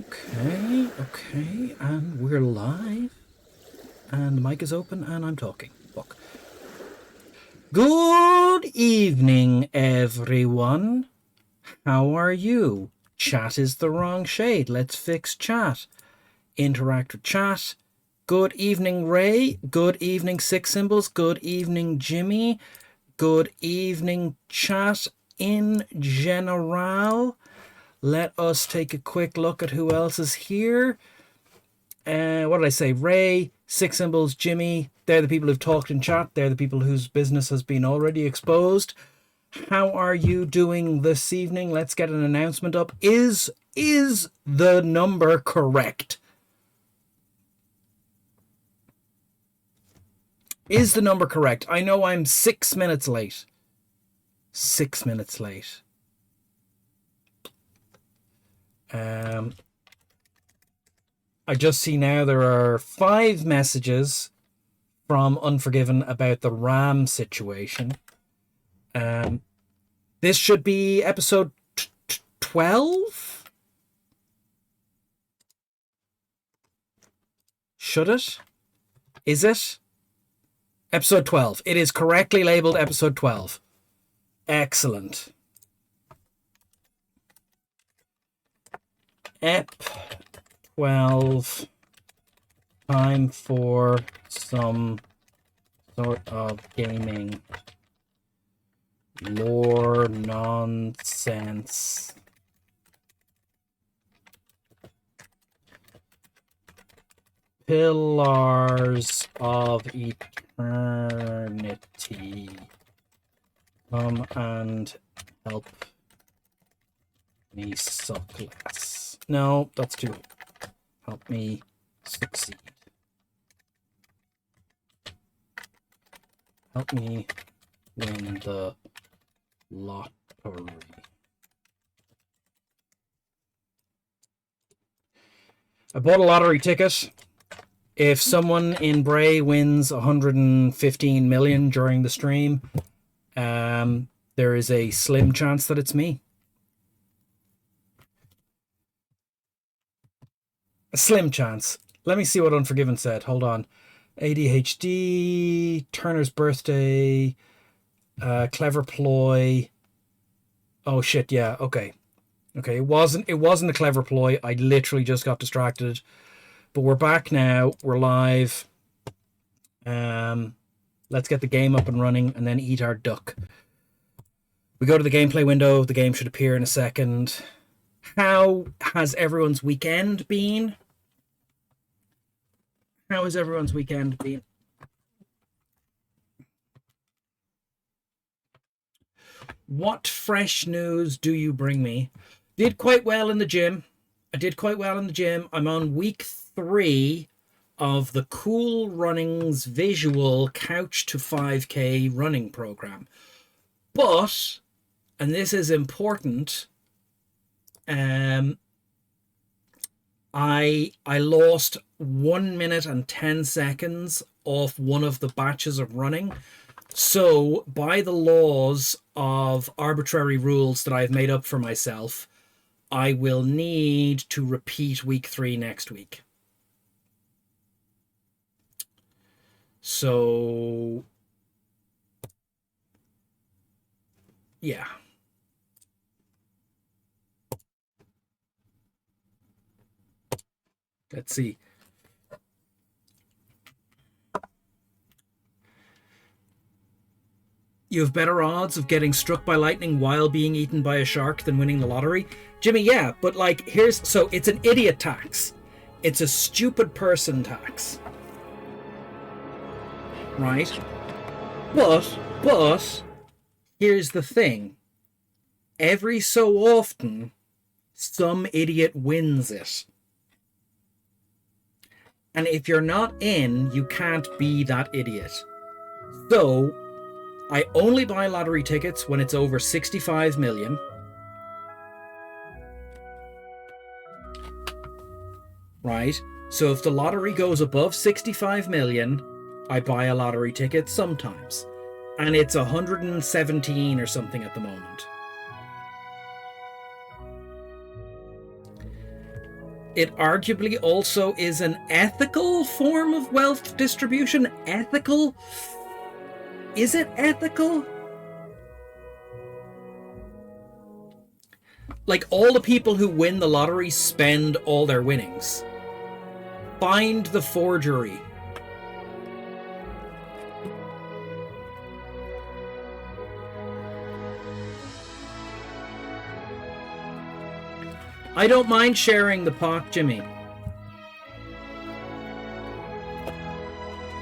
Okay, and we're live, and the mic is open, and I'm talking. Fuck. Good evening, everyone. How are you? Chat is the wrong shade. Let's fix chat. Interact with chat. Good evening, Ray. Good evening, Six Symbols. Good evening, Jimmy. Good evening, chat in general. Let us take a quick look at who else is here. What did I say? Ray, Six Symbols, Jimmy. They're the people who've talked in chat. They're the people whose business has been already exposed. How are you doing this evening? Let's get an announcement up. Is the number correct? Is the number correct? I know I'm 6 minutes late. 6 minutes late. I just see now there are 5 messages from Unforgiven about the RAM situation. This should be episode 12? Should it? Is it? Episode 12. It is correctly labeled episode 12. Excellent. Ep12. Time for some sort of gaming lore nonsense. Pillars of Eternity. Come and help me suck less. No, that's too late. Help me succeed. Help me win the lottery. I bought a lottery ticket. If someone in Bray wins 115 million during the stream, there is a slim chance that it's me. A slim chance. Let me see what Unforgiven said. Hold on. ADHD, Turner's birthday, clever ploy. Oh shit, yeah, okay. Okay, it wasn't a clever ploy. I literally just got distracted. But we're back now. We're live. Let's get the game up and running and then eat our duck. We go to the gameplay window. The game should appear in a second. How has everyone's weekend been? How has everyone's weekend been? What fresh news do you bring me? Did quite well in the gym. I'm on week 3 of the Cool Runnings visual couch to 5K running program. But, and this is important, I lost 1 minute and 10 seconds off one of the batches of running. So, by the laws of arbitrary rules that I've made up for myself, I will need to repeat week 3 next week. So, yeah. Let's see. You have better odds of getting struck by lightning while being eaten by a shark than winning the lottery? Jimmy, yeah, but like, so it's an idiot tax. It's a stupid person tax. Right? But, here's the thing. Every so often, some idiot wins it. And if you're not in, you can't be that idiot. So, I only buy lottery tickets when it's over 65 million. Right? So if the lottery goes above 65 million, I buy a lottery ticket sometimes. And it's 117 or something at the moment. It arguably also is an ethical form of wealth distribution. Ethical? Is it ethical? Like, all the people who win the lottery spend all their winnings. Find the forgery. I don't mind sharing the pot, Jimmy.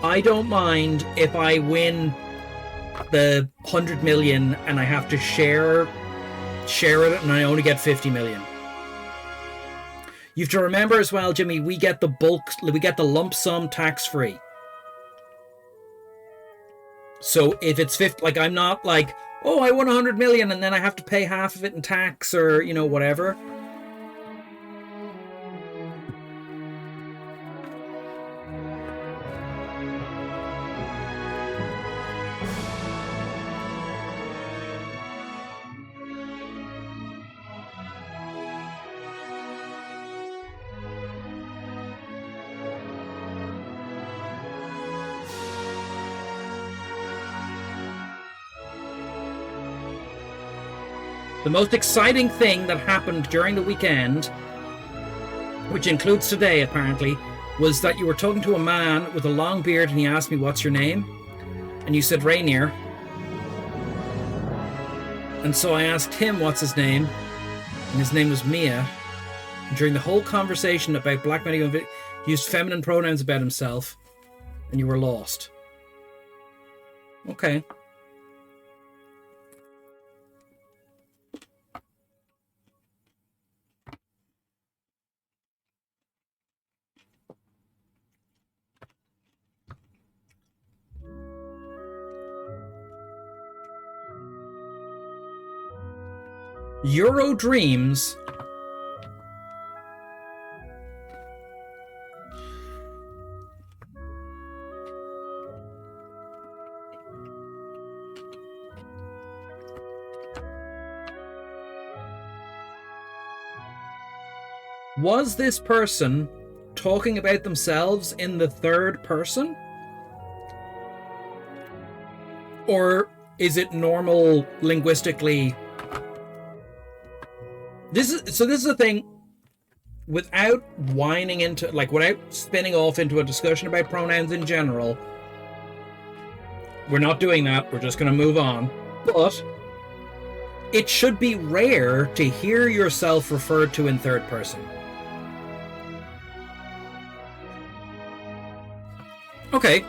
I don't mind if I win the 100 million and I have to share it and I only get 50 million. You have to remember as well, Jimmy, we get the lump sum tax free. So if it's 50, like, I'm not like, oh, I won 100 million and then I have to pay half of it in tax or, whatever. The most exciting thing that happened during the weekend, which includes today apparently, was that you were talking to a man with a long beard and he asked me, what's your name? And you said Rainier. And so I asked him what's his name, and his name was Mia. And during the whole conversation about Black Men, he used feminine pronouns about himself, and you were lost. Okay. Euro Dreams. Was this person talking about themselves in the third person? Or is it normal linguistically? This is the thing, without spinning off into a discussion about pronouns in general. We're not doing that. We're just going to move on. But it should be rare to hear yourself referred to in third person. Okay.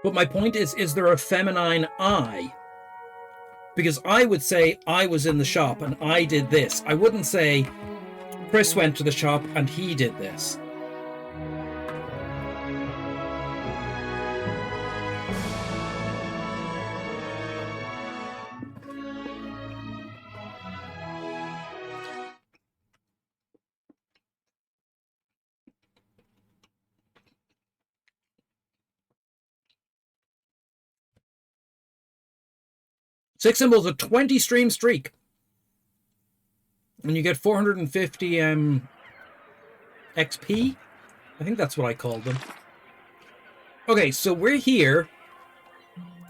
But my point is there a feminine I? Because I would say I was in the shop and I did this. I wouldn't say Chris went to the shop and he did this. Six Symbols, a 20 stream streak. And you get 450 XP. I think that's what I called them. Okay, so we're here.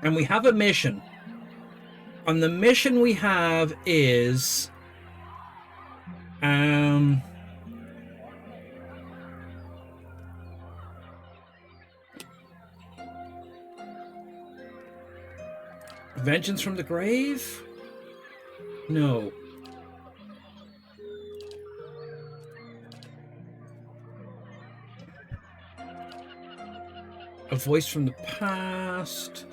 And we have a mission. And the mission we have is... Vengeance from the Grave? No. A Voice from the Past.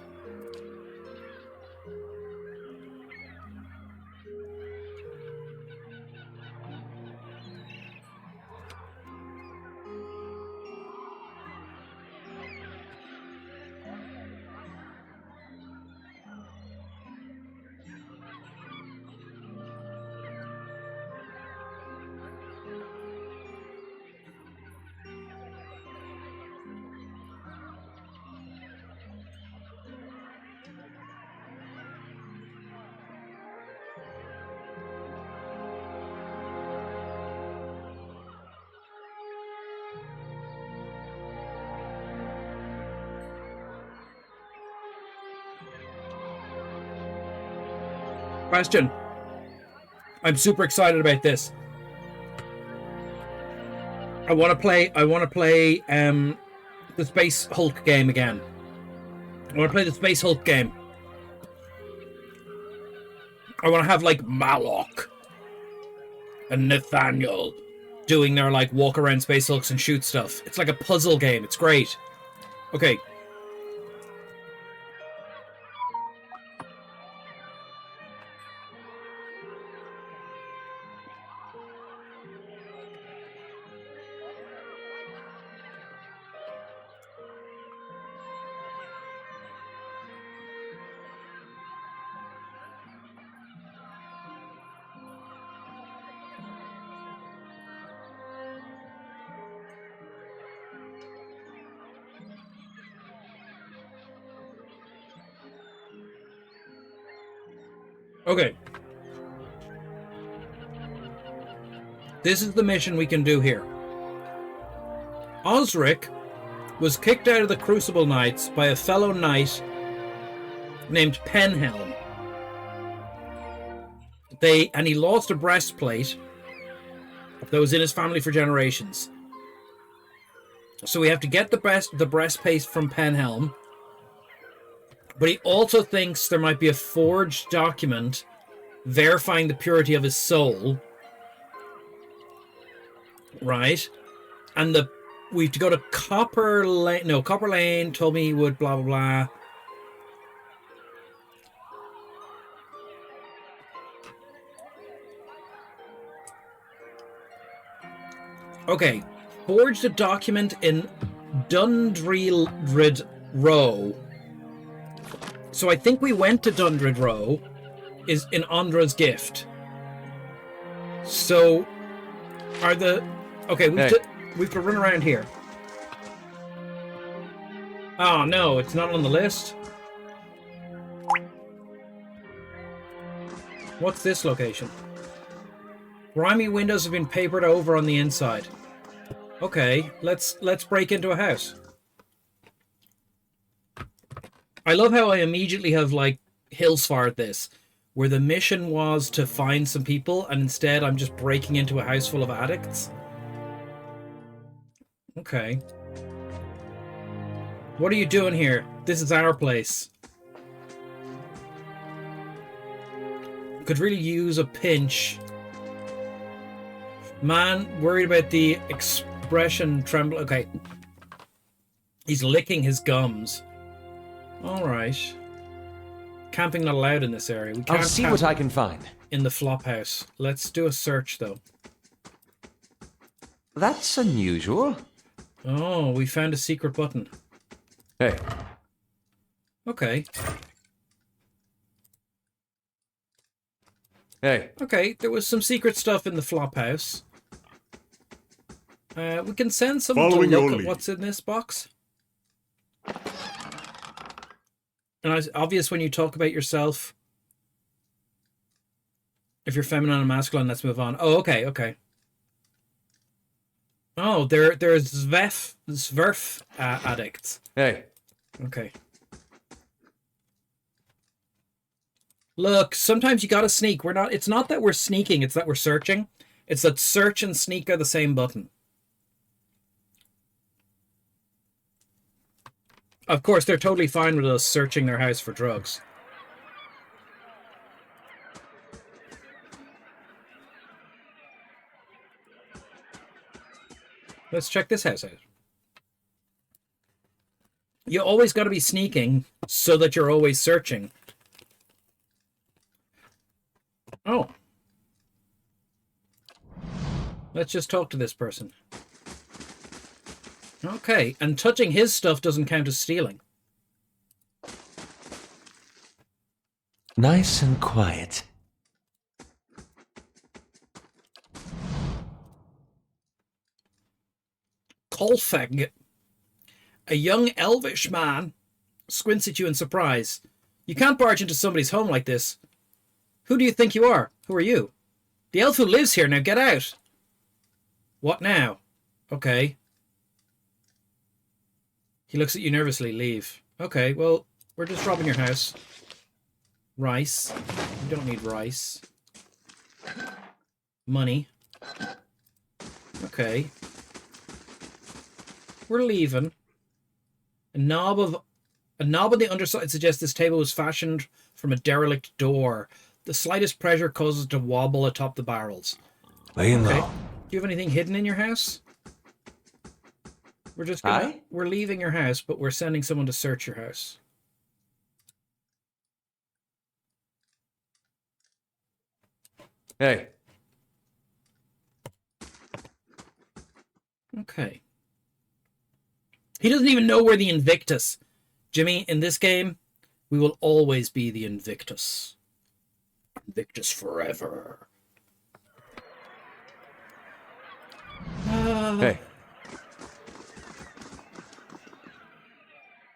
Question. I'm super excited about this. I want to play the Space Hulk game again. I want to play the Space Hulk game. I want to have like Malok and Nathaniel doing their like walk around Space Hulks and shoot stuff. It's like a puzzle game. It's great. Okay. Okay. This is the mission we can do here. Osric was kicked out of the Crucible Knights by a fellow knight named Penhelm. And he lost a breastplate that was in his family for generations. So we have to get the breastplate from Penhelm. But he also thinks there might be a forged document verifying the purity of his soul. Right? And we have to go to Copper Lane. No, Copper Lane told me he would blah, blah, blah. Okay. Forged a document in Dundred Row. So I think we went to Dundred Row, is in Andra's gift. So, okay, we have to run around here. Oh no, it's not on the list. What's this location? Grimy windows have been papered over on the inside. Okay, let's break into a house. I love how I immediately have, like, Hillsfar this, where the mission was to find some people, and instead I'm just breaking into a house full of addicts. Okay. What are you doing here? This is our place. Could really use a pinch. Man, worried about the expression tremble. Okay. He's licking his gums. Alright. Camping not allowed in this area. We can't I'll see what I can find. In the flop house. Let's do a search, though. That's unusual. Oh, we found a secret button. Hey. Okay. Hey. Okay, there was some secret stuff in the flop house. We can send someone to look at what's in this box. And it's obvious when you talk about yourself. If you're feminine and masculine, let's move on. Oh, okay, okay. Oh, there's Zverf addicts. Hey. Okay. Look, sometimes you gotta sneak. It's not that we're sneaking, it's that we're searching. It's that search and sneak are the same button. Of course, they're totally fine with us searching their house for drugs. Let's check this house out. You always got to be sneaking so that you're always searching. Oh. Let's just talk to this person. Okay, and touching his stuff doesn't count as stealing. Nice and quiet. Kolfeg. A young elvish man squints at you in surprise. You can't barge into somebody's home like this. Who do you think you are? Who are you? The elf who lives here. Now get out. What now? Okay. He looks at you nervously. Leave. Okay, well, we're just robbing your house. Rice. We don't need rice. Money. Okay. We're leaving. A knob on the underside suggests this table was fashioned from a derelict door. The slightest pressure causes it to wobble atop the barrels. Laying Okay. low. Do you have anything hidden in your house? We're just gonna... Aye? We're leaving your house, but we're sending someone to search your house. Hey. Okay. He doesn't even know we're the Invictus. Jimmy, in this game, we will always be the Invictus. Invictus forever. Hey.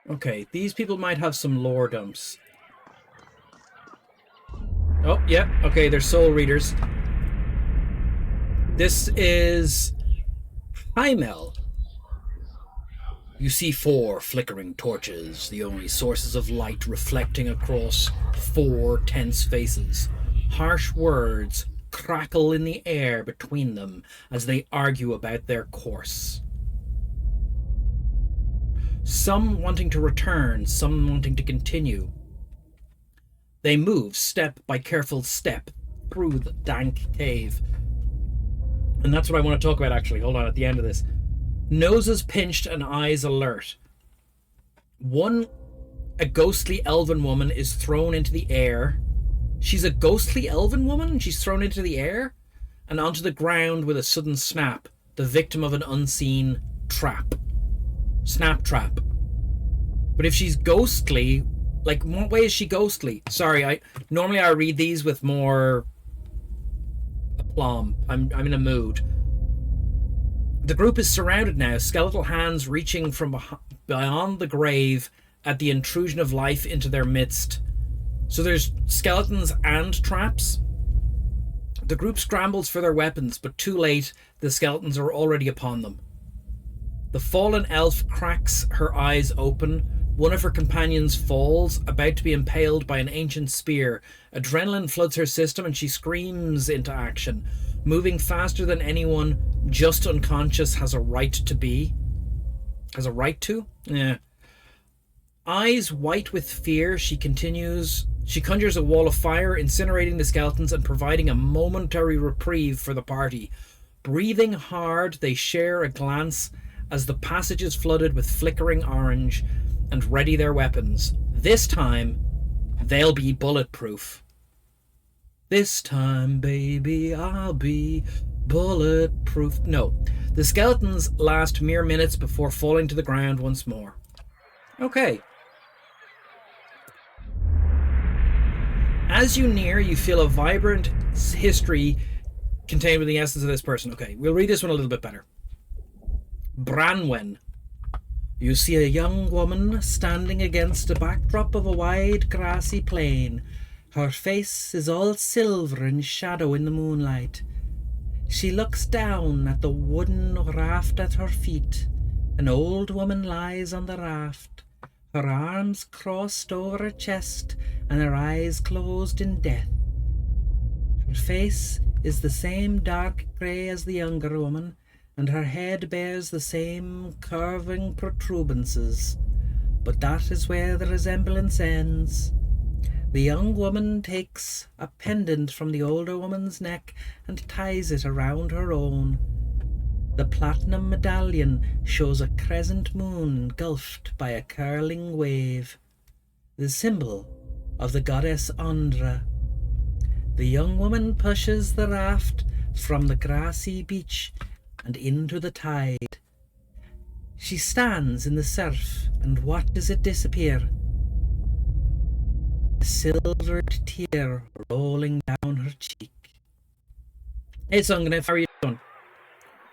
Okay, these people might have some lore dumps. Oh, yeah. Okay, they're soul readers. This is Hymel. You see 4 flickering torches, the only sources of light reflecting across 4 tense faces. Harsh words crackle in the air between them as they argue about their course. Some wanting to return, some wanting to continue. They move step by careful step through the dank cave. And that's what I want to talk about, actually. Hold on, at the end of this. Noses pinched and eyes alert. A ghostly elven woman is thrown into the air. She's a ghostly elven woman and she's thrown into the air and onto the ground with a sudden snap, the victim of an unseen trap. Snap trap. But if she's ghostly, like, in what way is she ghostly? Sorry, normally I read these with more aplomb. I'm in a mood. The group is surrounded now, skeletal hands reaching from beyond the grave at the intrusion of life into their midst. So there's skeletons and traps. The group scrambles for their weapons, but too late, the skeletons are already upon them. The fallen elf cracks her eyes open. One of her companions falls, about to be impaled by an ancient spear. Adrenaline floods her system and she screams into action. Moving faster than anyone, just unconscious, has a right to be. Has a right to? Yeah. Eyes white with fear, she conjures a wall of fire, incinerating the skeletons and providing a momentary reprieve for the party. Breathing hard, they share a glance as the passage is flooded with flickering orange and ready their weapons. This time, they'll be bulletproof. This time, baby, I'll be bulletproof. No, the skeletons last mere minutes before falling to the ground once more. Okay. As you near, you feel a vibrant history contained within the essence of this person. Okay, we'll read this one a little bit better. Branwen. You see a young woman standing against a backdrop of a wide grassy plain. Her face is all silver and shadow in the moonlight. She looks down at the wooden raft at her feet. An old woman lies on the raft, her arms crossed over her chest and her eyes closed in death. Her face is the same dark grey as the younger woman, and her head bears the same curving protuberances. But that is where the resemblance ends. The young woman takes a pendant from the older woman's neck and ties it around her own. The platinum medallion shows a crescent moon engulfed by a curling wave, the symbol of the goddess Andra. The young woman pushes the raft from the grassy beach and into the tide. She stands in the surf and watches it disappear, a silvered tear rolling down her cheek. Hey, Sungniff, how are you doing?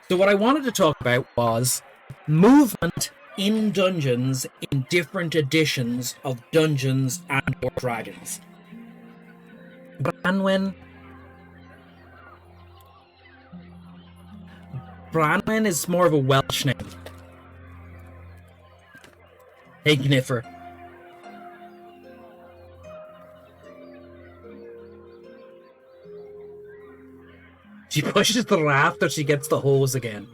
So what I wanted to talk about was movement in dungeons in different editions of Dungeons and or Dragons. Branwen is more of a Welsh name. Hey, Gniffer. She pushes the raft that she gets the hose again.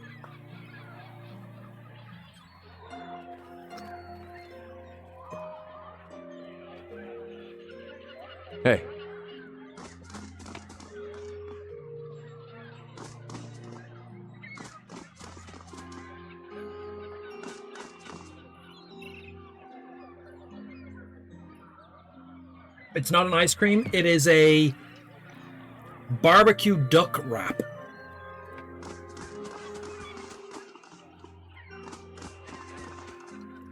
Hey. It's not an ice cream. It is a barbecue duck wrap.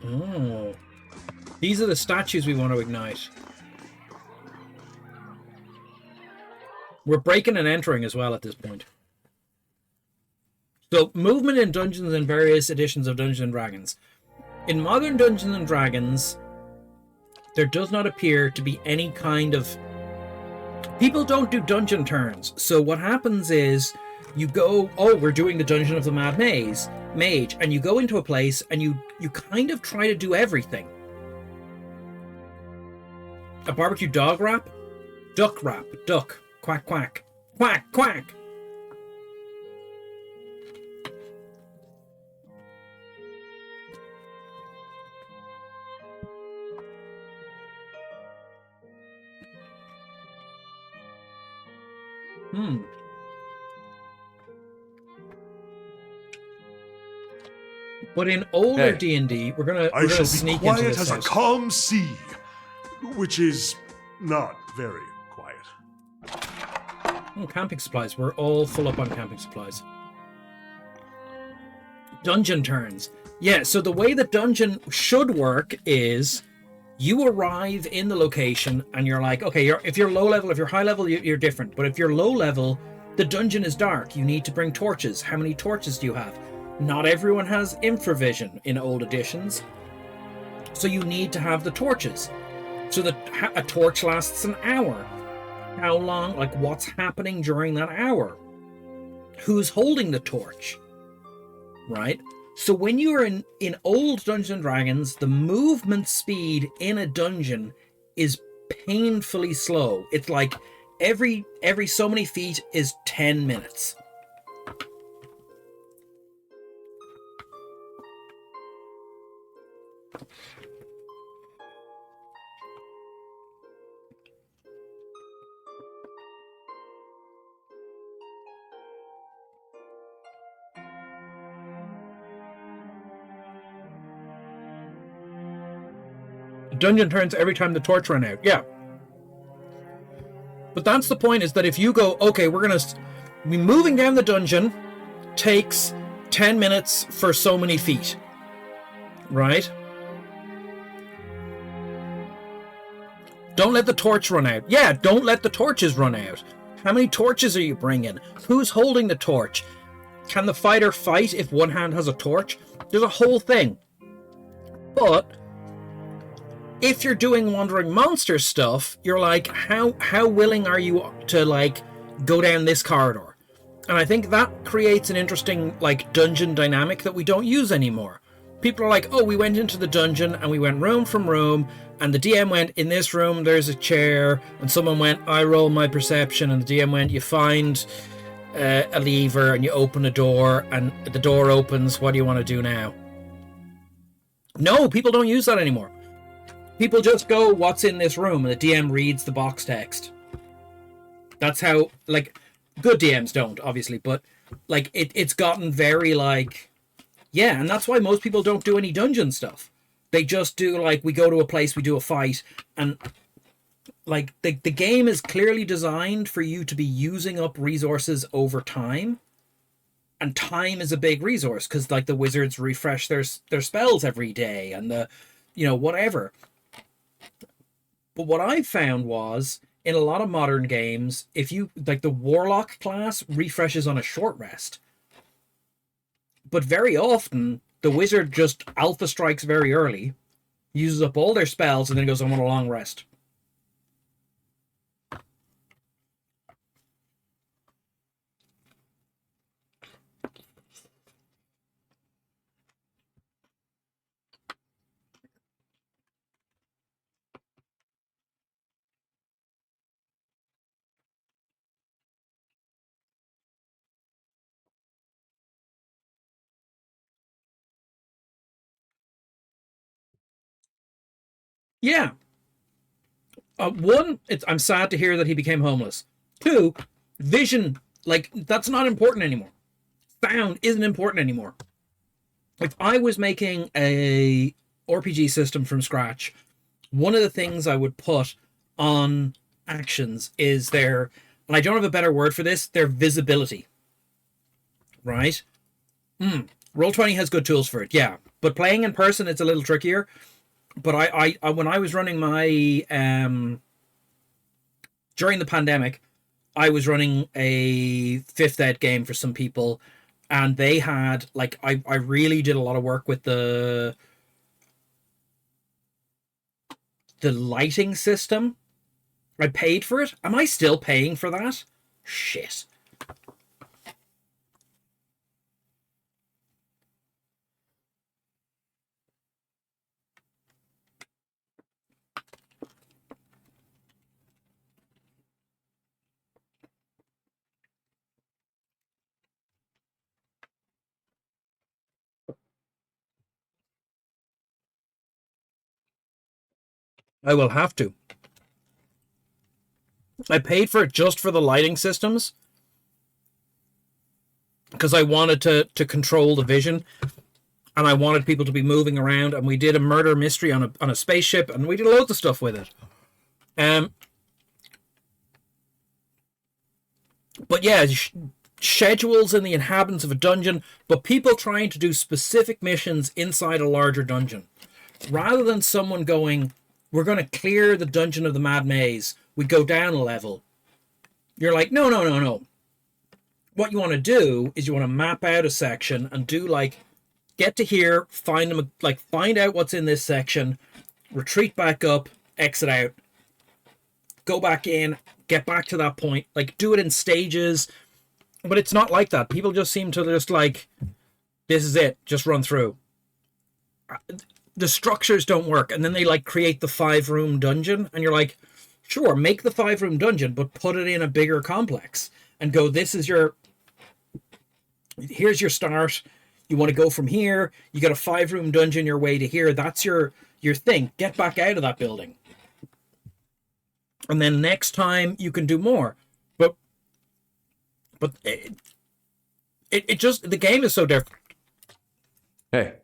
Oh. These are the statues we want to ignite. We're breaking and entering as well at this point. So, movement in dungeons and various editions of Dungeons & Dragons. In modern Dungeons & Dragons, there does not appear to be any kind of... People don't do dungeon turns. So what happens is, you go, oh, we're doing the Dungeon of the Mad Mage, and you go into a place and you kind of try to do everything. A barbecue dog wrap? Duck wrap. Duck. Quack, quack. Quack, quack. But in older Hey. D&D, we're gonna I sneak shall into be quiet this as a house. calm sea, which is not very quiet. Oh, camping supplies. We're all full up on camping supplies. Dungeon turns. Yeah, so the way the dungeon should work is you arrive in the location and you're like, okay, if you're low level, if you're high level, you're different. But if you're low level, the dungeon is dark. You need to bring torches. How many torches do you have? Not everyone has infravision in old editions. So you need to have the torches. So that a torch lasts an hour. How long? Like, what's happening during that hour? Who's holding the torch? Right? So when you're in old Dungeons & Dragons, the movement speed in a dungeon is painfully slow. It's like every so many feet is 10 minutes. Dungeon turns every time the torch run out. Yeah. But that's the point, is that if you go, okay, we're going to be moving down the dungeon, takes 10 minutes for so many feet. Right? Don't let the torch run out. Yeah, don't let the torches run out. How many torches are you bringing? Who's holding the torch? Can the fighter fight if one hand has a torch? There's a whole thing. But if you're doing Wandering Monster stuff, you're like, how willing are you to, like, go down this corridor? And I think that creates an interesting, like, dungeon dynamic that we don't use anymore. People are like, oh, we went into the dungeon and we went room from room, and the DM went, in this room there's a chair, and someone went, I roll my perception, and the DM went, you find a lever and you open a door, and the door opens, what do you want to do now? No, people don't use that anymore. People just go, what's in this room? And the DM reads the box text. That's how, like, good DMs don't, obviously, but, like, it's gotten very, like, yeah, and that's why most people don't do any dungeon stuff. They just do, like, we go to a place, we do a fight, and, like, the game is clearly designed for you to be using up resources over time, and time is a big resource, because, like, the wizards refresh their spells every day, and the, you know, whatever. But what I found was, in a lot of modern games, if you, like, the Warlock class refreshes on a short rest. But very often, the wizard just alpha strikes very early, uses up all their spells, and then goes on a long rest. Yeah. One, I'm sad to hear that he became homeless. Two, vision, like, that's not important anymore. Sound isn't important anymore. If I was making a RPG system from scratch, one of the things I would put on actions is their, and I don't have a better word for this, their visibility. Right? Roll20 has good tools for it, yeah. But playing in person, it's a little trickier. But I when I was running my during the pandemic, I was running a 5th ed game for some people, and they had like I really did a lot of work with the lighting system. I paid for it. Am I still paying for that? Shit. I will have to. I paid for it just for the lighting systems because I wanted to control the vision, and I wanted people to be moving around, and we did a murder mystery on a spaceship, and we did loads of stuff with it. But yeah, schedules in the inhabitants of a dungeon, but people trying to do specific missions inside a larger dungeon. Rather than someone going, we're going to clear the dungeon of the Mad Maze, we go down a level. You're like, no. What you want to do is you want to map out a section and do like, get to here, find them, like find out what's in this section, retreat back up, exit out, go back in, get back to that point, like do it in stages. But it's not like that. People just seem to just like, this is it, just run through. The structures don't work, and then they like create the 5-room dungeon, and you're like, sure, make the 5-room dungeon, but put it in a bigger complex and go, here's your start. You want to go from here, you got a 5-room dungeon your way to here, that's your thing. Get back out of that building. And then next time you can do more. But it just, the game is so different. Hey.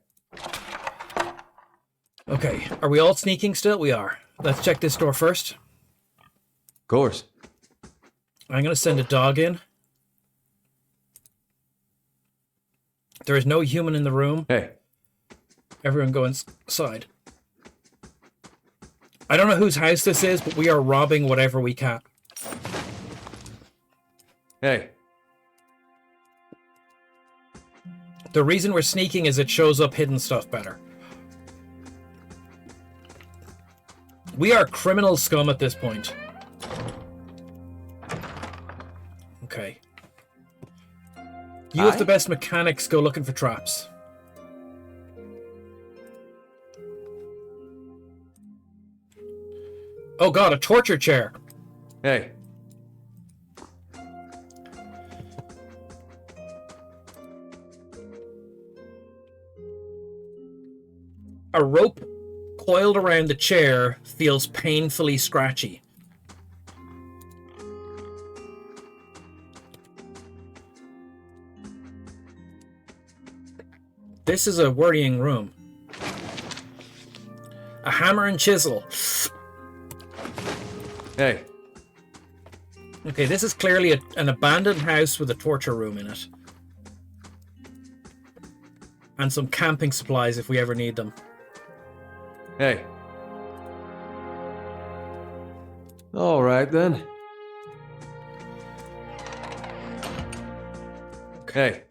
Okay, are we all sneaking still? We are. Let's check this door first. Of course. I'm going to send a dog in. There is no human in the room. Hey. Everyone go inside. I don't know whose house this is, but we are robbing whatever we can. Hey. The reason we're sneaking is it shows up hidden stuff better. We are criminal scum at this point. Okay. You have the best mechanics, go looking for traps. Oh god, a torture chair. Hey. A rope coiled around the chair feels painfully scratchy. This is a worrying room. A hammer and chisel. Hey. Okay, this is clearly an abandoned house with a torture room in it. And some camping supplies if we ever need them. Hey. All right, then. Hey.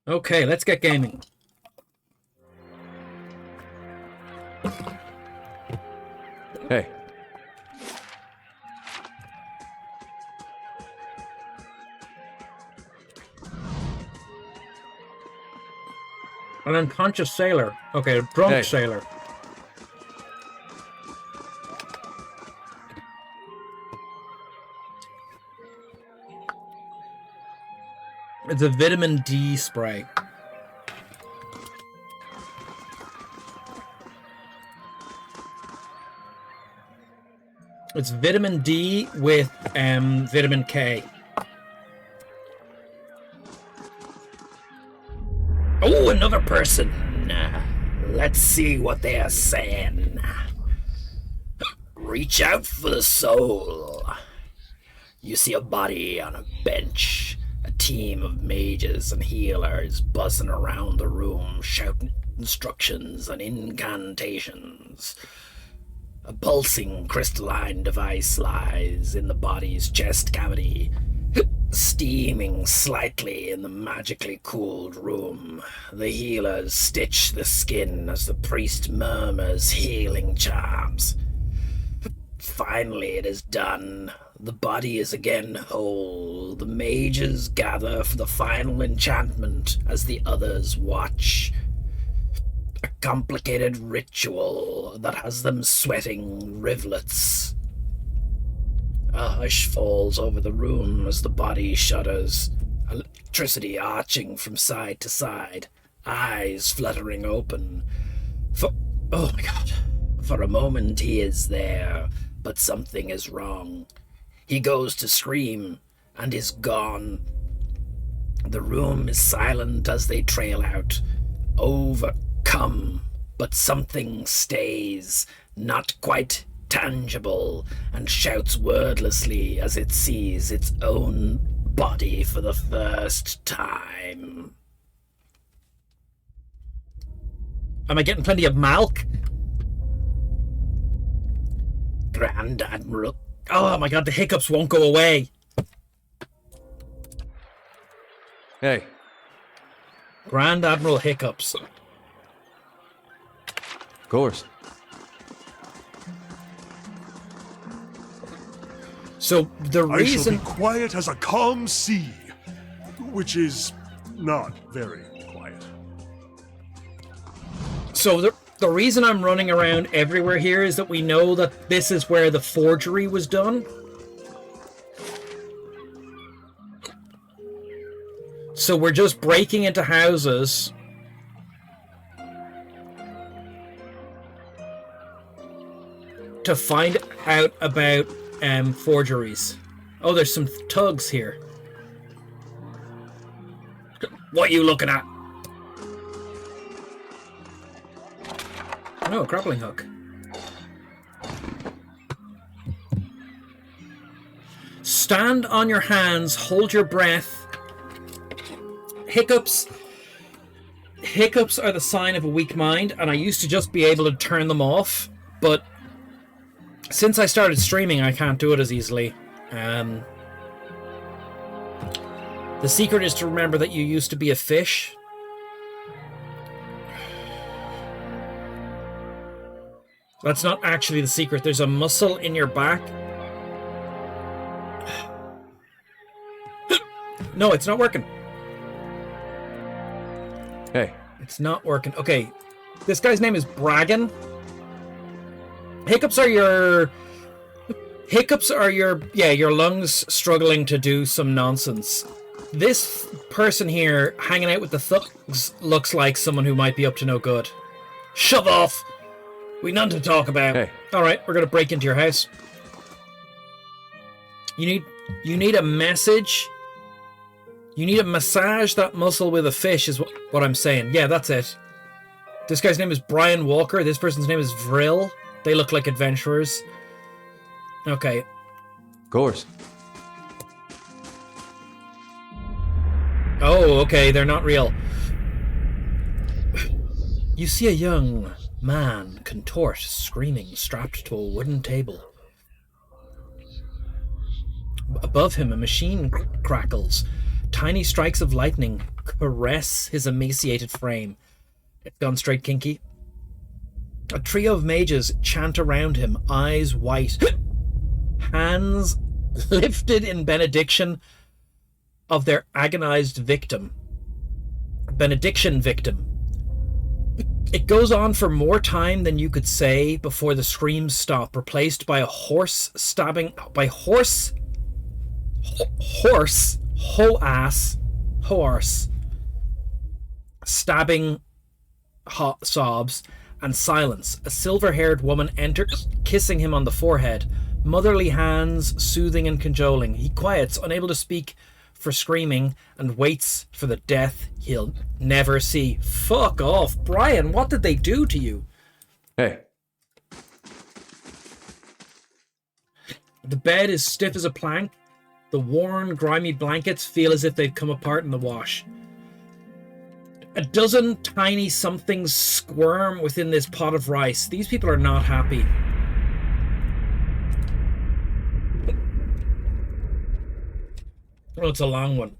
Okay, let's get gaming. Hey. An unconscious sailor. Okay, a drunk sailor. It's a vitamin D spray. It's vitamin D with vitamin K. Oh, another person. Let's see what they are saying. Reach out for the soul. You see a body on a bench. A team of mages and healers buzzing around the room, shouting instructions and incantations. A pulsing crystalline device lies in the body's chest cavity, steaming slightly in the magically cooled room. The healers stitch the skin as the priest murmurs healing charms. Finally, it is done. The body is again whole. The mages gather for the final enchantment as the others watch. A complicated ritual that has them sweating rivulets. A hush falls over the room as the body shudders, electricity arching from side to side, eyes fluttering open. Oh my god. For a moment he is there, but something is wrong. He goes to scream and is gone. The room is silent as they trail out, overcome, but something stays, not quite tangible, and shouts wordlessly as it sees its own body for the first time. Am I getting plenty of milk? Grand Admiral. Oh my god, the hiccups won't go away. Hey. Grand Admiral Hiccups. Of course. So the I shall reason... be quiet as a calm sea, which is not very quiet. So the reason I'm running around everywhere here is that we know that this is where the forgery was done. So we're just breaking into houses to find out about forgeries. Oh, there's some tugs here. What are you looking at? Oh, a grappling hook. Stand on your hands, hold your breath. Hiccups are the sign of a weak mind, and I used to just be able to turn them off, but since I started streaming, I can't do it as easily. The secret is to remember that you used to be a fish. That's not actually the secret. There's a muscle in your back. No, it's not working. Hey. It's not working. Okay. This guy's name is Bragan. Hiccups are your your lungs struggling to do some nonsense. This person here hanging out with the thugs looks like someone who might be up to no good. Shove off. We none to talk about. Hey. All right, we're gonna break into your house. You need a message. You need to massage that muscle with a fish is what I'm saying. Yeah, that's it. This guy's name is Brian Walker. This person's name is Vril. They look like adventurers. Okay. Of course. Oh, okay, they're not real. You see a young man contort, screaming, strapped to a wooden table. Above him, a machine crackles. Tiny strikes of lightning caress his emaciated frame. It's gone straight kinky. A trio of mages chant around him, eyes white, hands lifted in benediction of their agonized victim. Benediction victim. It goes on for more time than you could say before the screams stop, replaced by a horse stabbing... By horse... Horse... Ho-ass... hoarse, stabbing sobs, and silence. A silver-haired woman enters, kissing him on the forehead, motherly hands soothing and cajoling. He quiets, unable to speak for screaming, and waits for the death he'll never see. Fuck off. Brian, what did they do to you? Hey. The bed is stiff as a plank. The worn, grimy blankets feel as if they've come apart in the wash. A dozen tiny somethings squirm within this pot of rice. These people are not happy. Oh, it's a long one.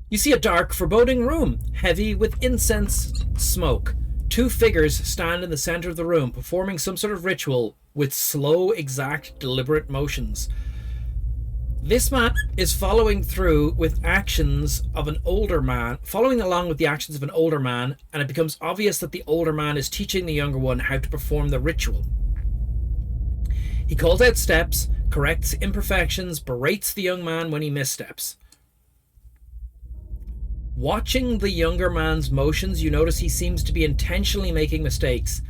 You see a dark, foreboding room, heavy with incense smoke. Two figures stand in the center of the room, performing some sort of ritual with slow, exact, deliberate motions. This man is following along with the actions of an older man, and it becomes obvious that the older man is teaching the younger one how to perform the ritual. He calls out steps, corrects imperfections, berates the young man when he missteps. Watching the younger man's motions, you notice he seems to be intentionally making mistakes.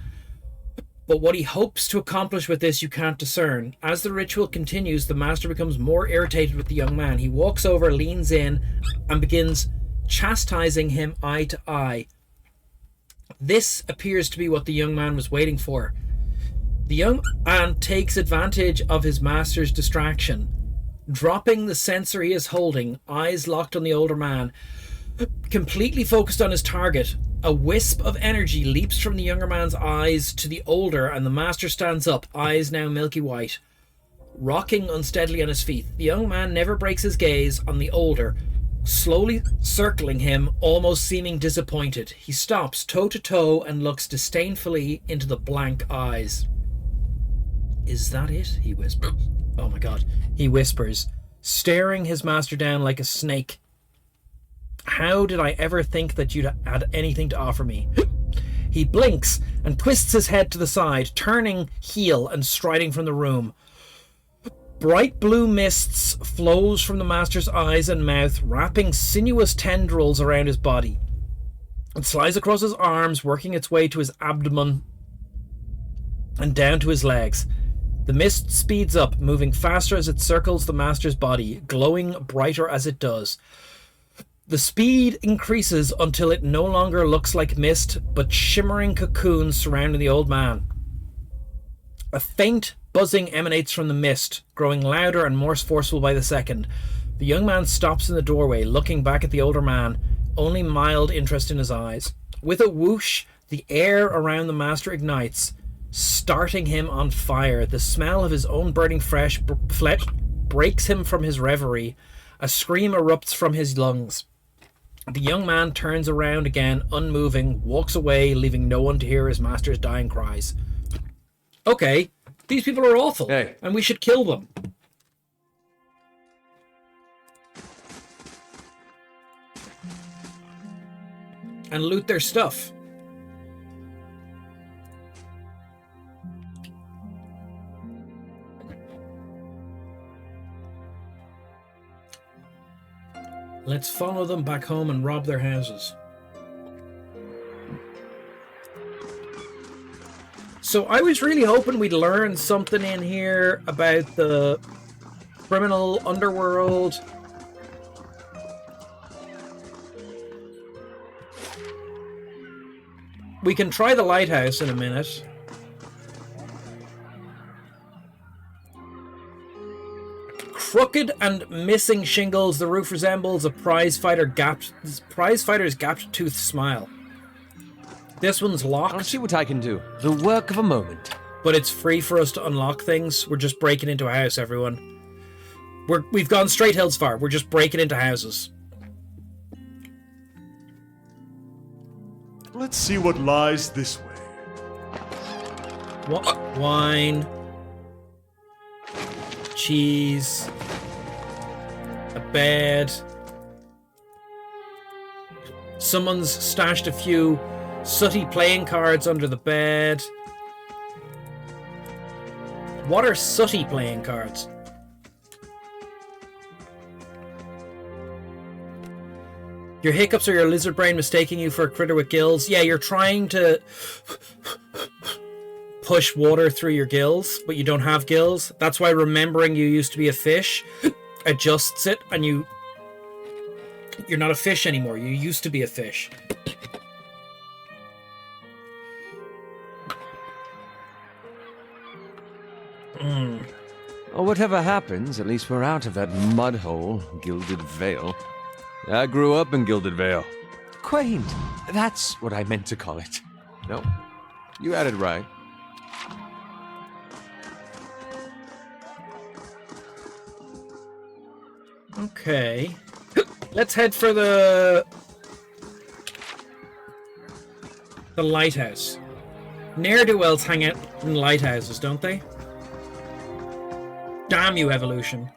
But what he hopes to accomplish with this you can't discern. As the ritual continues, the master becomes more irritated with the young man. He walks over, leans in, and begins chastising him eye to eye. This appears to be what the young man was waiting for. The young man takes advantage of his master's distraction. Dropping the censer he is holding, eyes locked on the older man, completely focused on his target, a wisp of energy leaps from the younger man's eyes to the older, and the master stands up, eyes now milky white, rocking unsteadily on his feet. The young man never breaks his gaze on the older, slowly circling him, almost seeming disappointed. He stops toe to toe and looks disdainfully into the blank eyes. "Is that it?" he whispers. Oh my god. He whispers, staring his master down like a snake. "How did I ever think that you'd had anything to offer me?" He blinks and twists his head to the side, turning heel and striding from the room. Bright blue mists flows from the master's eyes and mouth, wrapping sinuous tendrils around his body. It slides across his arms, working its way to his abdomen and down to his legs. The mist speeds up, moving faster as it circles the master's body, glowing brighter as it does. The speed increases until it no longer looks like mist, but shimmering cocoons surrounding the old man. A faint buzzing emanates from the mist, growing louder and more forceful by the second. The young man stops in the doorway, looking back at the older man, only mild interest in his eyes. With a whoosh, the air around the master ignites, starting him on fire. The smell of his own burning flesh breaks him from his reverie. A scream erupts from his lungs. The young man turns around again, unmoving, walks away, leaving no one to hear his master's dying cries. Okay, these people are awful, and we should kill them. And loot their stuff. Let's follow them back home and rob their houses. So I was really hoping we'd learn something in here about the criminal underworld. We can try the lighthouse in a minute. Crooked and missing shingles, the roof resembles a prizefighter's gapped tooth smile. This one's locked. I'll see what I can do. The work of a moment. But it's free for us to unlock things. We're just breaking into a house, everyone. We've gone straight hills far. We're just breaking into houses. Let's see what lies this way. Wine. Cheese. A bed. Someone's stashed a few sooty playing cards under the bed. What are sooty playing cards? Your hiccups are your lizard brain mistaking you for a critter with gills. Yeah, you're trying to push water through your gills, but you don't have gills. That's why remembering you used to be a fish adjusts it, and you're not a fish anymore. You used to be a fish. Well, whatever happens, at least we're out of that mud hole, Gilded Vale. I grew up in Gilded Vale. Quaint. That's what I meant to call it. No, you had it right. Okay. Let's head for the lighthouse. Ne'er-do-wells hang out in lighthouses, don't they? Damn you, evolution.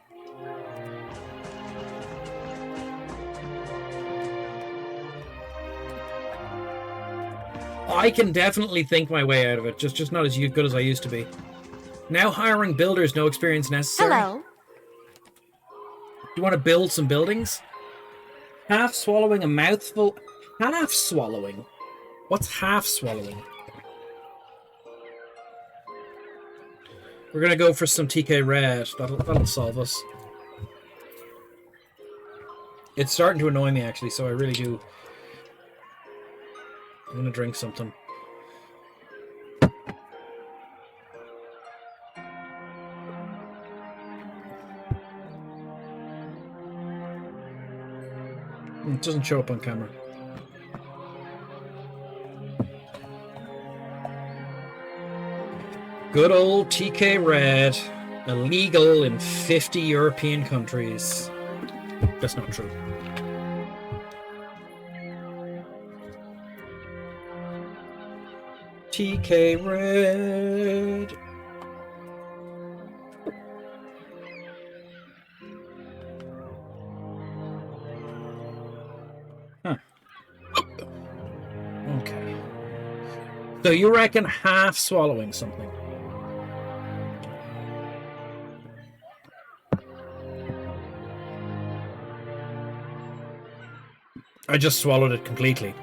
I can definitely think my way out of it, just not as good as I used to be. Now hiring builders, no experience necessary. Hello. Do you want to build some buildings? Half swallowing a mouthful. Half swallowing? What's half swallowing? We're gonna go for some TK Red. That'll solve us. It's starting to annoy me actually, so I really do. I'm gonna drink something. It doesn't show up on camera. Good old TK Red. Illegal in 50 European countries. That's not true. TK Red. Huh. Okay. So you reckon half swallowing something? I just swallowed it completely.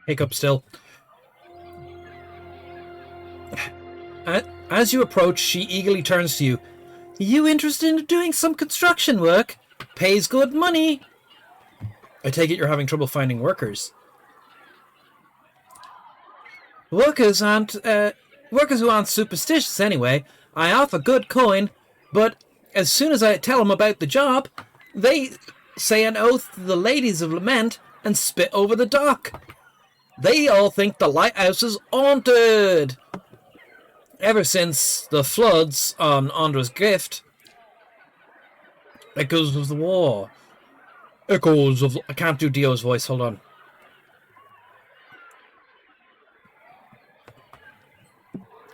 Hiccup still. As you approach, she eagerly turns to you. You interested in doing some construction work? Pays good money. I take it you're having trouble finding workers. Workers who aren't superstitious anyway. I offer good coin, but as soon as I tell them about the job, they say an oath to the ladies of lament and spit over the dock. They all think the lighthouse is haunted. Ever since the floods on Andra's Gift. Echoes of the war. Echoes of... I can't do Dio's voice, hold on.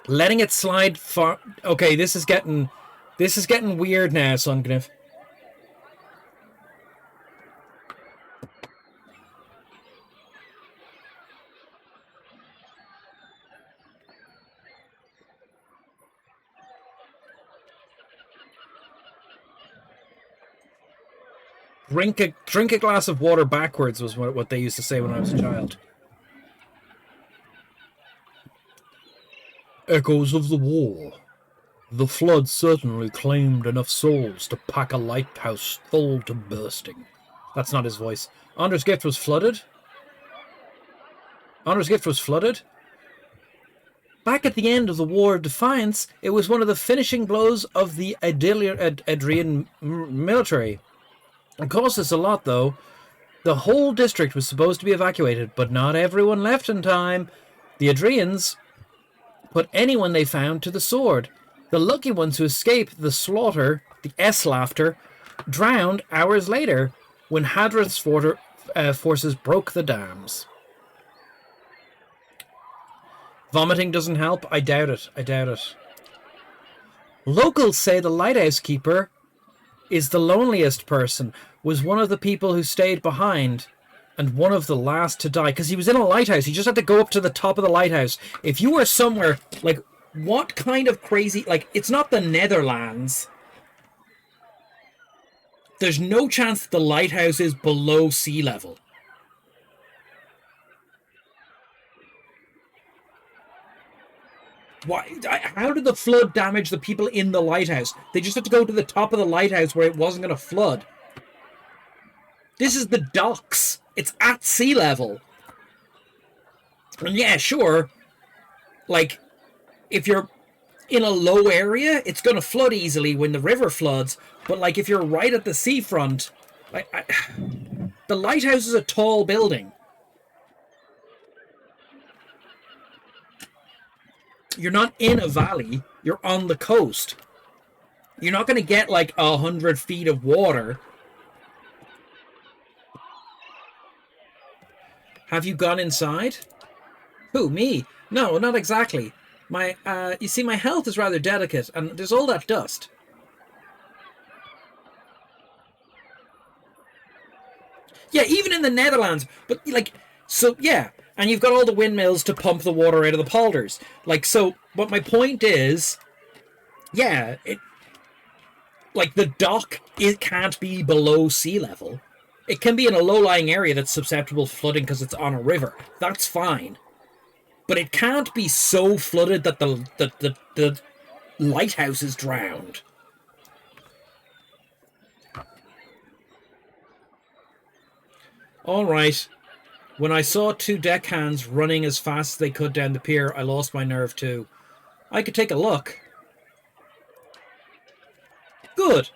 Letting it slide far... Okay, this is getting weird now, Sungniff. Drink a glass of water backwards was what they used to say when I was a child. Echoes of the war. The flood certainly claimed enough souls to pack a lighthouse full to bursting. That's not his voice. Andra's Gift was flooded? Andra's Gift was flooded? Back at the end of the War of Defiance, it was one of the finishing blows of the Adrian military. It cost us a lot, though. The whole district was supposed to be evacuated, but not everyone left in time. The Adrians put anyone they found to the sword. The lucky ones who escaped the slaughter, the S-laughter, drowned hours later when Hadrath's forces broke the dams. Vomiting doesn't help? I doubt it. Locals say the lighthouse keeper is the loneliest person, was one of the people who stayed behind and one of the last to die, because he was in a lighthouse. He just had to go up to the top of the lighthouse. If you were somewhere, like, What kind of crazy... Like, it's not the Netherlands. There's no chance that the lighthouse is below sea level. Why? How did the flood damage the people in the lighthouse? They just had to go to the top of the lighthouse where it wasn't going to flood. This is the docks. It's at sea level. And yeah, sure. Like, if you're in a low area, it's going to flood easily when the river floods. But, like, if you're right at the seafront, the lighthouse is a tall building. You're not in a valley. You're on the coast. You're not going to get, like, 100 feet of water. Have you gone inside? Who, me? No, not exactly. You see, my health is rather delicate, and there's all that dust. Yeah, even in the Netherlands. But, like, so, yeah. And you've got all the windmills to pump the water out of the polders. Like, so, but my point is, yeah, like, the dock, it can't be below sea level. It can be in a low-lying area that's susceptible to flooding because it's on a river. That's fine. But it can't be so flooded that the lighthouse is drowned. All right. When I saw two deckhands running as fast as they could down the pier, I lost my nerve too. I could take a look. Good.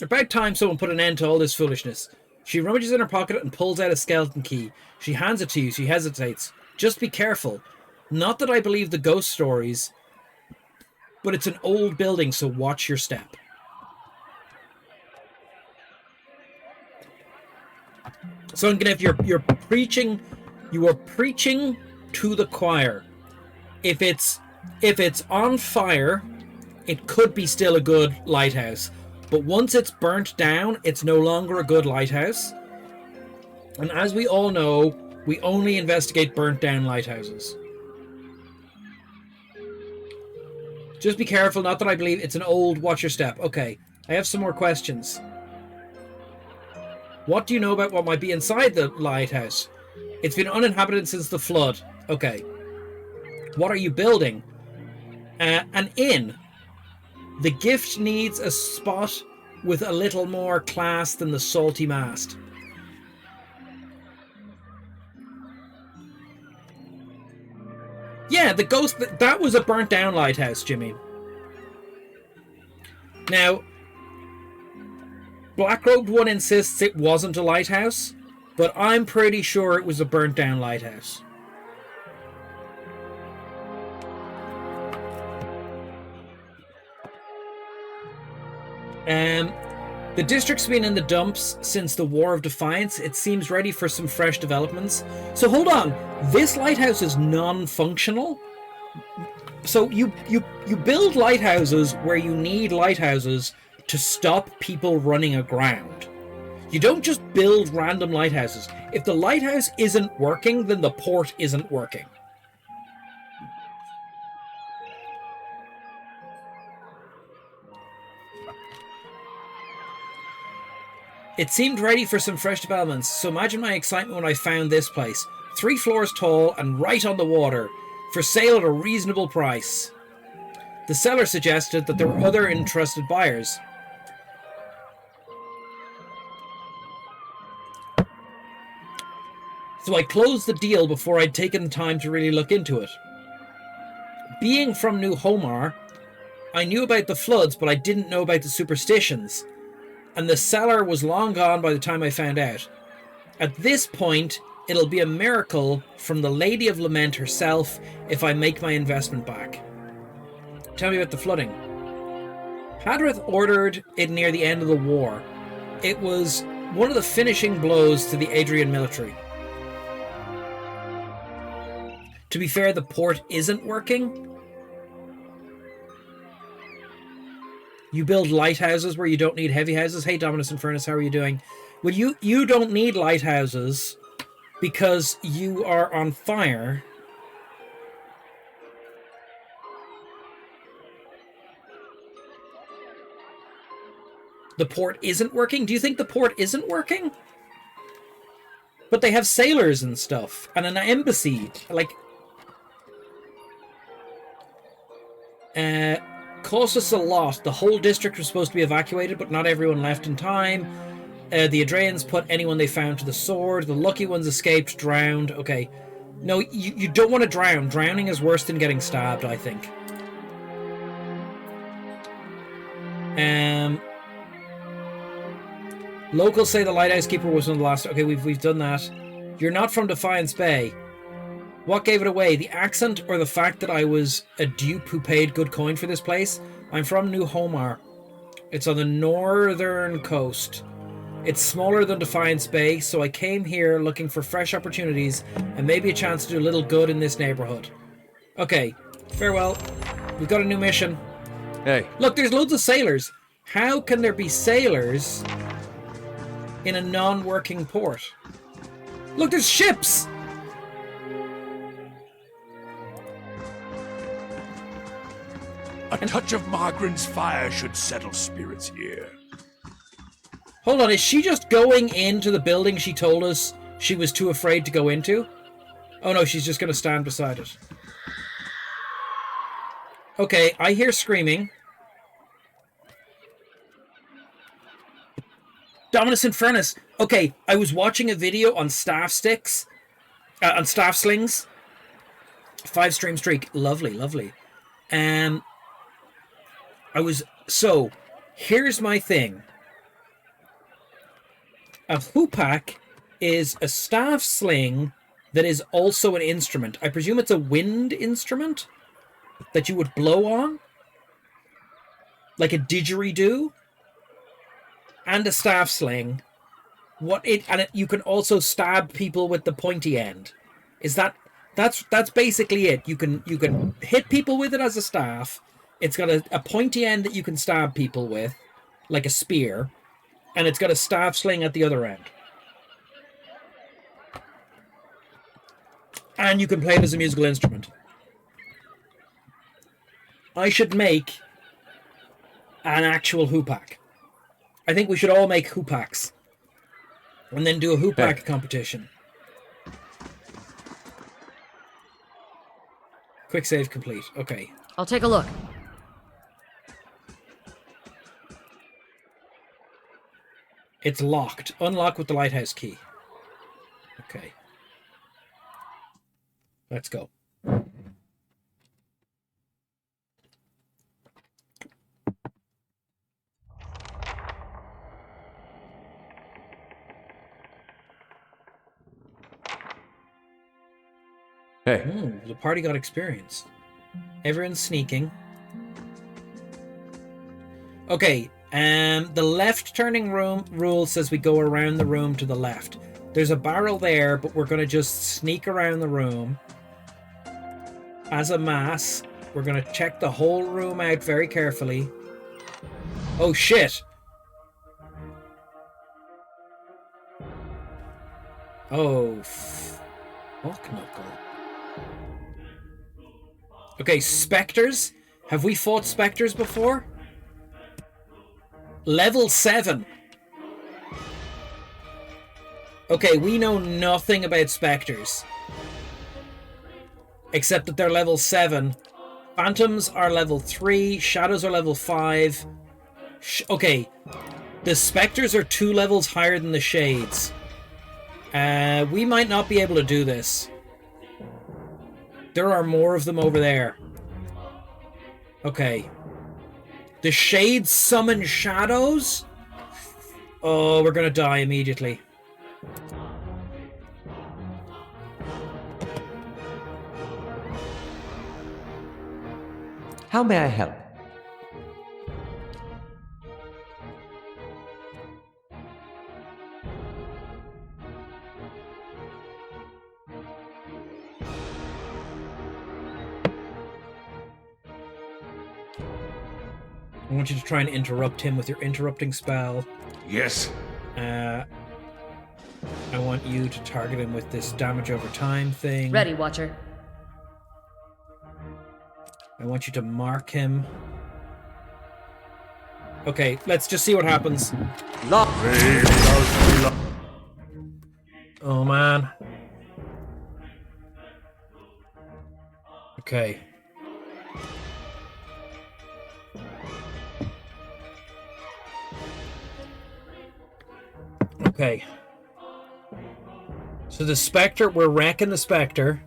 About time someone put an end to all this foolishness. She rummages in her pocket and pulls out a skeleton key. She hands it to you. She hesitates. Just be careful. Not that I believe the ghost stories, but it's an old building, so watch your step. So I'm gonna have you're preaching, you are preaching to the choir. If it's on fire, it could be still a good lighthouse. But once it's burnt down, it's no longer a good lighthouse. And as we all know, we only investigate burnt down lighthouses. Just be careful, not that I believe it's an old watch your step. Okay, I have some more questions. What do you know about what might be inside the lighthouse? It's been uninhabited since the flood. Okay. What are you building? An inn. The gift needs a spot with a little more class than the salty mast. Yeah, the ghost... That was a burnt down lighthouse, Jimmy. Now, Blackrobed One insists it wasn't a lighthouse, but I'm pretty sure it was a burnt down lighthouse. The district's been in the dumps since the War of Defiance. It seems ready for some fresh developments. So hold on, this lighthouse is non-functional? So you build lighthouses where you need lighthouses to stop people running aground. You don't just build random lighthouses. If the lighthouse isn't working, then the port isn't working. It seemed ready for some fresh developments, so imagine my excitement when I found this place. 3 floors tall and right on the water, for sale at a reasonable price. The seller suggested that there were other interested buyers. So I closed the deal before I'd taken the time to really look into it. Being from New Homar, I knew about the floods, but I didn't know about the superstitions. And the seller was long gone by the time I found out. At this point, it'll be a miracle from the Lady of Lament herself if I make my investment back. Tell me about the flooding. Hadrith ordered it near the end of the war. It was one of the finishing blows to the Adrian military. To be fair, the port isn't working. You build lighthouses where you don't need heavy houses. Hey, Dominus Infernus, how are you doing? Well, you don't need lighthouses because you are on fire. The port isn't working? Do you think the port isn't working? But they have sailors and stuff. And an embassy. Like... cost us a lot. The whole district was supposed to be evacuated, but not everyone left in time. The Adreans put anyone they found to the sword. The lucky ones escaped, drowned. Okay. No, you don't want to drown. Drowning is worse than getting stabbed, I think. Locals say the lighthouse keeper was one of the last... Okay, we've done that. You're not from Defiance Bay. What gave it away? The accent or the fact that I was a dupe who paid good coin for this place? I'm from New Homar. It's on the northern coast. It's smaller than Defiance Bay, so I came here looking for fresh opportunities and maybe a chance to do a little good in this neighborhood. Okay, farewell. We've got a new mission. Hey. Look, there's loads of sailors. How can there be sailors in a non-working port? Look, there's ships! A touch of Margaren's fire should settle spirits here. Hold on, is she just going into the building she told us she was too afraid to go into? Oh no, she's just going to stand beside it. Okay, I hear screaming. Dominus Infernus. Okay, I was watching a video on staff sticks. On staff slings. 5-stream streak. Lovely, lovely. So, here's my thing. A hoopak is a staff sling that is also an instrument. I presume it's a wind instrument that you would blow on? Like a didgeridoo? And a staff sling. You can also stab people with the pointy end. That's basically it. You can hit people with it as a staff. It's got a pointy end that you can stab people with, like a spear, and it's got a staff sling at the other end. And you can play it as a musical instrument. I should make an actual hoopak. I think we should all make hoopaks. And then do a hoopak competition. Quick save complete. Okay. I'll take a look. It's locked. Unlock with the lighthouse key. Okay. Let's go. Hey. The party got experience. Everyone's sneaking. Okay, the left turning room rule says we go around the room to the left. There's a barrel there, but we're going to just sneak around the room. As a mass, we're going to check the whole room out very carefully. Oh, shit! Oh, fuck knuckle. Okay, specters. Have we fought specters before? Level 7. Okay, we know nothing about specters. Except that they're level 7. Phantoms are level 3. Shadows are level 5. Okay. The specters are 2 levels higher than the shades. We might not be able to do this. There are more of them over there. Okay. The shades summon shadows? Oh, we're gonna die immediately. How may I help? I want you to try and interrupt him with your interrupting spell. Yes. I want you to target him with this damage over time thing. Ready, Watcher. I want you to mark him. Okay, let's just see what happens. Brave does belong. Oh, man. Okay. Okay. So the Spectre, we're wrecking the Spectre.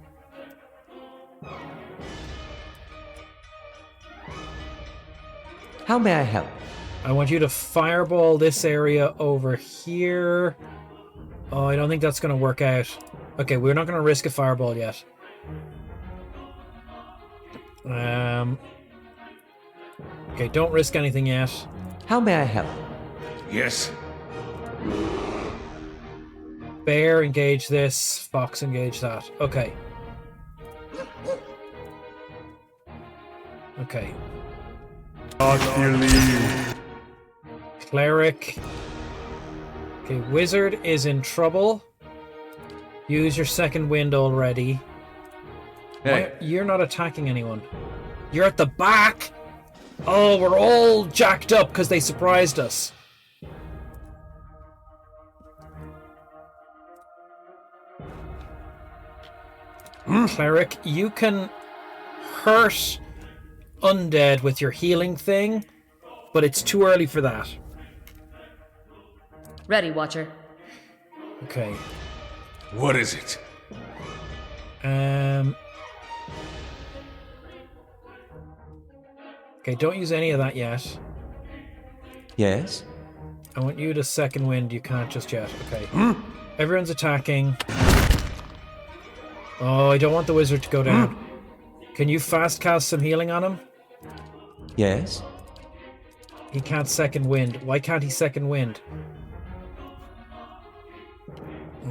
How may I help? I want you to fireball this area over here. Oh, I don't think that's going to work out. Okay, we're not going to risk a fireball yet. Okay, don't risk anything yet. How may I help? Yes. Bear, engage this. Fox, engage that. Okay. Okay. Not believe. Cleric. Okay, Wizard is in trouble. Use your second wind already. Hey, You're not attacking anyone. You're at the back! Oh, we're all jacked up because they surprised us. Cleric, you can hurt undead with your healing thing, but it's too early for that. Ready, Watcher. Okay. What is it? Okay, don't use any of that yet. yes? I want you to second wind. You can't just yet. Okay. Everyone's attacking. Oh, I don't want the wizard to go down. Can you fast cast some healing on him? Yes? He can't second wind. Why can't he second wind?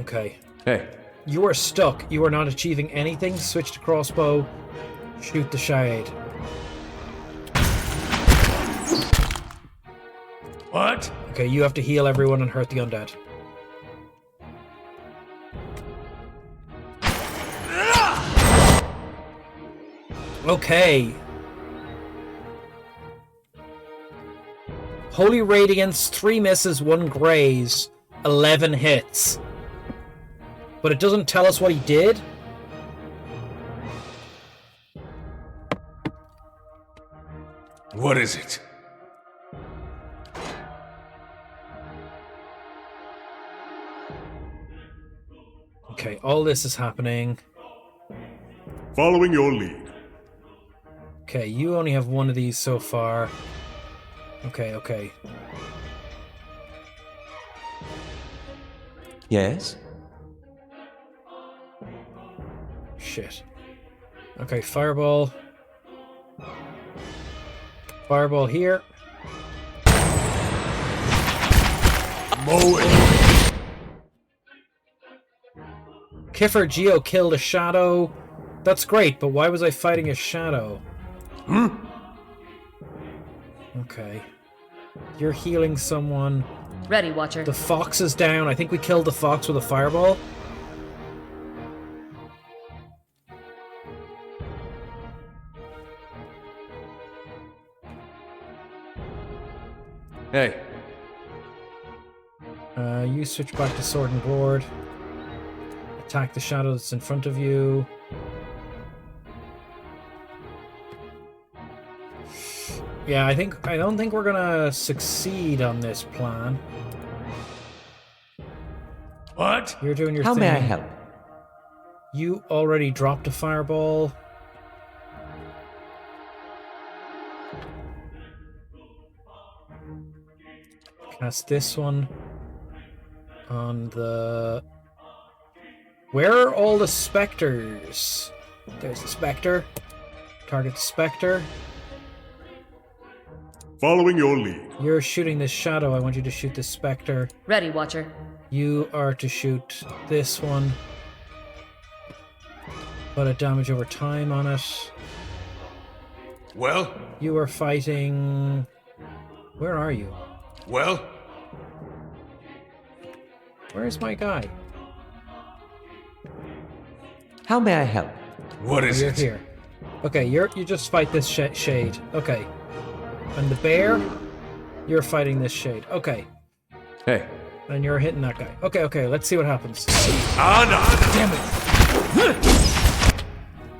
Okay. Hey, You are stuck. You are not achieving anything. Switch to crossbow. Shoot the shade. What? Okay, you have to heal everyone and hurt the undead. Okay. Holy Radiance, 3 misses, 1 graze, 11 hits. But it doesn't tell us what he did. What is it? Okay, all this is happening. Following your lead. Okay, you only have 1 of these so far. Okay, okay. yes? Shit. Okay, fireball. Fireball here. Mow it. Kiffer Geo killed a shadow. That's great, but why was I fighting a shadow? Okay. You're healing someone. Ready, Watcher. The fox is down. I think we killed the fox with a fireball. Hey, You switch back to sword and board. Attack the shadow that's in front of you. Yeah, I don't think we're gonna succeed on this plan. What? You're doing your how thing. may I help? You already dropped a fireball. Cast this one on the... Where are all the specters? There's the specter. Target the specter. Following your lead. You're shooting this shadow. I want you to shoot this specter. Ready, Watcher. You are to shoot this one. Put a damage over time on it. Well? You are fighting... Where are you? Well? Where's my guy? How may I help? What is You're it? here. Okay, you just fight this shade. Okay. And the bear? You're fighting this shade. Okay. Hey. And you're hitting that guy. Okay, let's see what happens. Damn it!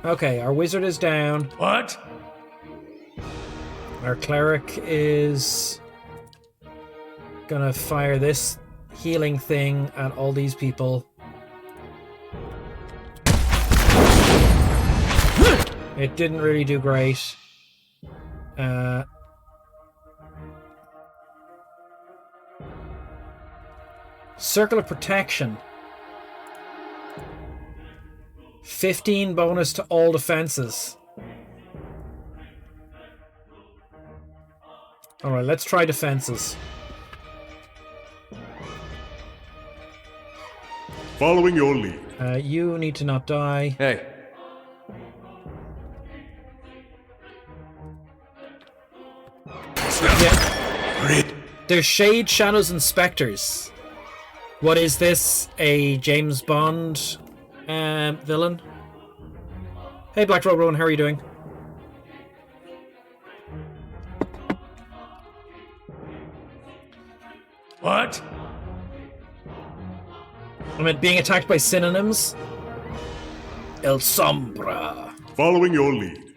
Okay, our wizard is down. What? Our cleric is gonna fire this healing thing at all these people. It didn't really do great. Circle of Protection. 15 bonus to all defenses. Alright, let's try defenses. Following your lead. You need to not die. Hey. Yeah. There's Shade, Shadows, and Spectres. What is this? A James Bond villain? Hey, Black Road Rowan, how are you doing? What? I meant being attacked by synonyms. El Sombra. Following your lead.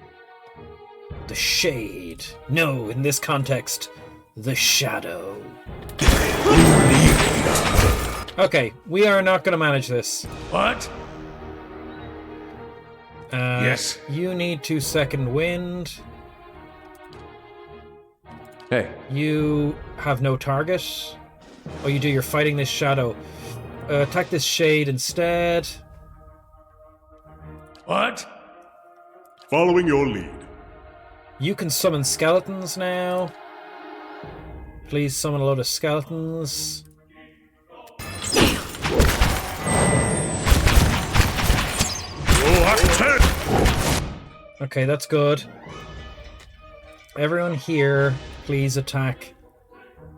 The Shade. No, in this context, the Shadow. Okay, we are not going to manage this. What? Yes. You need to second wind. Hey. You have no target. Oh, you do. You're fighting this shadow. Attack this shade instead. What? Following your lead. You can summon skeletons now. Please summon a load of skeletons. Okay, that's good. Everyone here, please attack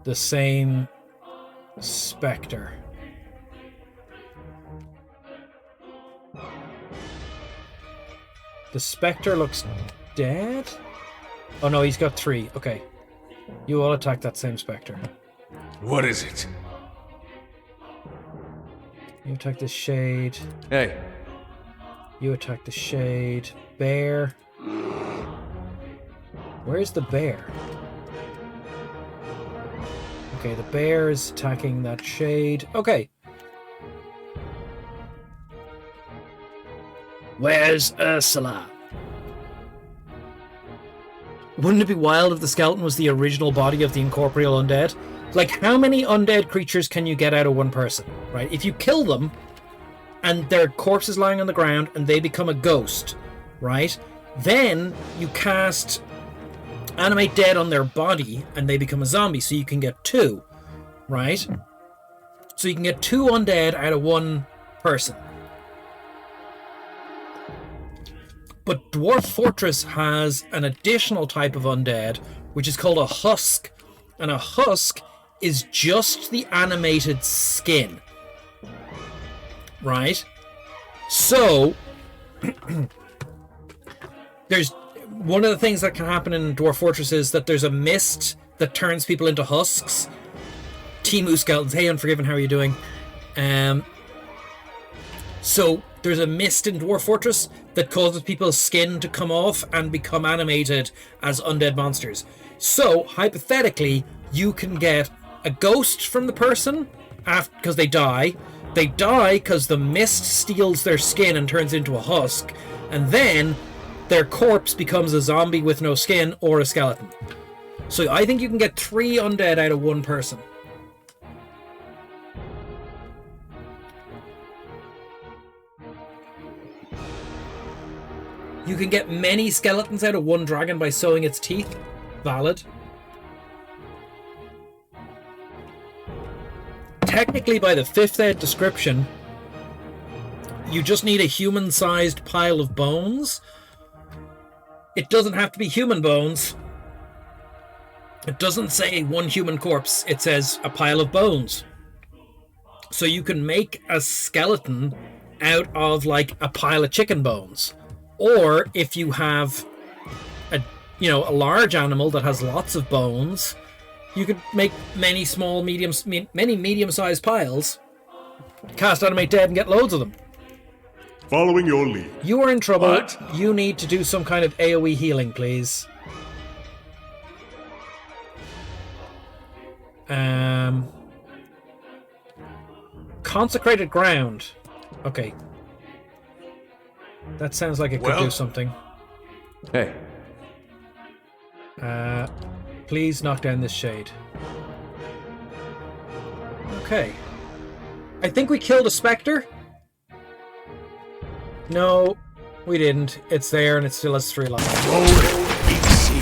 the same spectre. The spectre looks dead? Oh no, he's got 3. Okay. You all attack that same spectre. What is it? You attack the shade. Hey. You attack the shade. Bear. Where's the bear? Okay, the bear is attacking that shade. Okay. Where's Ursula? Wouldn't it be wild if the skeleton was the original body of the incorporeal undead? Like, how many undead creatures can you get out of one person, right? If you kill them, and their corpse is lying on the ground, and they become a ghost, right? Then you cast Animate Dead on their body, and they become a zombie, so you can get 2, right? So you can get 2 undead out of one person. But Dwarf Fortress has an additional type of undead, which is called a husk. And a husk is just the animated skin. Right? So, there's one of the things that can happen in Dwarf Fortress is that there's a mist that turns people into husks. Timu Skeletons, hey Unforgiven, how are you doing? So, there's a mist in Dwarf Fortress that causes people's skin to come off and become animated as undead monsters. So, hypothetically, you can get a ghost from the person because they die. They die because the mist steals their skin and turns into a husk. And then their corpse becomes a zombie with no skin or a skeleton. So I think you can get 3 undead out of one person. You can get many skeletons out of one dragon by sowing its teeth. Valid. Technically, by the 5th ed description, you just need a human-sized pile of bones. It doesn't have to be human bones. It doesn't say one human corpse. It says a pile of bones. So you can make a skeleton out of, like, a pile of chicken bones. Or if you have a large animal that has lots of bones, You could make many medium-sized piles, cast Animate Dead, and get loads of them. Following your lead. You are in trouble. What? You need to do some kind of AoE healing, please. Consecrated ground. Okay. That sounds like it could do something. Hey. Please knock down this shade. Okay. I think we killed a spectre. No, we didn't. It's there and it still has 3 lives.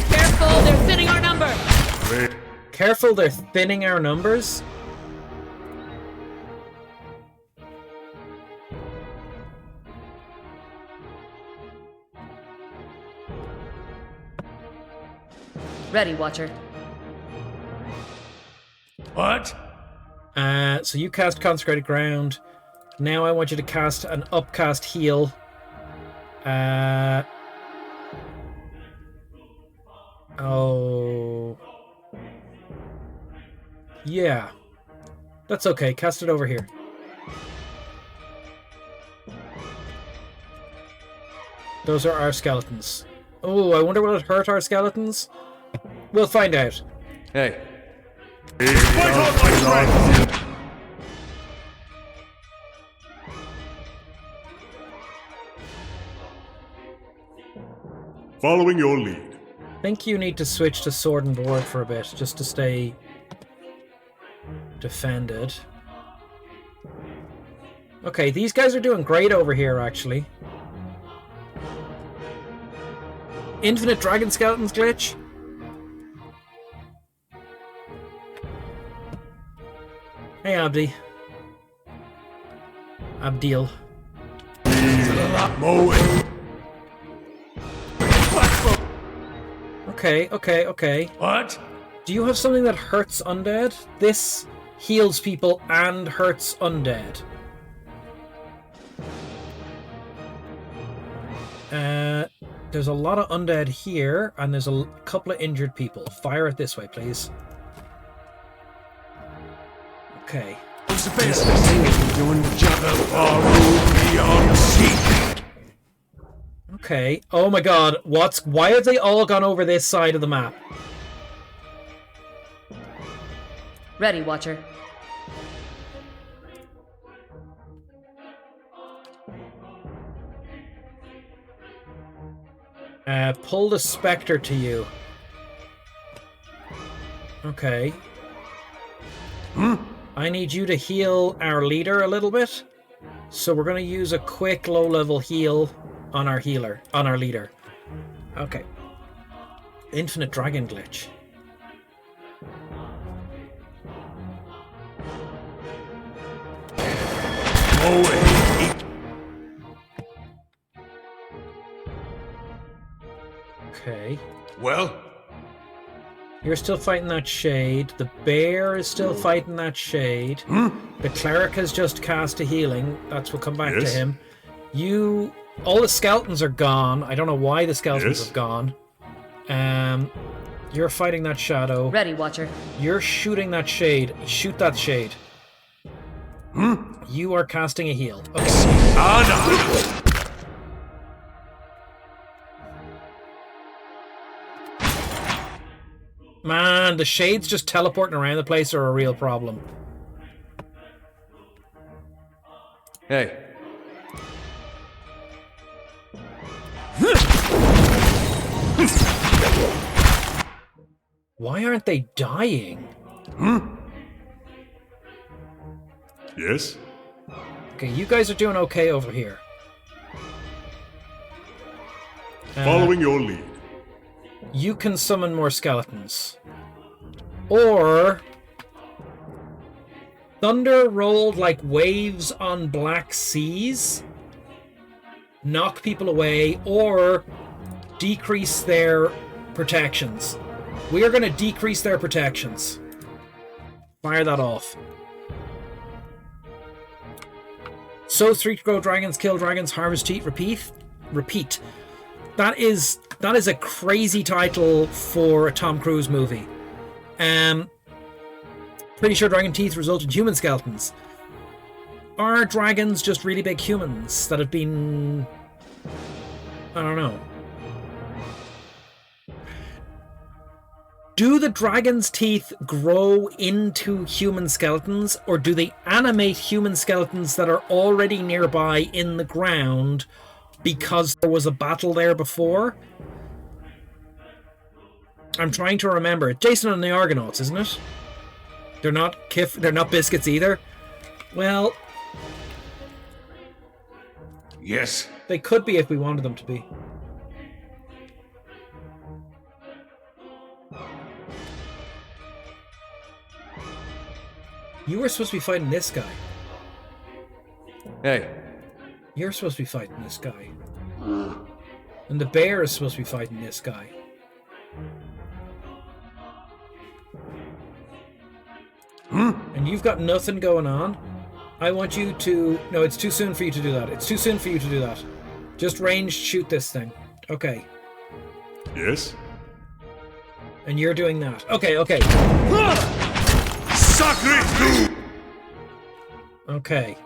Careful, they're thinning our number. Careful, they're thinning our numbers. Ready, Watcher. What? So you cast Consecrated Ground. Now I want you to cast an upcast heal. Oh. Yeah. That's okay. Cast it over here. Those are our skeletons. Oh, I wonder will it hurt our skeletons? We'll find out. Hey. Fight on, my friend! Following your lead. I think you need to switch to sword and board for a bit, just to stay defended. Okay, these guys are doing great over here, actually. Infinite Dragon Skeletons glitch. Hey, Abdi. Abdil. Okay. What? Do you have something that hurts undead? This heals people and hurts undead. There's a lot of undead here, and there's a couple of injured people. Fire it this way, please. Okay. Doing the job. Okay. Oh my god. Why have they all gone over this side of the map? Ready, Watcher. Pull the Spectre to you. Okay. I need you to heal our leader a little bit. So we're going to use a quick low-level heal on our leader. Okay. Infinite Dragon glitch. Okay. Well? You're still fighting that shade. The bear is still fighting that shade. The cleric has just cast a healing. That's what come back to him. All the skeletons are gone. I don't know why the skeletons have gone. You're fighting that shadow. Ready, Watcher. You're shooting that shade. Shoot that shade. You are casting a heal. Okay. Man, the shades just teleporting around the place are a real problem. Hey. Why aren't they dying? Yes? Okay, you guys are doing okay over here. Following your lead. You can summon more skeletons. Or thunder rolled like waves on black seas. Knock people away or decrease their protections. We are going to decrease their protections. Fire that off. Sow 3 to grow dragons, kill dragons, harvest heat, repeat. That is a crazy title for a Tom Cruise movie. Pretty sure dragon teeth result in human skeletons. Are dragons just really big humans that have been... I don't know. Do the dragon's teeth grow into human skeletons, or do they animate human skeletons that are already nearby in the ground because there was a battle there before? I'm trying to remember. Jason and the Argonauts, isn't it? They're not they're not biscuits either. Well, Yes. they could be if we wanted them to be. You were supposed to be fighting this guy. Hey, You're supposed to be fighting this guy. And the bear is supposed to be fighting this guy. And you've got nothing going on. I want you to... No, it's too soon for you to do that. It's too soon for you to do that. Just ranged shoot this thing. Okay. Yes. And you're doing that. Okay, okay. Sacre Coup! Okay.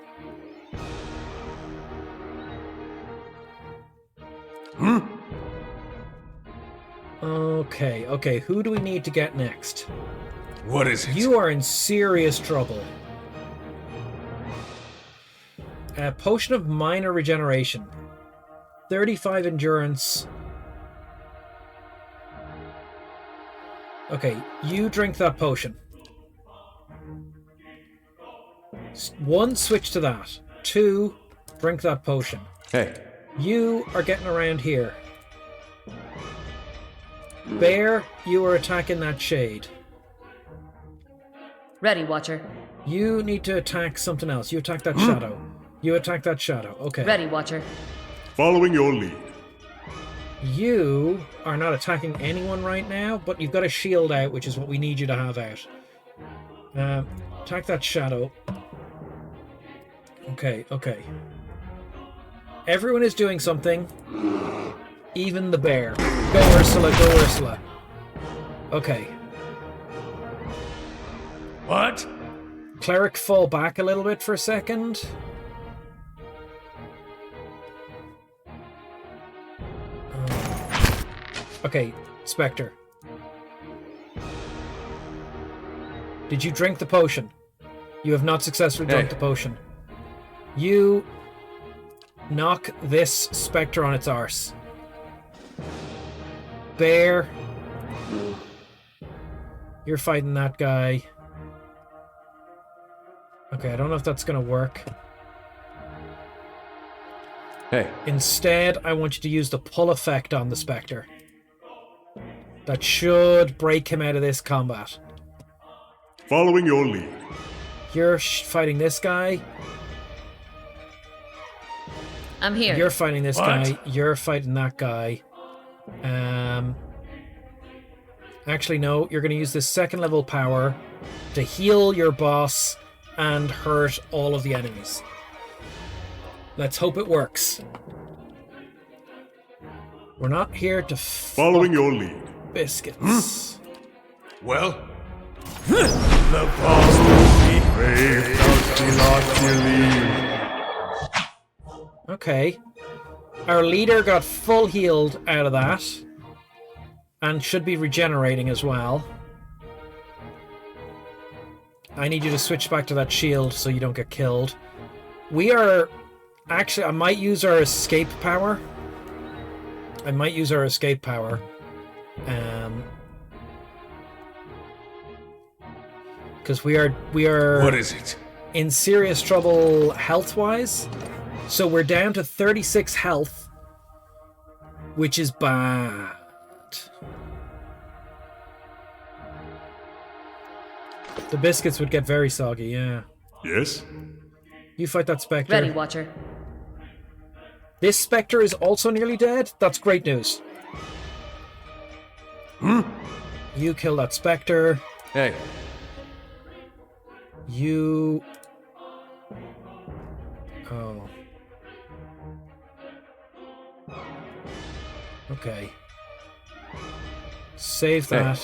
Okay, okay. Who do we need to get next? What is it? You are in serious trouble. Potion of minor regeneration. 35 endurance. Okay, you drink that potion. 1, switch to that. 2, drink that potion. hey. You are getting around here. Bear, you are attacking that shade. Ready, Watcher. You need to attack something else. You attack that shadow. You attack that shadow. Okay. Ready, Watcher. Following your lead. You are not attacking anyone right now, but you've got a shield out, which is what we need you to have out. Attack that shadow. Okay, okay. Everyone is doing something. Even the bear. Go Ursula, go Ursula. Okay. What? Cleric, fall back a little bit for a second. Okay, Spectre. Did you drink the potion? You have not successfully drunk the potion. You knock this Spectre on its arse. Bear. You're fighting that guy. Okay, I don't know if that's gonna work. Hey. Instead, I want you to use the pull effect on the Spectre. That should break him out of this combat. Following your lead. You're fighting this guy. I'm here. You're fighting this guy. You're fighting that guy. Actually, no. You're going to use this second level power to heal your boss and hurt all of the enemies. Let's hope it works. We're not here to Following your lead. biscuits. Well? The past will be brave Okay. Our leader got full healed out of that. And should be regenerating as well. I need you to switch back to that shield so you don't get killed. We are... Actually, I might use our escape power. Because we are... What is it? in serious trouble health-wise. So we're down to 36 health. Which is bad. The biscuits would get very soggy, yeah. Yes? You fight that Spectre. Ready, Watcher. This Spectre is also nearly dead? That's great news. You kill that Spectre. Hey. You... Oh. Okay. Save that.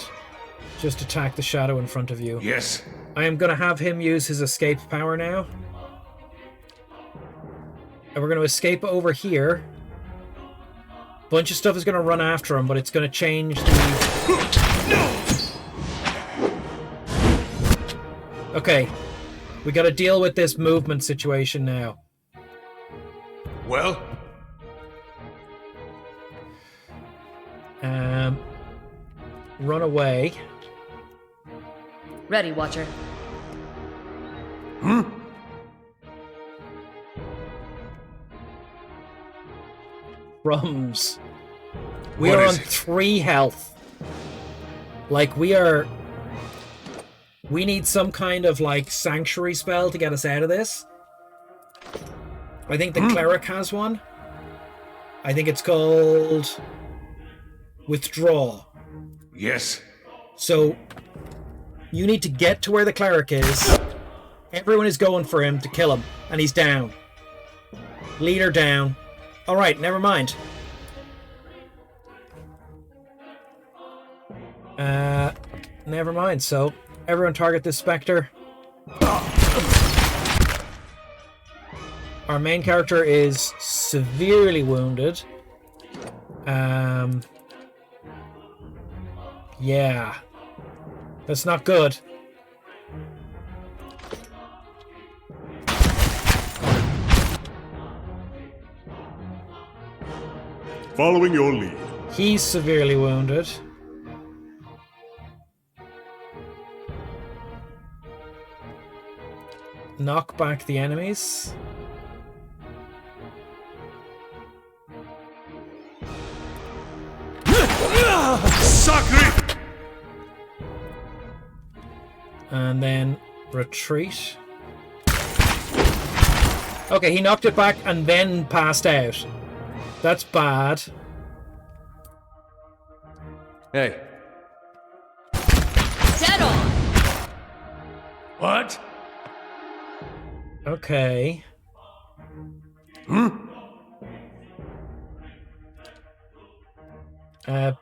Just attack the shadow in front of you. Yes. I am going to have him use his escape power now. And we're going to escape over here. Bunch of stuff is going to run after him, but it's going to change the... Okay. We got to deal with this movement situation now. Well? Run away. Ready, Watcher. Crumbs. We What are is on it? 3 health. Like, we are... We need some kind of, like, sanctuary spell to get us out of this. I think the cleric has one. I think it's called... Withdraw. Yes. So, you need to get to where the cleric is. Everyone is going for him to kill him, and he's down. Leader down. Alright, never mind. Never mind, so everyone target this spectre. Our main character is severely wounded. Yeah. That's not good. Following your lead. He's severely wounded. Knock back the enemies. Sacre! And then retreat. Okay, he knocked it back and then passed out. That's bad. Hey, Dead on! What? Okay.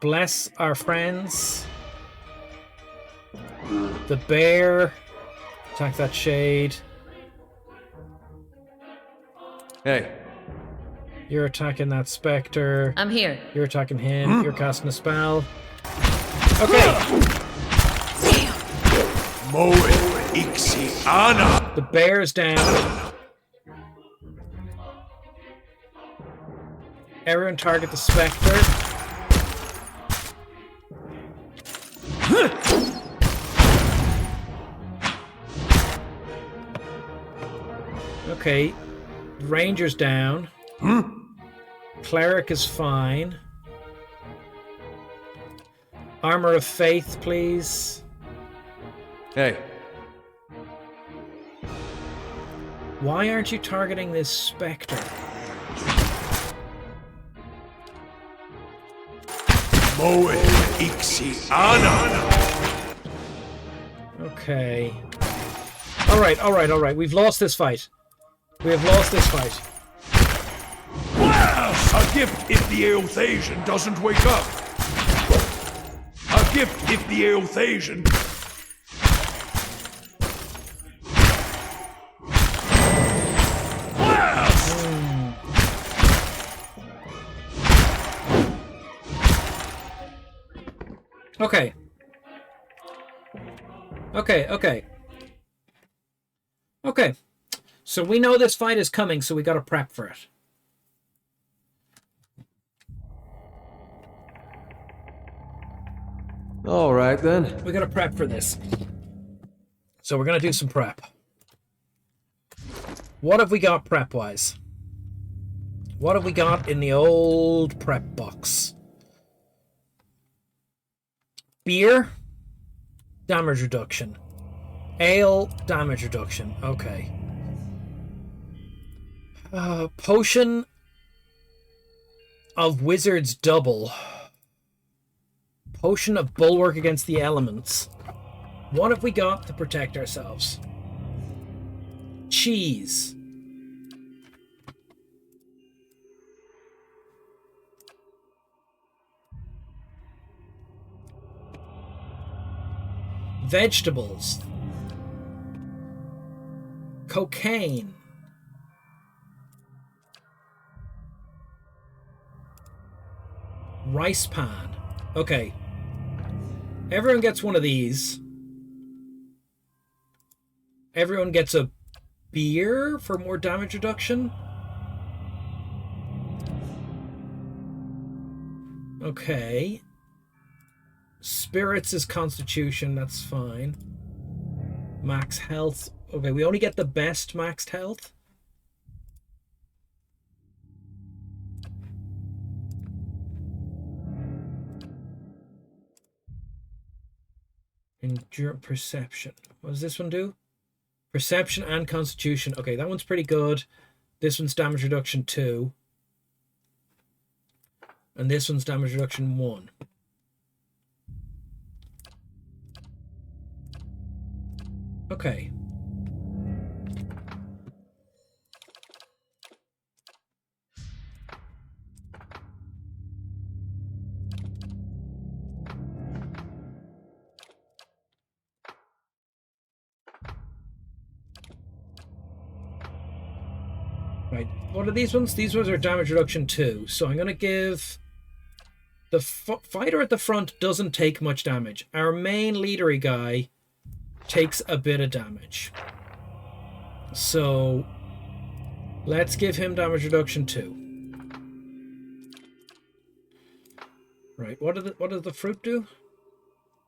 Bless our friends. The bear. Attack that shade. hey. You're attacking that spectre. I'm here. You're attacking him. You're casting a spell. Okay. Moe Ixiana. The bear's down. Everyone target the spectre. Okay. Ranger's down. Cleric is fine. Armor of Faith, please. Hey. Why aren't you targeting this spectre? Moe Ixiana. Okay. Alright. We've lost this fight. We have lost this fight. Wow! A gift if the Eothasian doesn't wake up. A gift if the Eothasian. Okay. Okay. So we know this fight is coming, so we gotta prep for it. All right, then. We gotta prep for this. So we're gonna do some prep. What have we got prep-wise? What have we got in the old prep box? Beer, damage reduction. Ale, damage reduction. Okay. Potion of Wizard's Double. Potion of Bulwark against the elements. What have we got to protect ourselves? Cheese. Vegetables. Cocaine. Rice pan. Okay. Everyone gets one of these. Everyone gets a beer for more damage reduction. Okay. Spirits is constitution, that's fine. Max health. Okay, we only get the best maxed health. Endure perception. What does this one do? Perception and constitution. Okay, that one's pretty good. This one's damage reduction 2. And this one's damage reduction 1. Okay. Right, what are these ones? These ones are damage reduction 2. So I'm going to give... The fighter at the front doesn't take much damage. Our main leadery guy takes a bit of damage. So let's give him damage reduction 2. Right, what does the fruit do?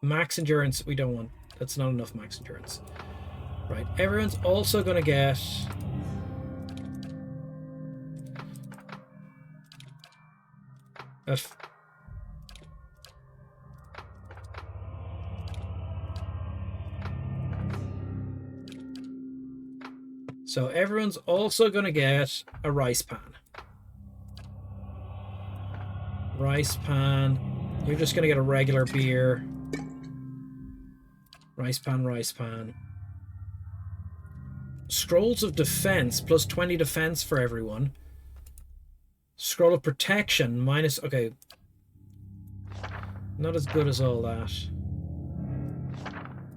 Max endurance, we don't want. That's not enough max endurance. Right, everyone's also going to get... So everyone's also going to get a rice pan. Rice pan. You're just going to get a regular beer. Rice pan, rice pan. Scrolls of defense, plus 20 defense for everyone. Scroll of protection, minus... Okay. Not as good as all that.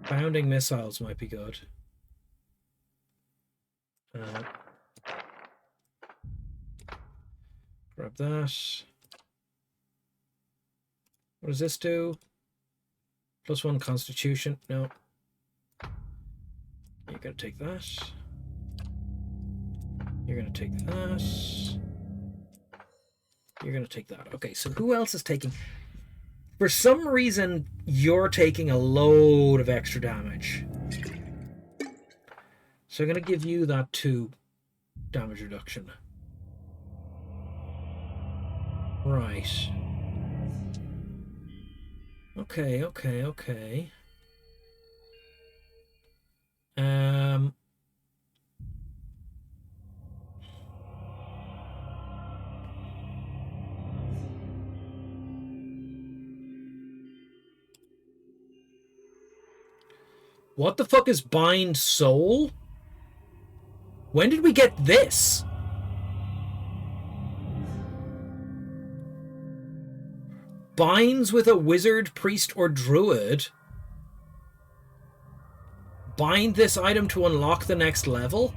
Bounding missiles might be good. Grab that. What does this do? Plus 1 constitution. No. You're going to take that. You're going to take that. You're going to take that. Okay, so who else is taking... For some reason, you're taking a load of extra damage. So I'm going to give you that 2 damage reduction. Right. Okay. What the fuck is Bind Soul? When did we get this? Binds with a wizard, priest, or druid. Bind this item to unlock the next level?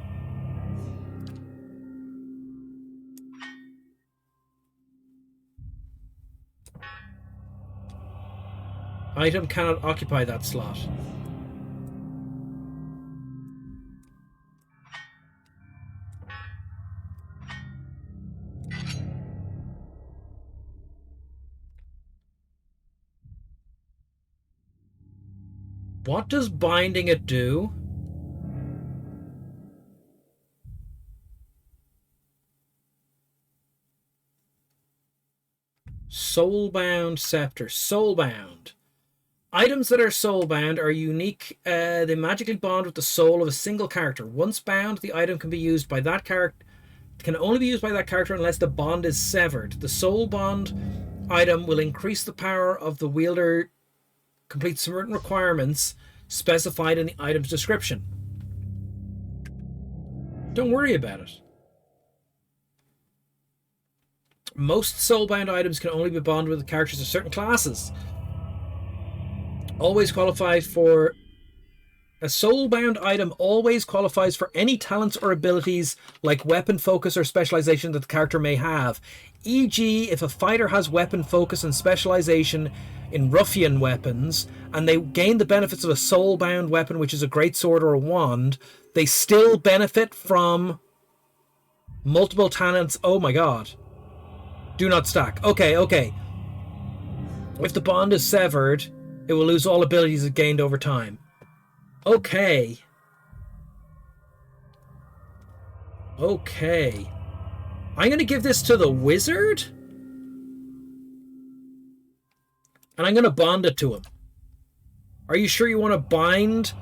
Item cannot occupy that slot. What does binding it do? Soulbound Scepter. Soulbound. Items that are soulbound are unique. They magically bond with the soul of a single character. Once bound, the item can be used by that character. Can only be used by that character unless the bond is severed. The soul bond item will increase the power of the wielder. Complete certain requirements specified in the item's description. Don't worry about it. Most soulbound items can only be bonded with the characters of certain classes. Always qualify for A soul-bound item always qualifies for any talents or abilities like weapon focus or specialization that the character may have. E.g., if a fighter has weapon focus and specialization in ruffian weapons, and they gain the benefits of a soul-bound weapon, which is a greatsword or a wand, they still benefit from multiple talents. Oh my god. Do not stack. Okay. If the bond is severed, it will lose all abilities it gained over time. Okay. I'm going to give this to the wizard. And I'm going to bond it to him. Are you sure you want to bind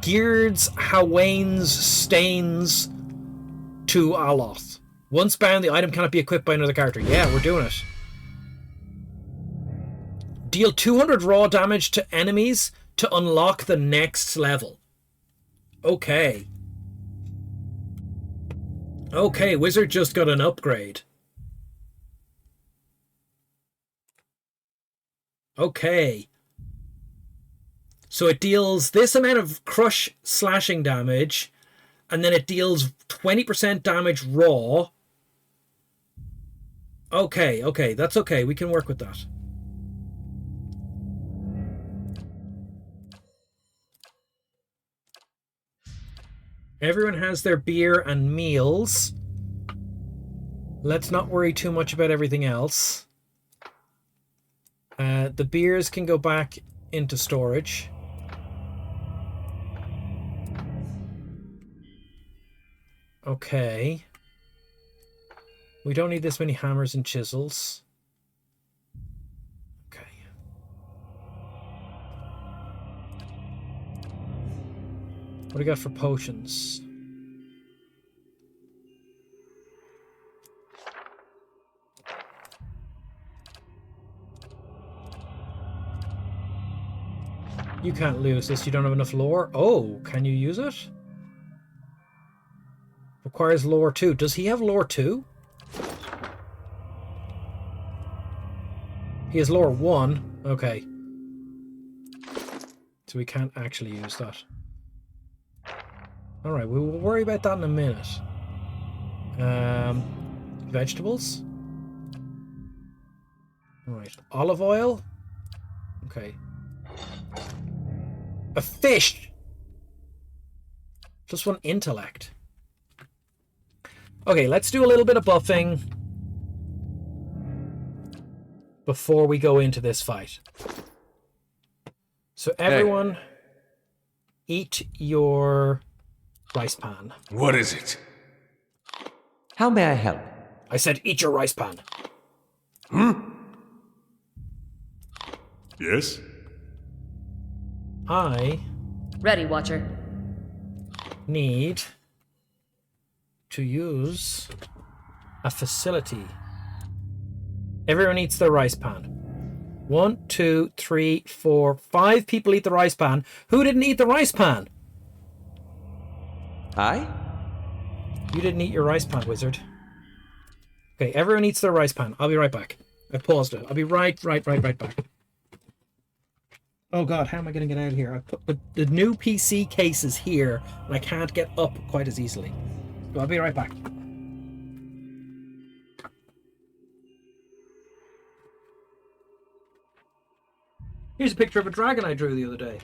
Geard's Hawain's Stains to Aloth? Once bound, the item cannot be equipped by another character. Yeah, we're doing it. Deal 200 raw damage to enemies to unlock the next level. Okay, wizard just got an upgrade. Okay. So it deals this amount of crush slashing damage, and then it deals 20% damage raw. Okay, that's okay. We can work with that. Everyone has their beer and meals. Let's not worry too much about everything else. The beers can go back into storage. Okay. We don't need this many hammers and chisels. Okay. What do we got for potions? You can't lose this. You don't have enough lore. Oh, can you use it? Requires lore 2. Does he have lore 2? He has lore 1. Okay. So we can't actually use that. Alright, we will worry about that in a minute. Vegetables? Alright, olive oil? Okay. A fish! Plus 1 intellect. Okay, let's do a little bit of buffing before we go into this fight. So everyone, eat your rice pan. What is it? How may I help? I said eat your rice pan. Yes? I Ready, Watcher. need to use a facility. Everyone eats their rice pan. 1, 2, 3, 4, 5 people eat the rice pan. Who didn't eat the rice pan? I? You didn't eat your rice pan, wizard. Okay, everyone eats their rice pan. I'll be right back. I paused it. I'll be right back. Oh god, how am I going to get out of here? I put the new PC cases here, and I can't get up quite as easily. So I'll be right back. Here's a picture of a dragon I drew the other day.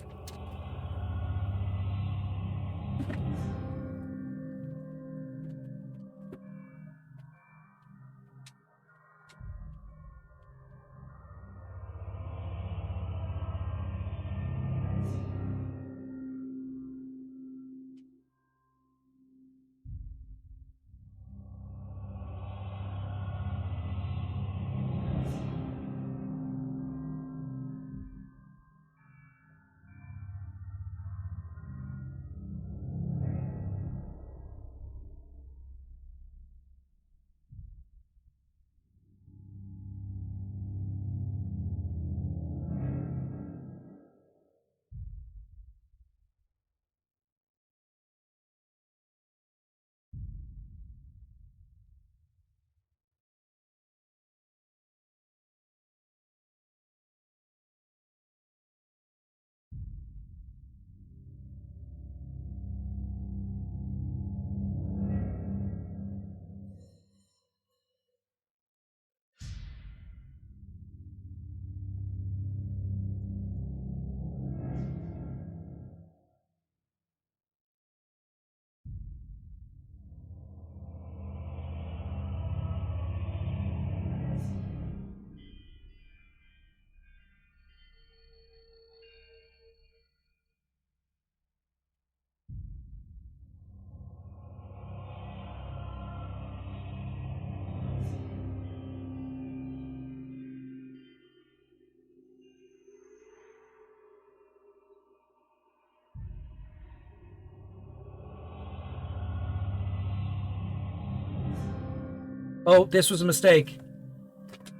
Oh, this was a mistake.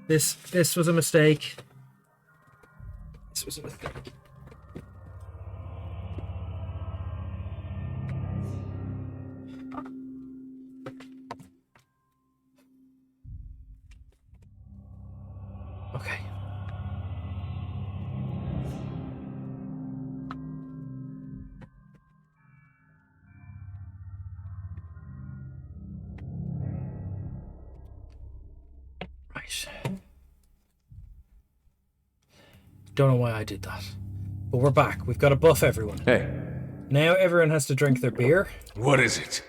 This was a mistake. This was a mistake. Okay. Right. Don't know why I did that. But we're back. We've got to buff everyone. Hey, Now everyone has to drink their beer. What is it?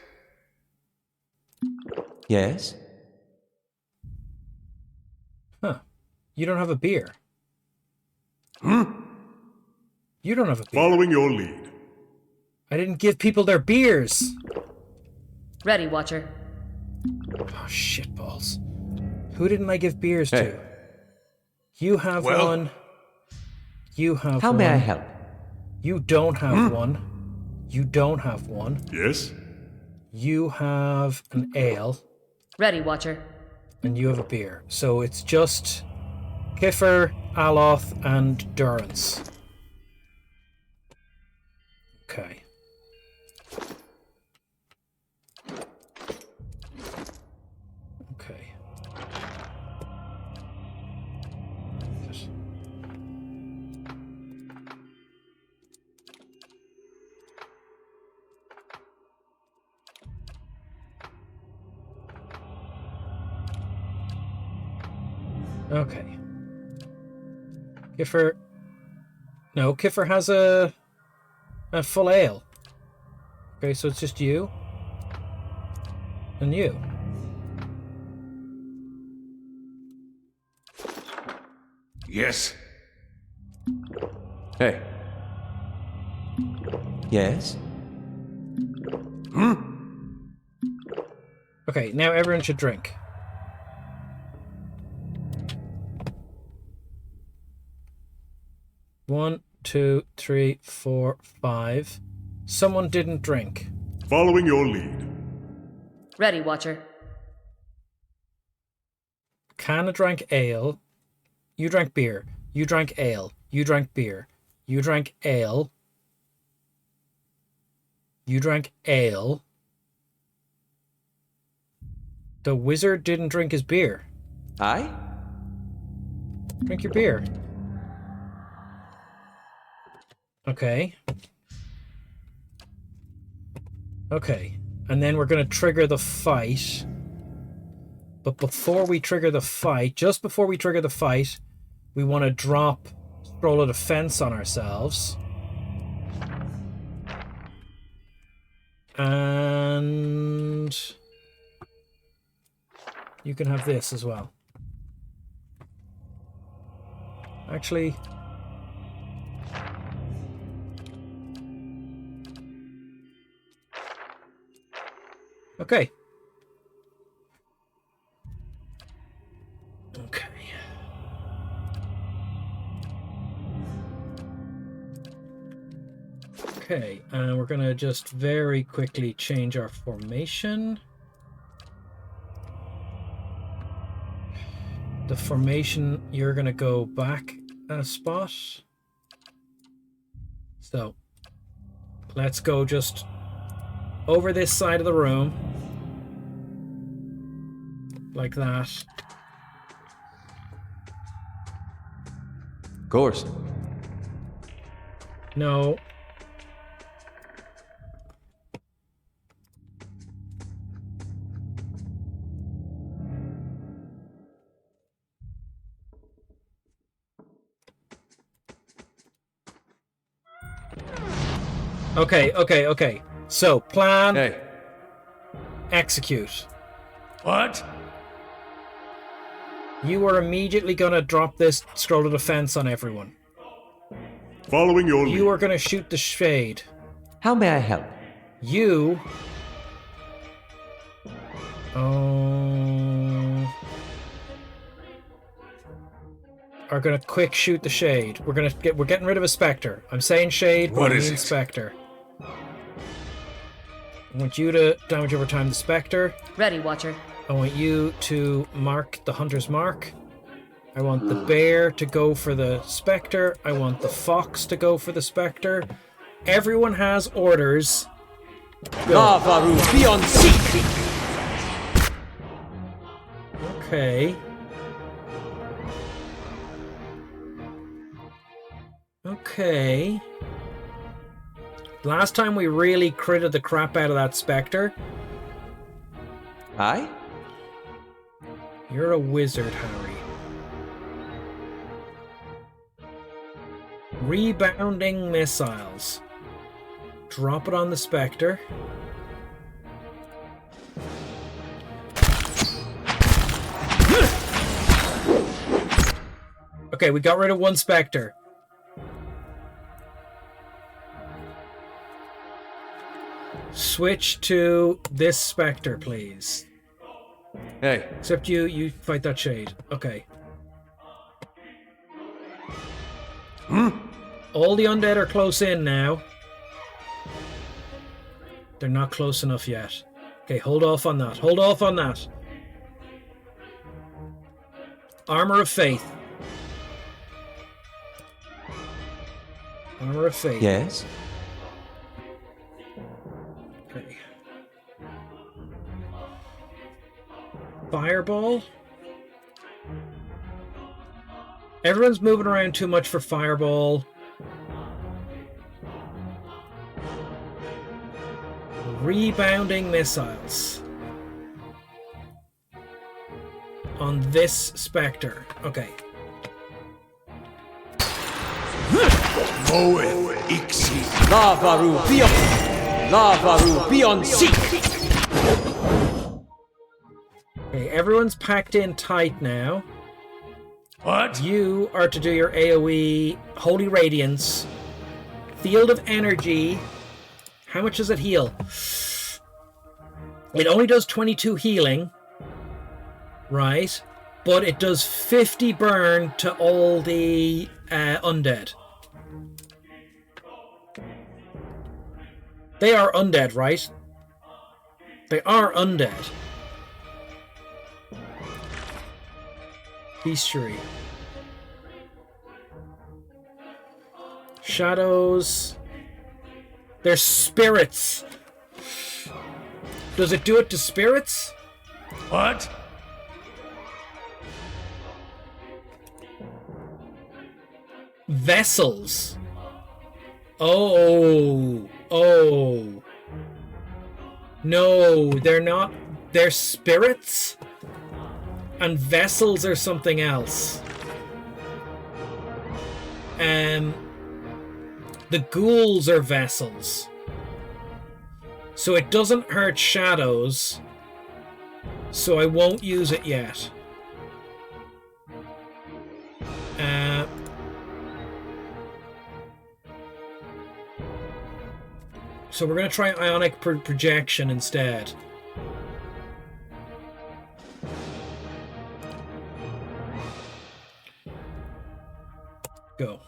yes? Huh. You don't have a beer. You don't have a beer. Following your lead. I didn't give people their beers. Ready, Watcher. Oh, shitballs. Who didn't I give beers Hey. to? You have Well- one. You have How one. may I help? You don't have one. You don't have one. Yes? You have an ale. Ready, Watcher. And you have a beer. So it's just Kiffer, Aloth, and Durrance. Okay. Okay. Okay. Kiffer. No, Kiffer has a full ale. Okay, so it's just you. And you. Yes? Hey. Yes? Okay, now everyone should drink. One, two, three, four, five. Someone didn't drink. Following your lead. Ready, Watcher. Kana drank ale. You drank beer. You drank ale. You drank beer. You drank ale. You drank ale. The wizard didn't drink his beer. I? Drink your beer. Okay. Okay. And then we're going to trigger the fight. But before we trigger the fight, just before we trigger the fight, we want to drop Scroll of Defense on ourselves. And you can have this as well. Actually, okay. Okay. Okay, and we're gonna just very quickly change our formation. The formation, you're gonna go back a spot. So, let's go just over this side of the room. Like that. Of course. No. Okay. So, plan, Hey. execute. What? You are immediately going to drop this Scroll of Defense on everyone. Following your lead. You are going to shoot the shade. How may I help? You... are going to quick shoot the shade. We're getting rid of a specter. I'm saying shade, but What I is mean it? specter. I want you to damage over time the specter. Ready, Watcher. I want you to mark the hunter's mark. I want the bear to go for the spectre. I want the fox to go for the spectre. Everyone has orders. Lavaru, be on seek! Okay. Okay. Last time we really critted the crap out of that spectre. Aye? You're a wizard, Harry. Rebounding missiles. Drop it on the spectre. Okay, we got rid of one spectre. Switch to this spectre, please. Hey. Except you fight that shade. Okay. All the undead are close in now. They're not close enough yet. Okay, hold off on that. Hold off on that. Armor of Faith. Armor of Faith. Yes? Okay. Fireball. Everyone's moving around too much for Fireball. Rebounding missiles. On this spectre. Okay. Moeth Ixi. Lavaru, be on... Lavaru, be on seek! Okay, everyone's packed in tight now. What? You are to do your AoE Holy Radiance. Field of Energy. How much does it heal? It only does 22 healing. Right. But it does 50 burn to all the undead. They are undead, right? They are undead. Bestiary. Shadows. They're spirits. Does it do it to spirits? What? Vessels. Oh. Oh. No, they're not. They're spirits? And vessels are something else. The ghouls are vessels. So it doesn't hurt shadows. So I won't use it yet. So we're going to try ionic projection instead. Go.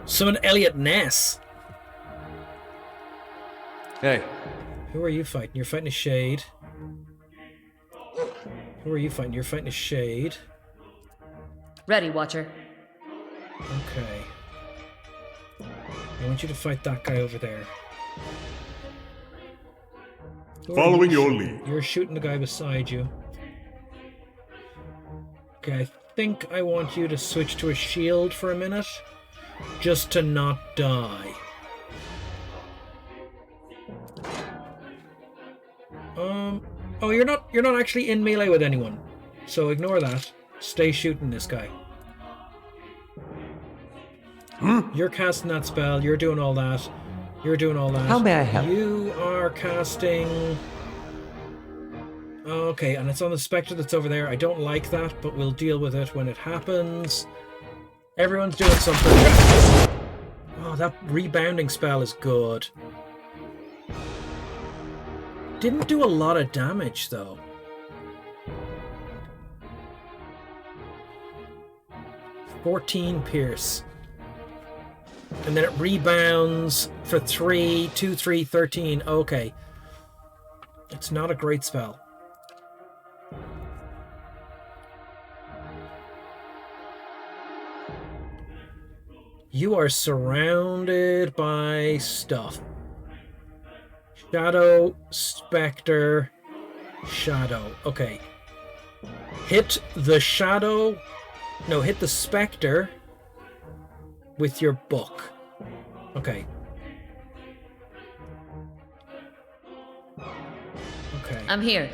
Summon Elliot Ness. Hey. Who are you fighting? You're fighting a shade. Who are you fighting? You're fighting a shade. Ready, Watcher. Okay. I want you to fight that guy over there. Who are Following you your shooting? lead. You're shooting the guy beside you. Okay, I think I want you to switch to a shield for a minute. Just to not die. Oh, you're not actually in melee with anyone. So ignore that. Stay shooting this guy. You're casting that spell. You're doing all that. You're doing all that. How may I help? You are casting... Okay, and it's on the spectre that's over there. I don't like that, but we'll deal with it when it happens. Everyone's doing something. Oh, that rebounding spell is good. Didn't do a lot of damage, though. $14 pierce. And then it rebounds for 3, 2, 3, 13. Okay. It's not a great spell. You are surrounded by stuff. Shadow, Spectre, Shadow. Okay. Hit the Shadow. No, hit the Spectre with your book. Okay. Okay. I'm here.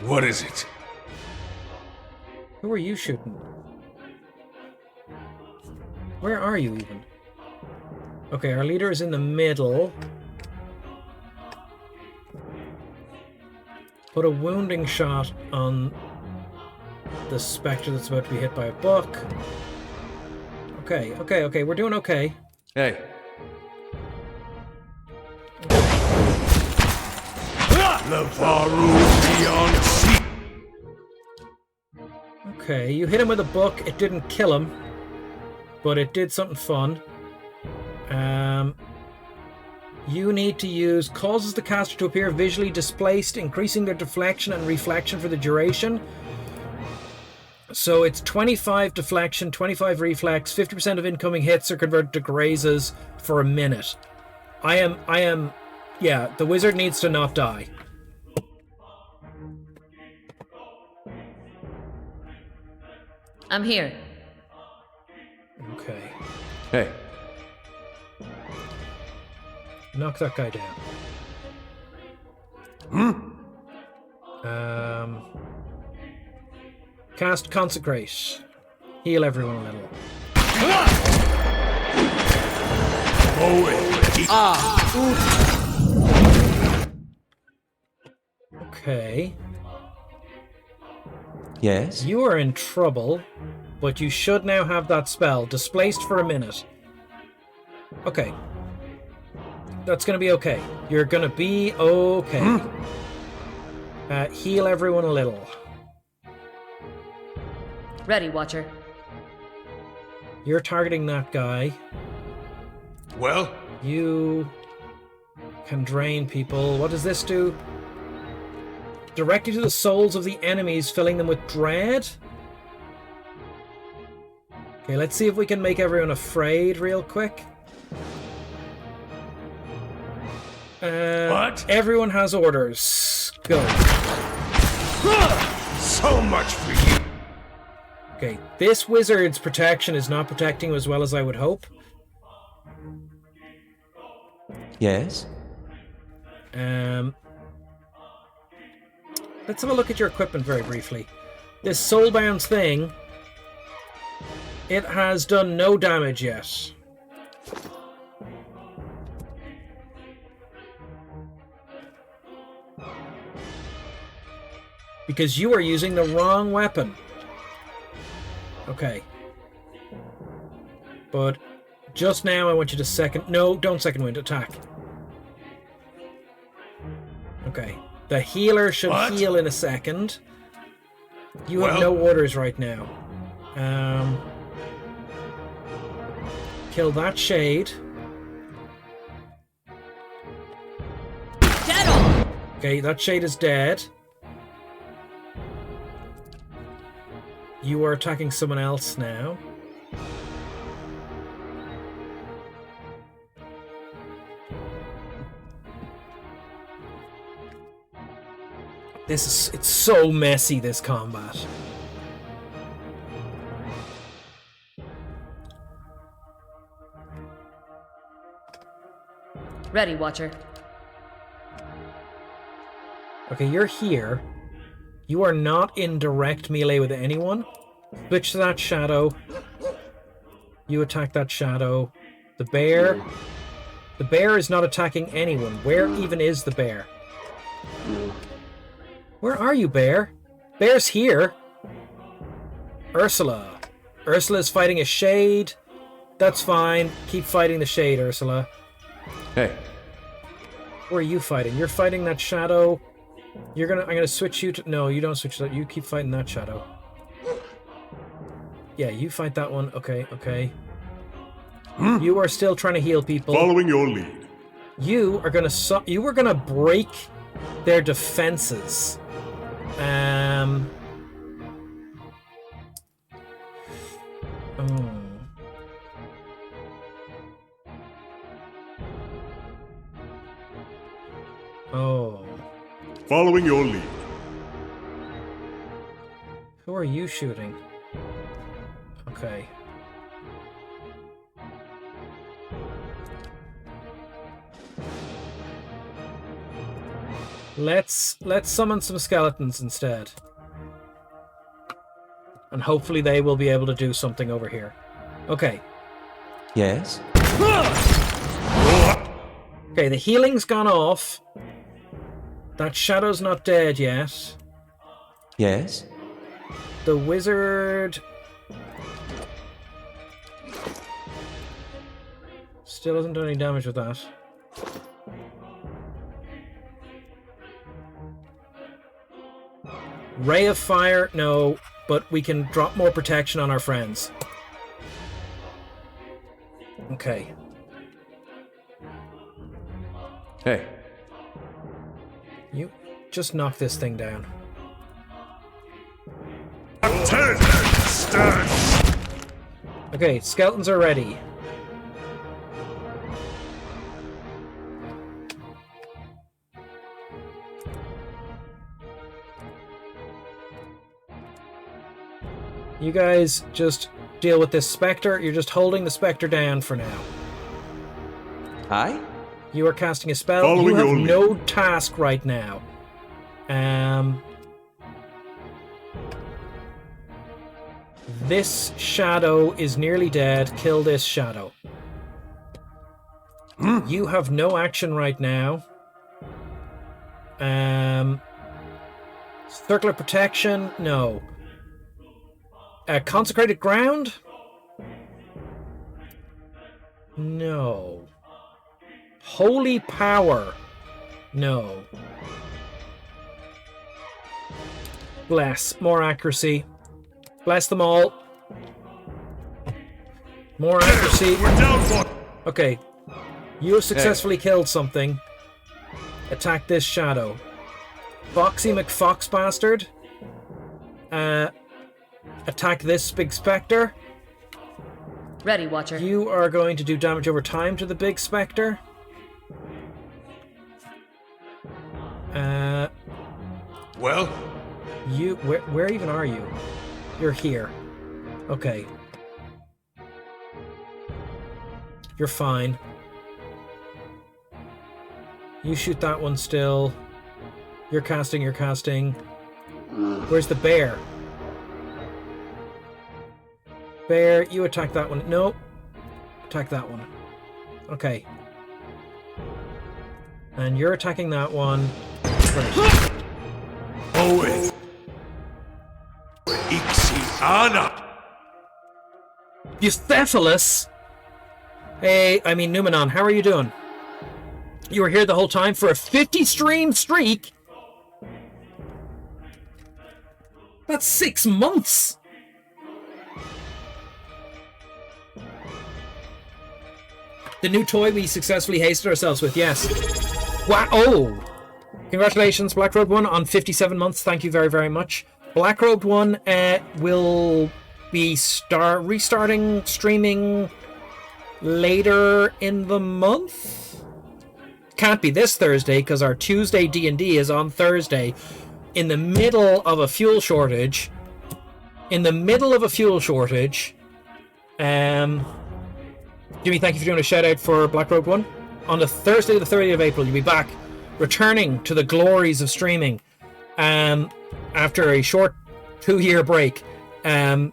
What is it? Who are you shooting? Where are you even? Okay, our leader is in the middle. Put a wounding shot on the Spectre that's about to be hit by a book. Okay, we're doing okay. Hey. Okay, you hit him with a book. It didn't kill him, but it did something fun. You need to use causes the caster to appear visually displaced, increasing their deflection and reflection for the duration. So it's 25 deflection, 25 reflex, 50% of incoming hits are converted to grazes for a minute. Yeah, the wizard needs to not die. I'm here. Okay. Hey. Knock that guy down. Cast Consecrate. Heal everyone a little. Okay. Yes? You are in trouble, but you should now have that spell. Displaced for a minute. Okay. That's gonna be okay. You're gonna be okay. Heal everyone a little. Ready, Watcher. You're targeting that guy. Well, You can drain people. What does this do? Directly to the souls of the enemies, filling them with dread. Okay, let's see if we can make everyone afraid real quick. What? Everyone has orders. Go. so much for you. Okay, this wizard's protection is not protecting you as well as I would hope. Yes? Let's have a look at your equipment very briefly. This soulbound thing, it has done no damage yet. Because you are using the wrong weapon. Okay. But just now I want you to second... No, don't second wind. Attack. Okay. The healer should heal in a second. You have no orders right now. Kill that shade. Dead on! Okay, that shade is dead. You are attacking someone else now. It's so messy, this combat. Ready, Watcher. Okay, you're here. You are not in direct melee with anyone. Switch to that shadow. You attack that shadow. The bear. The bear is not attacking anyone. Where even is the bear? Where are you, bear? Bear's here. Ursula. Ursula's fighting a shade. That's fine. Keep fighting the shade, Ursula. Hey. Where are you fighting? You're fighting that shadow. I'm gonna switch you to... No, you don't switch that. You keep fighting that shadow. Yeah, you fight that one. Okay. You are still trying to heal people. Following your lead. You are gonna break their defenses. Oh. Following your lead. Who are you shooting? Okay. Let's summon some skeletons instead. And hopefully they will be able to do something over here. Okay. Yes? Okay, the healing's gone off. That shadow's not dead yet. Yes? The wizard... still hasn't done any damage with that. Ray of Fire, no, but we can drop more protection on our friends. Okay. Hey. You just knock this thing down. 10 stands. Okay, skeletons are ready. You guys just deal with this specter. You're just holding the specter down for now. Hi? You are casting a spell. Following you have your lead. no task right now. This shadow is nearly dead. Kill this shadow. You have no action right now. Circle of protection, no. Consecrated ground? No. Holy power? No. Bless. More accuracy. Bless them all. More accuracy. We're down one. Okay. You have successfully killed something. Attack this shadow. Foxy McFox bastard. Attack this big spectre. Ready, Watcher. You are going to do damage over time to the big spectre. Well, You where even are you? You're here. Okay. You're fine. You shoot that one still. You're casting. Where's the bear? Bear, you attack that one. Nope. Attack that one. Okay. And you're attacking that one. First. Owen. Ixiana. Bucephalus? Hey, I mean Numenon, how are you doing? You were here the whole time for a 50 stream streak? That's 6 months! The new toy we successfully hasted ourselves with, yes. Wow! Oh! Congratulations, Black Road 1 on 57 months. Thank you very, very much. Black Road 1 will be restarting streaming later in the month? Can't be this Thursday because our Tuesday D&D is on Thursday in the middle of a fuel shortage. Jimmy, thank you for doing a shout out for Black Road 1. On the Thursday, the 30th of April, you'll be back, returning to the glories of streaming after a short 2-year break. But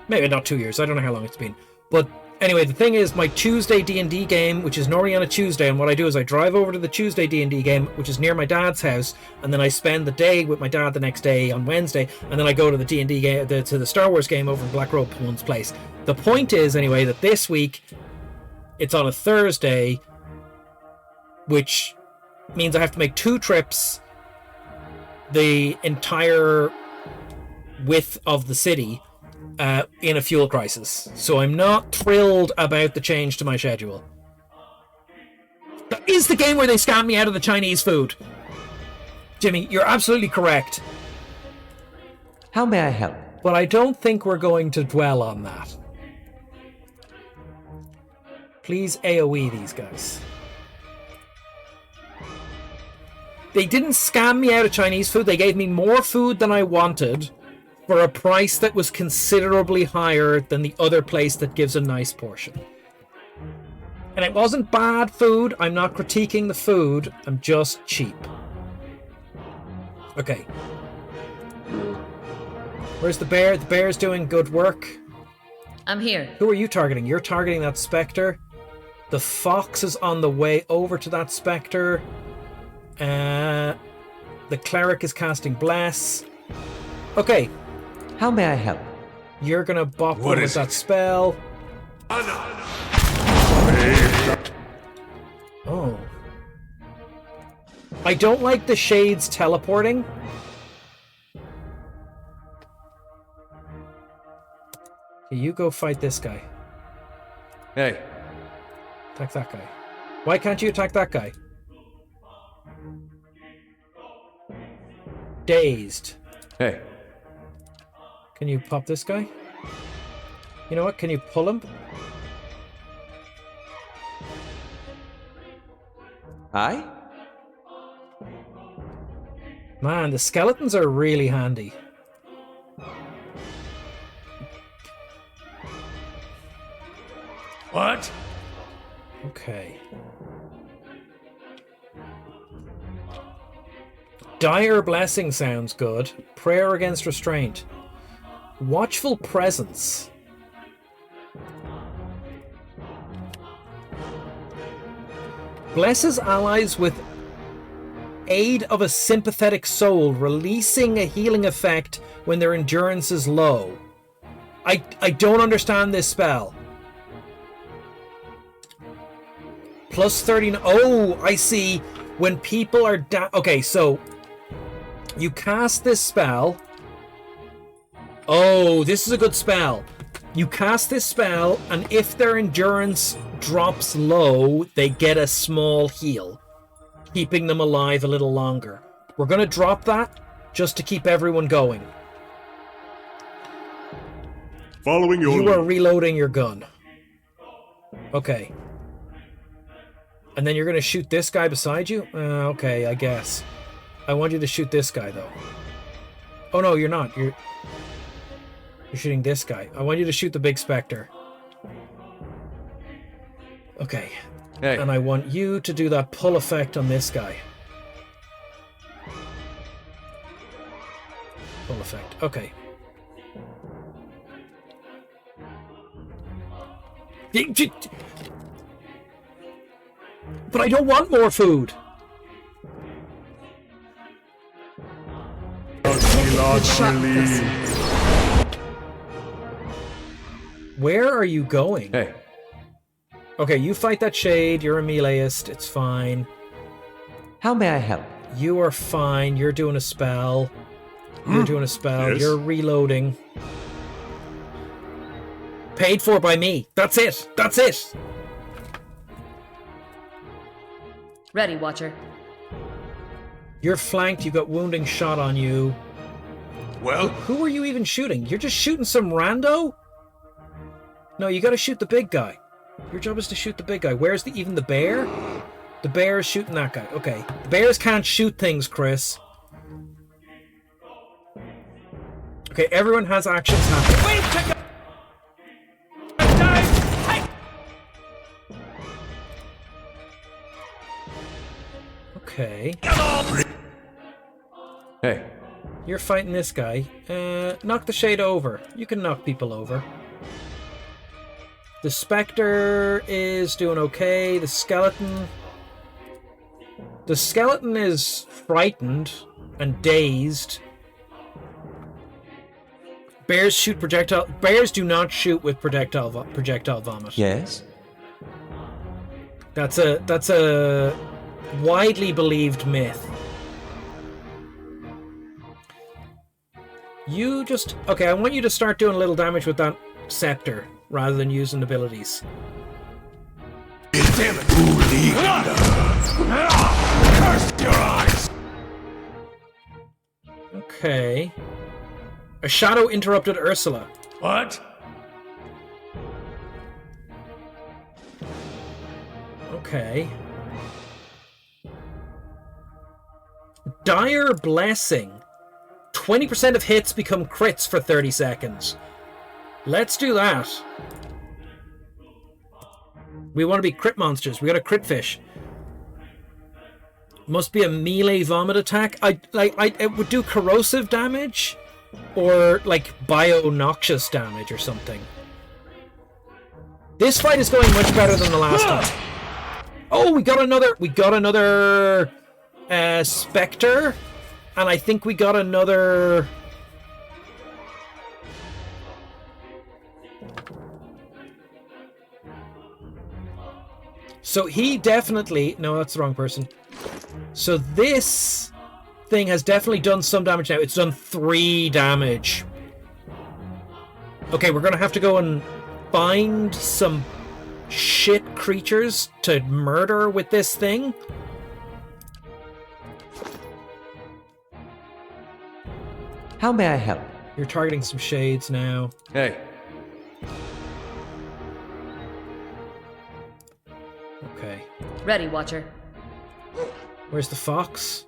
maybe not 2 years, I don't know how long it's been. But anyway, the thing is, my Tuesday D&D game, which is normally on a Tuesday, and what I do is I drive over to the Tuesday D&D game, which is near my dad's house, and then I spend the day with my dad the next day on Wednesday, and then I go to the D&D game, to the Star Wars game over in Black Road 1's place. The point is, anyway, that this week it's on a Thursday, which means I have to make 2 trips the entire width of the city, in a fuel crisis. So I'm not thrilled about the change to my schedule. That is the game where they scam me out of the Chinese food. Jimmy, you're absolutely correct. How may I help? But I don't think we're going to dwell on that. Please AoE these guys. They didn't scam me out of Chinese food. They gave me more food than I wanted for a price that was considerably higher than the other place that gives a nice portion. And it wasn't bad food. I'm not critiquing the food. I'm just cheap. Okay. Where's the bear? The bear's doing good work. I'm here. Who are you targeting? You're targeting that spectre. The fox is on the way over to that spectre. The cleric is casting bless. Okay. How may I help? You're gonna bop one with that spell. Oh. I don't like the shades teleporting. Okay, you go fight this guy. Hey. Attack that guy. Why can't you attack that guy? Dazed. Hey. Can you pop this guy? You know what? Can you pull him? Hi? Man, the skeletons are really handy. What? Okay. Dire Blessing sounds good. Prayer against restraint. Watchful Presence. Blesses allies with aid of a sympathetic soul, releasing a healing effect when their endurance is low. I don't understand this spell. Plus 13. Oh, I see. When people are okay, so you cast this spell. Oh, this is a good spell. You cast this spell, and if their endurance drops low, they get a small heal, keeping them alive a little longer. We're going to drop that just to keep everyone going. Following your You lead. are reloading your gun. Okay. And then you're going to shoot this guy beside you? Okay, I guess. I want you to shoot this guy, though. Oh, no, you're not. You're shooting this guy. I want you to shoot the big spectre. Okay. Hey. And I want you to do that pull effect on this guy. Pull effect. Okay. But I don't want more food. Where are you going? Hey. Okay, you fight that shade. You're a meleeist. It's fine. How may I help? You are fine. You're doing a spell. You're doing a spell. Yes. You're reloading. Paid for by me. That's it. That's it. Ready, Watcher. You're flanked. You've got wounding shot on you. Well, Who are you even shooting? You're just shooting some rando? No, you gotta shoot the big guy. Your job is to shoot the big guy. Where's even the bear? The bear is shooting that guy. Okay. The bears can't shoot things, Chris. Okay, everyone has actions happening. Wait, check out. Hey. Okay. Hey. You're fighting this guy. Knock the shade over. You can knock people over. The spectre is doing okay. The skeleton is frightened and dazed. Bears shoot projectile. Bears do not shoot with projectile vomit. Yes? That's a widely believed myth. You just... Okay, I want you to start doing a little damage with that scepter, rather than using abilities. Damn it! Curse your eyes! Okay. A shadow interrupted Ursula. What? Okay. Dire Blessing. 20% of hits become crits for 30 seconds. Let's do that. We want to be crit monsters. We got a crit fish. Must be a melee vomit attack. It would do corrosive damage or like bio-noxious damage or something. This fight is going much better than the last time. Oh, we got another Spectre, and I think we got another... So he definitely... No, that's the wrong person. So this thing has definitely done some damage now. It's done 3 damage. Okay, we're going to have to go and find some shit creatures to murder with this thing. How may I help? You're targeting some shades now. Hey. Okay. Ready, Watcher. Where's the fox?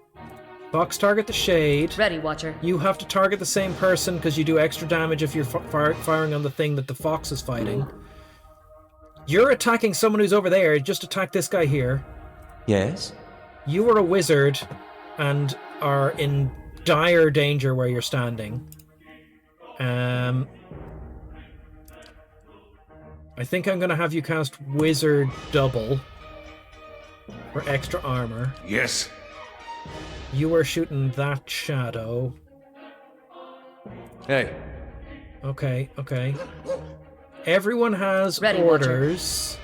Fox, target the shade. Ready, Watcher. You have to target the same person because you do extra damage if you're firing on the thing that the fox is fighting. You're attacking someone who's over there. Just attack this guy here. Yes? You are a wizard and are in dire danger where you're standing. I think I'm going to have you cast Wizard Double for extra armor. Yes. You are shooting that shadow. Hey. Okay, okay. Everyone has Ready, orders.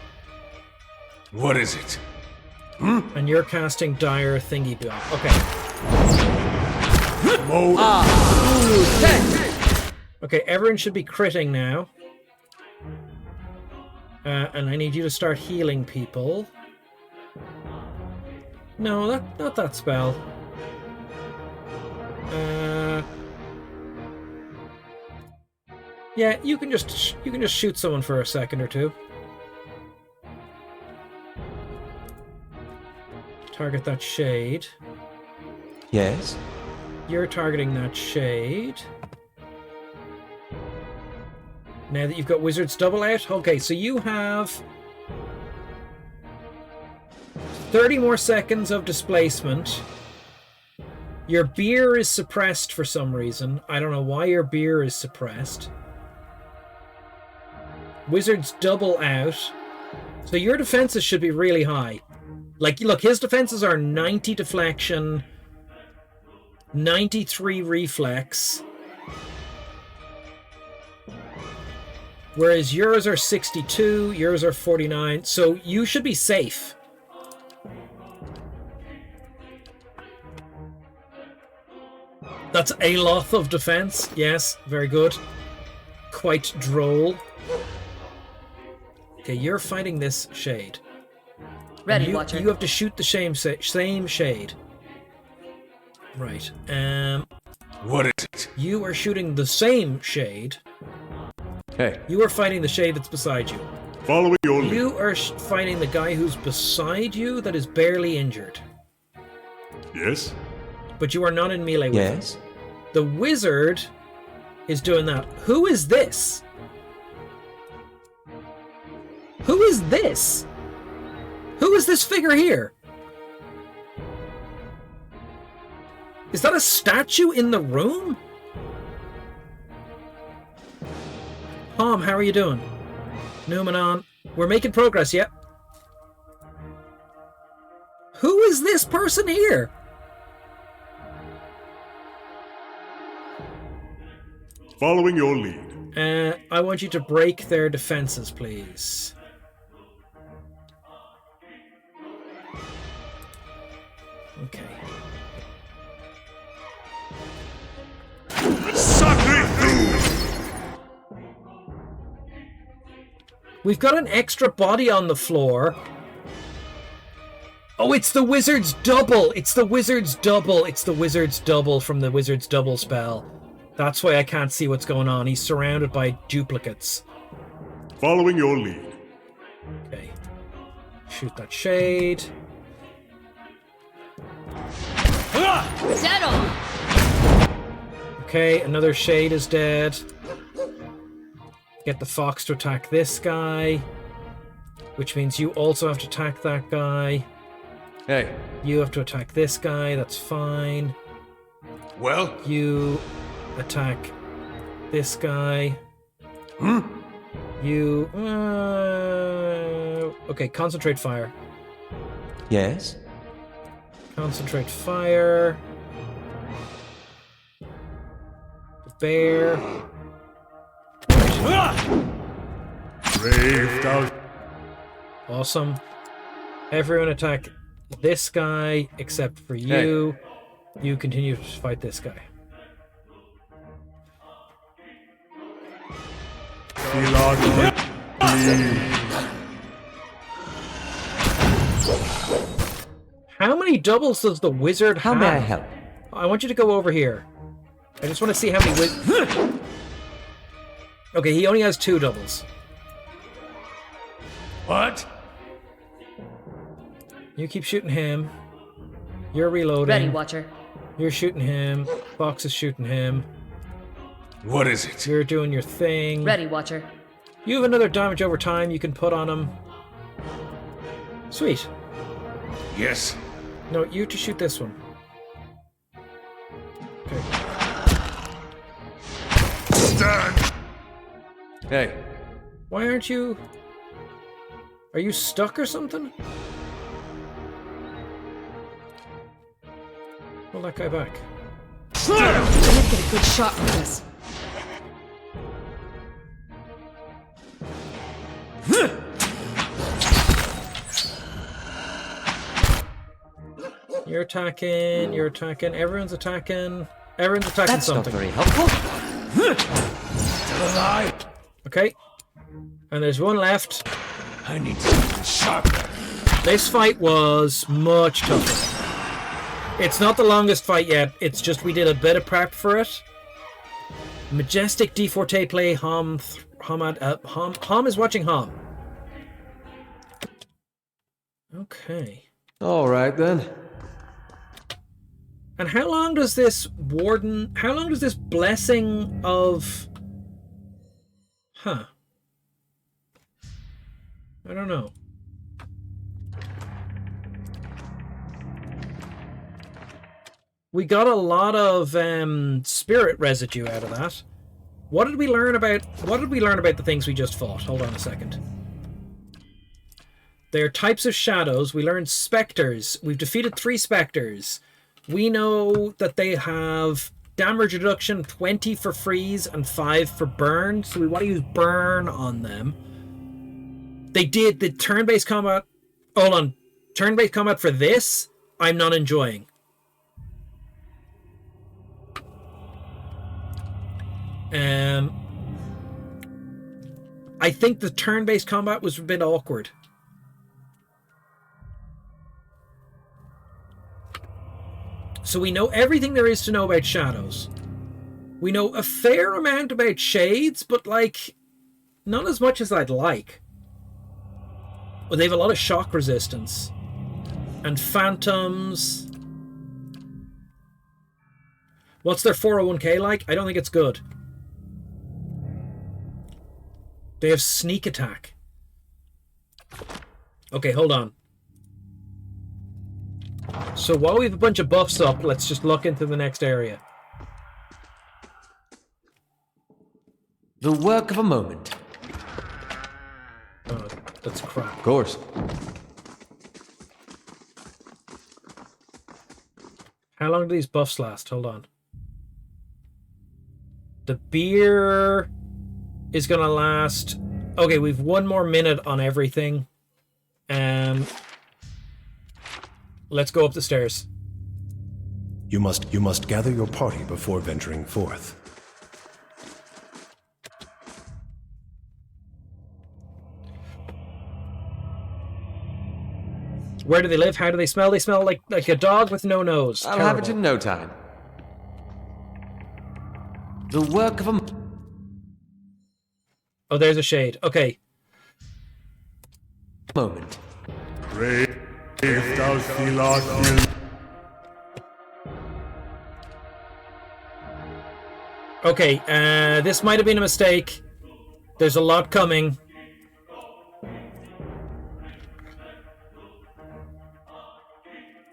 What is it? And you're casting Dire Thingy Block. Okay. Okay, everyone should be critting now. And I need you to start healing people. No, not that spell. Yeah, you can just shoot someone for a second or two. Target that shade. Yes? You're targeting that shade. Now that you've got Wizard's Double out. Okay, so you have 30 more seconds of displacement. Your beer is suppressed for some reason. I don't know why your beer is suppressed. Wizard's Double out. So your defenses should be really high. Like, look, his defenses are 90 deflection, 93 reflex. Whereas yours are 62, yours are 49. So you should be safe. That's a lot of defense. Yes, very good. Quite droll. Okay, you're fighting this shade. Ready, Watcher. You have to shoot the same shade. Right. What is it? You are shooting the same shade. Hey. You are fighting the shade that's beside you. Following your lead. You are fighting the guy who's beside you that is barely injured. Yes? But you are not in melee with him. Yes? The wizard is doing that. Who is this? Who is this? Who is this figure here? Is that a statue in the room? Tom, how are you doing? Numenon. We're making progress, yep. Who is this person here? Following your lead. I want you to break their defenses, please. Okay. Sacre We've got an extra body on the floor. Oh, it's the wizard's double. It's the wizard's double. It's the wizard's double from the wizard's double spell. That's why I can't see what's going on. He's surrounded by duplicates. Following your lead. Okay. Shoot that shade. Settle! Okay, another shade is dead. Get the fox to attack this guy. Which means you also have to attack that guy. Hey. You have to attack this guy, that's fine. Well? You attack this guy. You... okay, concentrate fire. Yes? Concentrate fire. The bear. Braved out. Awesome. Everyone attack this guy except for you. Hey. You continue to fight this guy. How many doubles does the wizard have? How may I help? I want you to go over here. I just want to see how many Okay, he only has 2 doubles. What? You keep shooting him. You're reloading. Ready, Watcher. You're shooting him. Fox is shooting him. What is it? You're doing your thing. Ready, Watcher. You have another damage over time you can put on him. Sweet. Yes. No, you to shoot this one. Okay. Stand. Hey. Why aren't you... Are you stuck or something? Pull that guy back. I didn't get a good shot from this. You're attacking, everyone's attacking. Everyone's attacking That's something. not very helpful. Still alive. Okay. And there's one left. I need something sharper. This fight was much tougher. It's not the longest fight yet. It's just we did a bit of prep for it. Majestic D Forte play. Hom is watching Hom. Okay. All right, then. And how long does this warden... How long does this blessing of... Huh. I don't know. We got a lot of spirit residue out of that. What did we learn about the things we just fought? Hold on a second. They're types of shadows. We learned specters. We've defeated 3 specters. We know that they have damage reduction 20 for freeze and 5 for burn. So we want to use burn on them. They did the turn-based combat. Hold on. Turn-based combat for this, I'm not enjoying. I think the turn-based combat was a bit awkward. So we know everything there is to know about shadows. We know a fair amount about shades, but like, not as much as I'd like. Well, they have a lot of shock resistance. And phantoms. What's their 401k like? I don't think it's good. They have sneak attack. Okay, hold on. So while we have a bunch of buffs up, let's just look into the next area. The work of a moment. Oh, that's crap. Of course. How long do these buffs last? Hold on. The beer is going to last... Okay, we've 1 more minute on everything. Let's go up the stairs. You must gather your party before venturing forth. Where do they live? How do they smell? They smell like a dog with no nose. I'll Terrible. have it in no time. The work of a... Oh, there's a shade. Okay. moment. Brave thou Philotian. Okay, this might have been a mistake. There's a lot coming.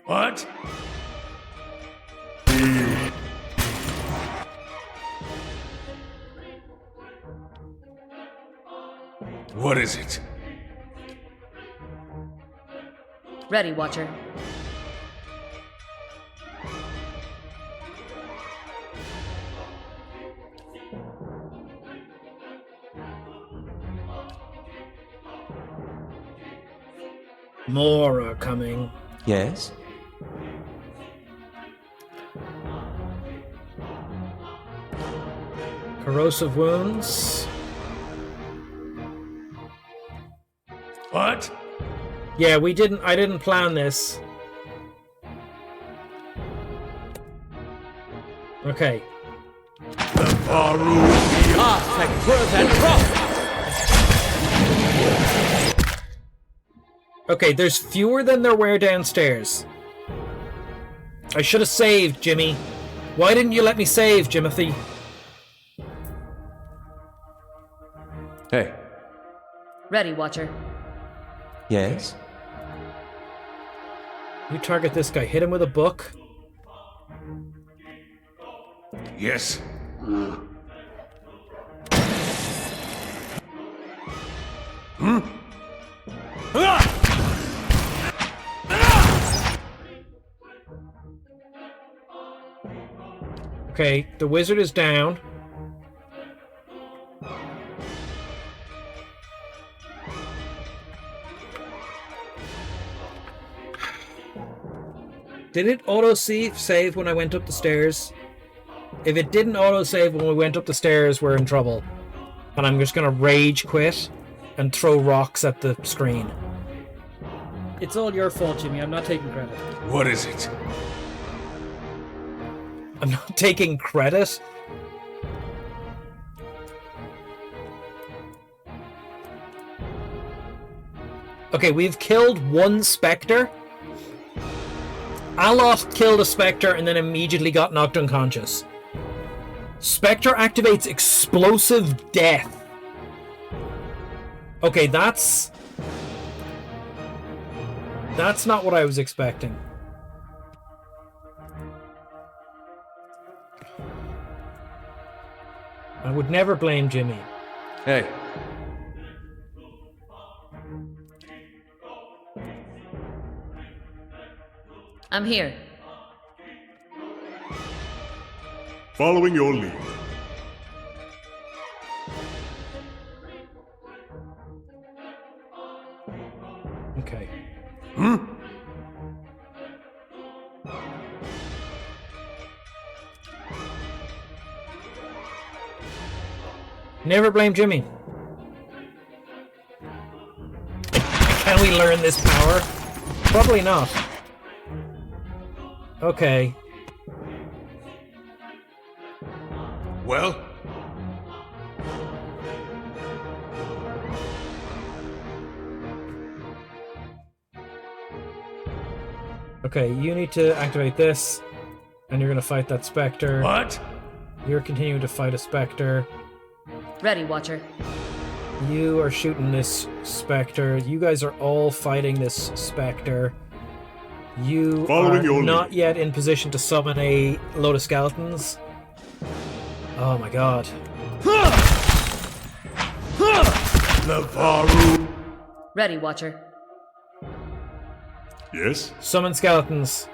What? What is it? Ready, Watcher. More are coming. Yes? Corrosive wounds. What? Yeah, I didn't plan this. Okay. Okay, there's fewer than there were downstairs. I should have saved, Jimmy. Why didn't you let me save, Jimothy? Hey. Ready, Watcher. Yes? You target this guy. Hit him with a book. Yes. Okay, the wizard is down. Did it auto-save when I went up the stairs? If it didn't auto-save when we went up the stairs, we're in trouble. And I'm just gonna rage quit and throw rocks at the screen. It's all your fault, Jimmy. I'm not taking credit. What is it? I'm not taking credit? Okay, we've killed one Spectre. Aloth killed a Spectre and then immediately got knocked unconscious. Spectre activates explosive death. Okay, that's not what I was expecting. I would never blame Jimmy. Hey. I'm here. Following your lead. Okay. Never blame Jimmy. Can we learn this power? Probably not. Okay. Well? Okay, you need to activate this, and you're gonna fight that Spectre. What? You're continuing to fight a Spectre. Ready, Watcher. You are shooting this Spectre. You guys are all fighting this Spectre. You Following are your not lead. yet in position to summon a load of skeletons. Oh my god. Levaru. Ready, Watcher. Yes? Summon skeletons.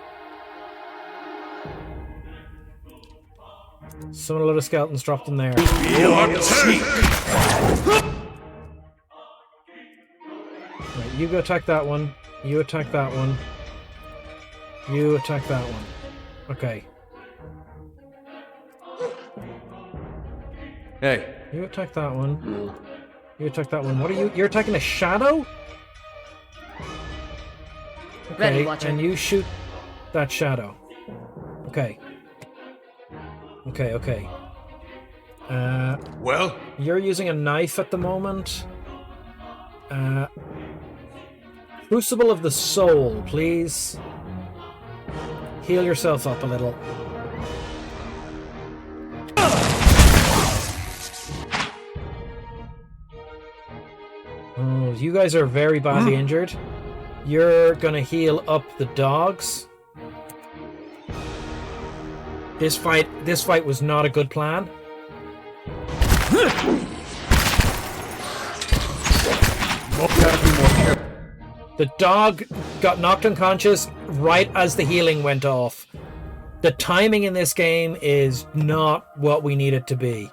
Summon a load of skeletons, drop them there. Right, you go attack that one. You attack that one. You attack that one. Okay. Hey. You attack that one. You attack that one. What are you? You're attacking a shadow? Ready, Okay, Watcher. and you shoot that shadow. Okay. Okay. Well? You're using a knife at the moment. Crucible of the Soul, please. Heal yourself up a little. Oh, you guys are very badly injured. You're gonna heal up the dogs. This fight was not a good plan. The dog got knocked unconscious right as the healing went off. The timing in this game is not what we need it to be.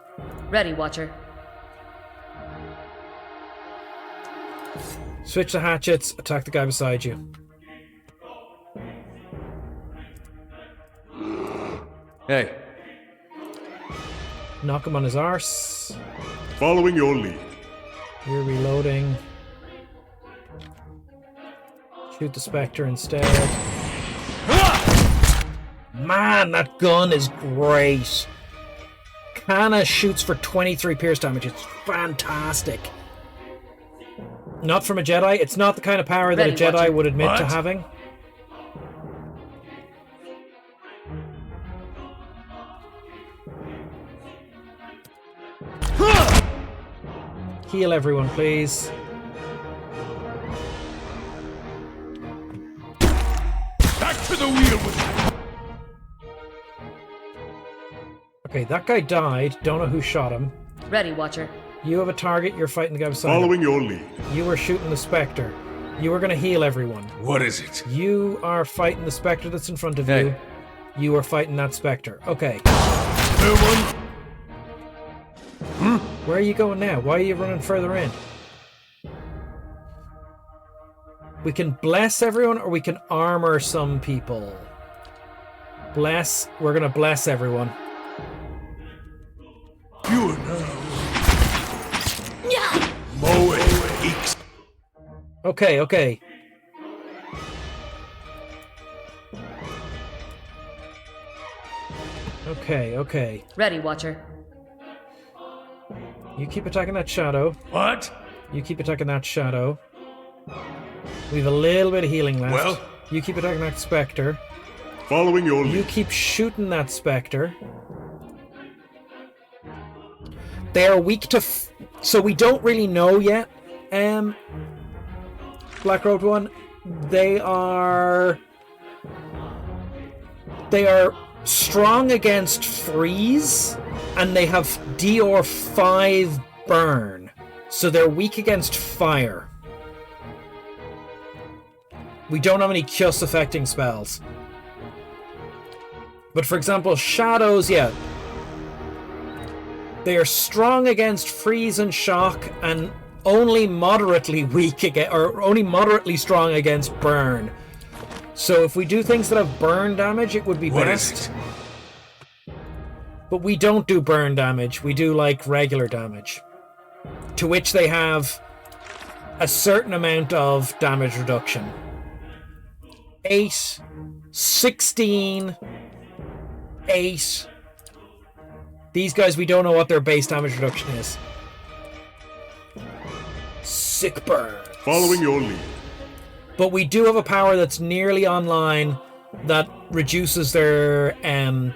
Ready, Watcher. Switch the hatchets, attack the guy beside you. Hey, Knock him on his arse. Following your lead. You're reloading. Shoot the Spectre instead. Man, that gun is great. Kana shoots for 23 pierce damage. It's fantastic. Not from a Jedi. It's not the kind of power that a Ready, Jedi Watcher. would admit to What? having. Heal everyone, please. Back to the wheel with Okay, that guy died. Don't know who shot him. Ready, Watcher. You have a target. You're fighting the guy beside him. Following your lead. You were shooting the Spectre. You were going to heal everyone. What is it? You are fighting the Spectre that's in front of Hey. you. You are fighting that Spectre. Okay. There one. Where are you going now? Why are you running further in? We can bless everyone or we can armor some people. Bless. We're going to bless everyone. You know. Moe Eeks. Okay. Okay. Ready, Watcher. You keep attacking that shadow. What? You keep attacking that shadow. We have a little bit of healing left. Well? You keep attacking that Spectre. Following your You lead. keep shooting that Spectre. They are weak to... so we don't really know yet. Black Robed One. They are strong against freeze, and they have DR 5 burn. So they're weak against fire. We don't have any Kyus affecting spells. But for example, shadows, yeah. They are strong against freeze and shock, and only moderately weak or only moderately strong against burn. So if we do things that have burn damage, it would be What best. is it? But we don't do burn damage. We do like regular damage, to which they have a certain amount of damage reduction. 8, 16, 8. These guys, we don't know what their base damage reduction is. Sick burn. Following your lead. But we do have a power that's nearly online that reduces their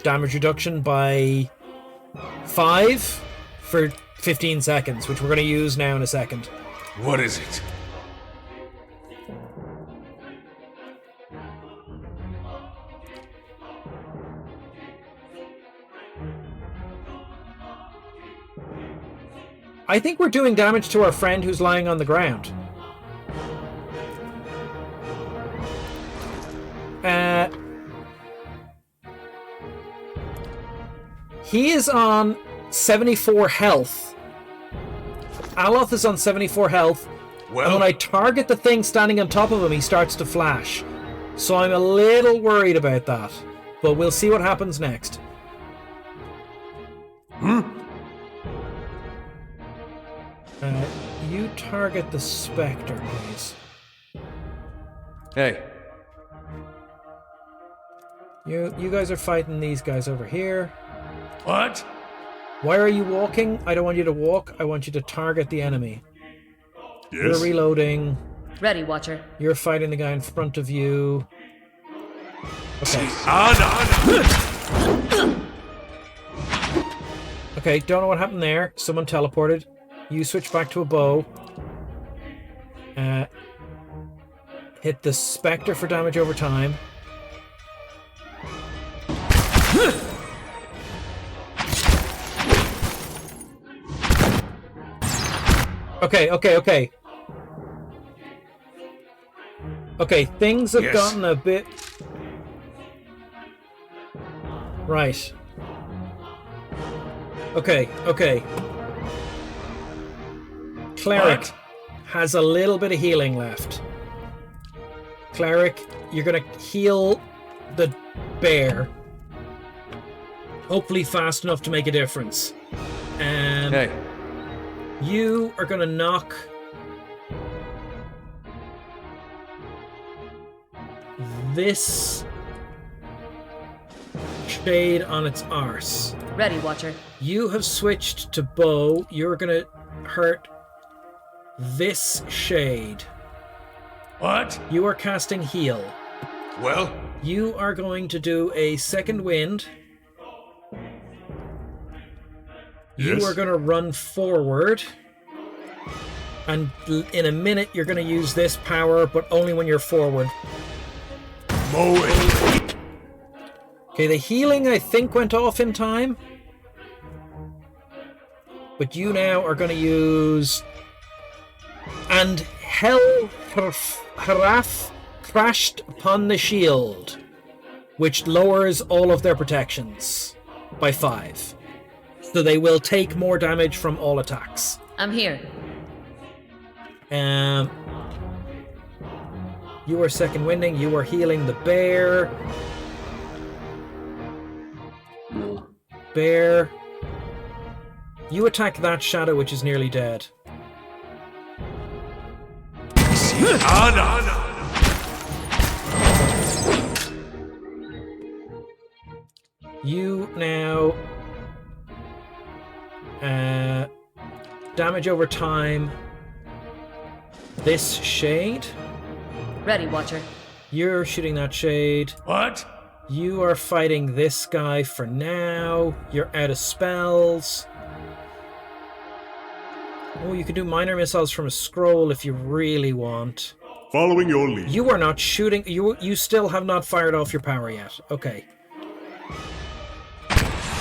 damage reduction by 5 for 15 seconds, which we're going to use now in a second. What is it? I think we're doing damage to our friend who's lying on the ground. He is on 74 health. Aloth is on 74 health. Well, And when I target the thing standing on top of him, he starts to flash. So I'm a little worried about that. But we'll see what happens next. You target the Spectre, please. hey, You guys are fighting these guys over here. What? Why are you walking? I don't want you to walk. I want you to target the enemy. Yes. You're reloading. Ready, Watcher. You're fighting the guy in front of you. Okay. Okay, don't know what happened there. Someone teleported. You switch back to a bow. Hit the Spectre for damage over time. Okay. Okay, things have gotten a bit... Right. Okay. Cleric has a little bit of healing left. Cleric, you're gonna heal the bear. Hopefully fast enough to make a difference. Hey. You are gonna knock this shade on its arse. Ready, Watcher. You have switched to bow. You're gonna hurt this shade. What? You are casting heal. Well? You are going to do a second wind. Yes. You are going to run forward. And in a minute, you're going to use this power, but only when you're forward. Mow it. Okay, the healing, I think, went off in time. But you now are going to use... And Hell Haraf crashed upon the shield, which lowers all of their protections by 5. So they will take more damage from all attacks. I'm here. You are second winding. You are healing the bear. Bear. You attack that shadow, which is nearly dead. You now damage over time this shade. Ready, Watcher. You're shooting that shade. What? You are fighting this guy for now. You're out of spells. Oh, you can do minor missiles from a scroll if you really want. Following your lead. You are not shooting. You still have not fired off your power yet. Okay.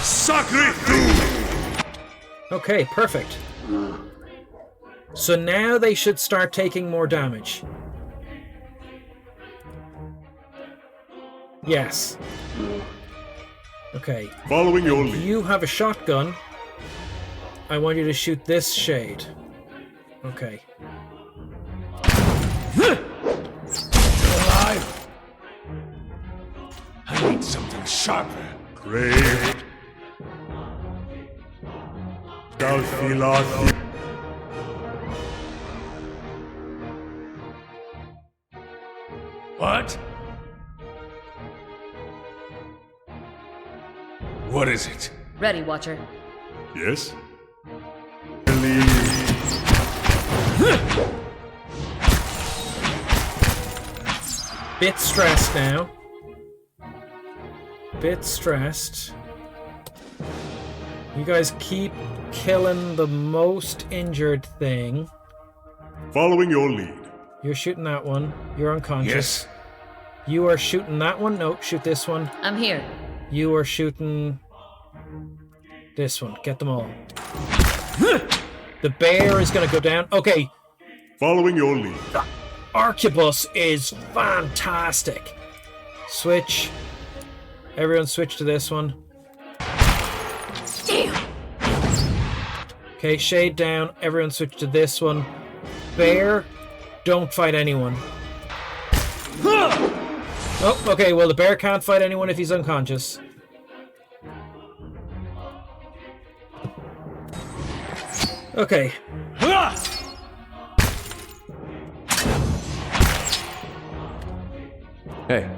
Sacre Feu! Okay, perfect. So now they should start taking more damage. Yes. Okay. Following your lead. You have a shotgun. I want you to shoot this shade. Okay. Alive! I need something sharper. Brave. Dalphilati. What? What is it? Ready, Watcher. Yes. Bit stressed now. Bit stressed. You guys keep killing the most injured thing. Following your lead. You're shooting that one. You're unconscious. Yes. You are shooting that one. No, shoot this one. I'm here. You are shooting this one. Get them all. The bear is going to go down. Okay. Following your lead. Arquebus is fantastic. Switch. Everyone switch to this one. Okay, shade down. Everyone switch to this one. Bear, don't fight anyone. Oh, okay, well the bear can't fight anyone if he's unconscious. Okay. Hey.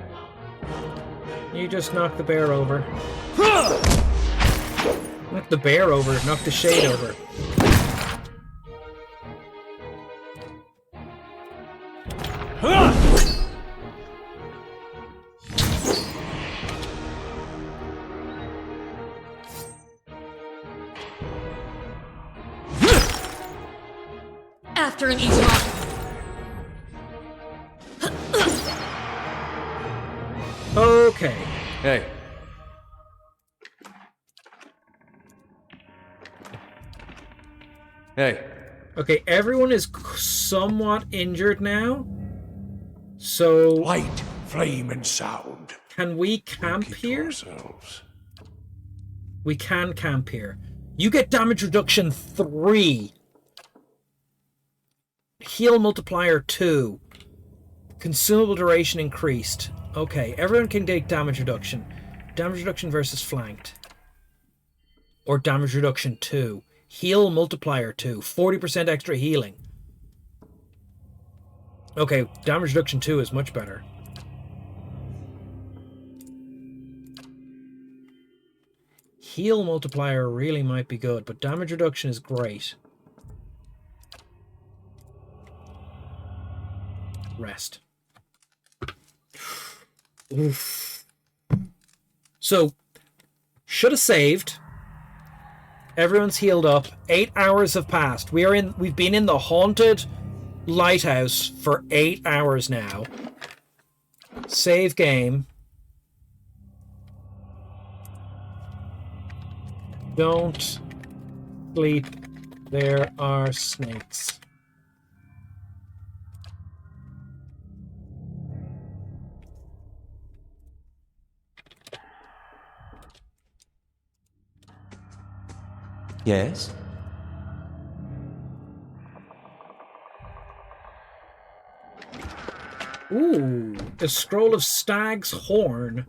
You just knock the bear over. Knock the bear over, knock the shade over. After an easy mark. Okay. Hey. Hey. Okay, everyone is somewhat injured now. So, Light, flame, and sound. can we camp Keep to here? ourselves. We can camp here. You get damage reduction 3. Heal multiplier 2. Consumable duration increased. Okay, everyone can take damage reduction. Damage reduction versus flanked. Or damage reduction 2. Heal multiplier 2. 40% extra healing. Okay, damage reduction 2 is much better. Heal multiplier really might be good, but damage reduction is great. Rest. Oof. So, should have saved. Everyone's healed up. 8 hours have passed. We've been in the haunted lighthouse for 8 hours now. Save game. Don't sleep. There are snakes. Yes? Ooh, a scroll of stag's horn.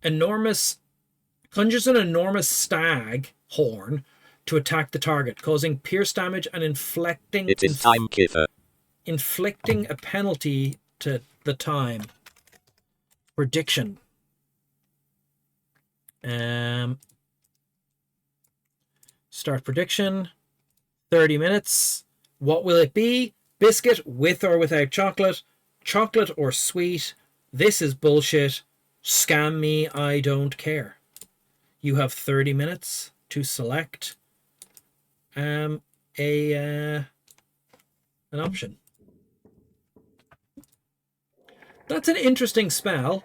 Conjures an enormous stag horn to attack the target, causing pierce damage and inflicting a penalty to the time. Prediction. Start prediction. 30 minutes. What will it be? Biscuit with or without chocolate? Chocolate or sweet? This is bullshit. Scam me, I don't care. You have 30 minutes to select an option. That's an interesting spell.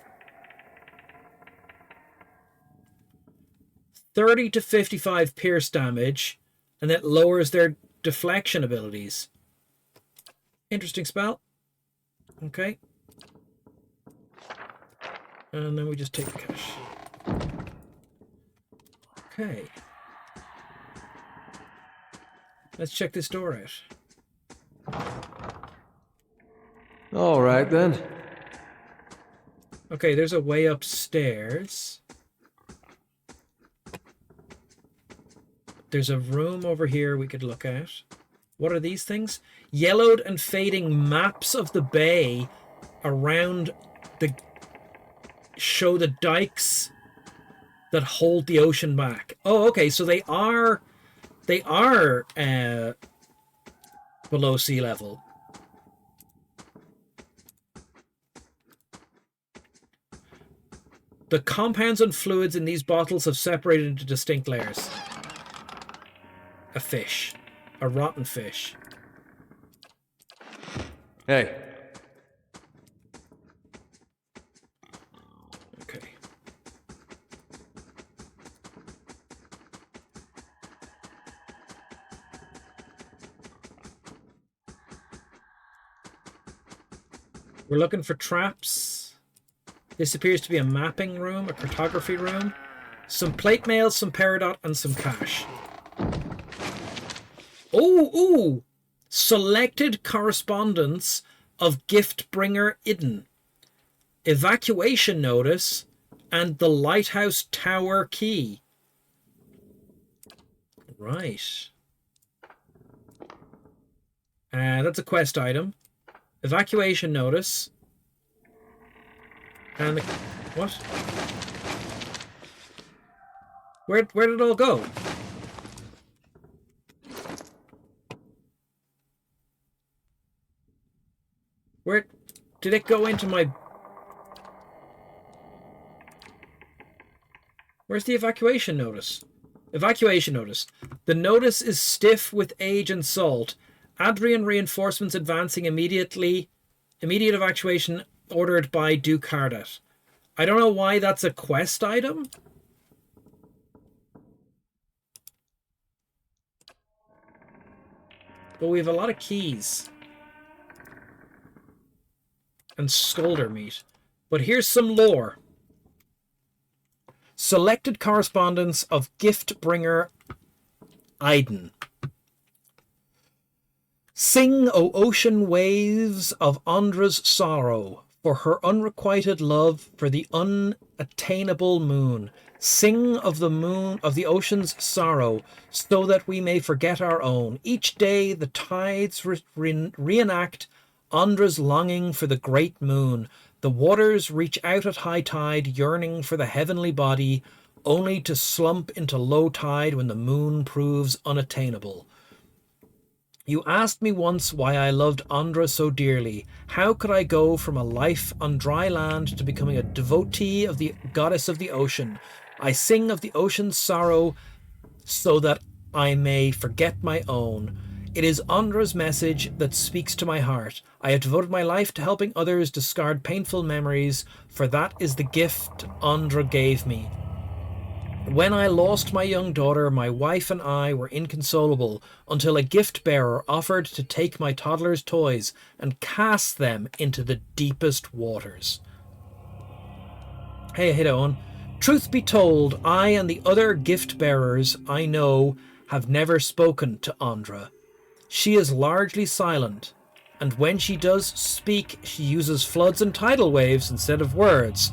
30 to 55 pierce damage, and that lowers their deflection abilities. Interesting spell. Okay. And then we just take the cash. Okay. Let's check this door out. All right, then. Okay, there's a way upstairs. There's a room over here we could look at. What are these things? Yellowed and fading maps of the bay around the... show the dikes that hold the ocean back. Oh, okay, so they are below sea level. The compounds and fluids in these bottles have separated into distinct layers. A fish. A rotten fish. Hey. Okay. We're looking for traps. This appears to be a mapping room, a cartography room. Some plate mail, some peridot, and some cash. Ooh! Selected correspondence of gift bringer Idden. Evacuation notice and the lighthouse tower key. Right. That's a quest item. Evacuation notice. And What? Where did it all go? Where did it go into my... Where's the evacuation notice? Evacuation notice. The notice is stiff with age and salt. Adrian reinforcements advancing immediately. Immediate evacuation ordered by Duke Hardat. I don't know why that's a quest item. But we have a lot of keys. And scolder meat. But here's some lore. Selected correspondence of gift-bringer Aiden. Sing, O ocean waves of Andra's sorrow, for her unrequited love for the unattainable moon. Sing of the moon, of the ocean's sorrow, so that we may forget our own. Each day the tides reenact Andra's longing for the great moon. The waters reach out at high tide, yearning for the heavenly body, only to slump into low tide when the moon proves unattainable. You asked me once why I loved Andra so dearly. How could I go from a life on dry land to becoming a devotee of the goddess of the ocean? I sing of the ocean's sorrow so that I may forget my own. It is Andra's message that speaks to my heart. I have devoted my life to helping others discard painful memories, for that is the gift Andra gave me. When I lost my young daughter, my wife and I were inconsolable until a gift bearer offered to take my toddler's toys and cast them into the deepest waters. Hey, Owen. Truth be told, I and the other gift bearers I know have never spoken to Andra. She is largely silent, and when she does speak, she uses floods and tidal waves instead of words.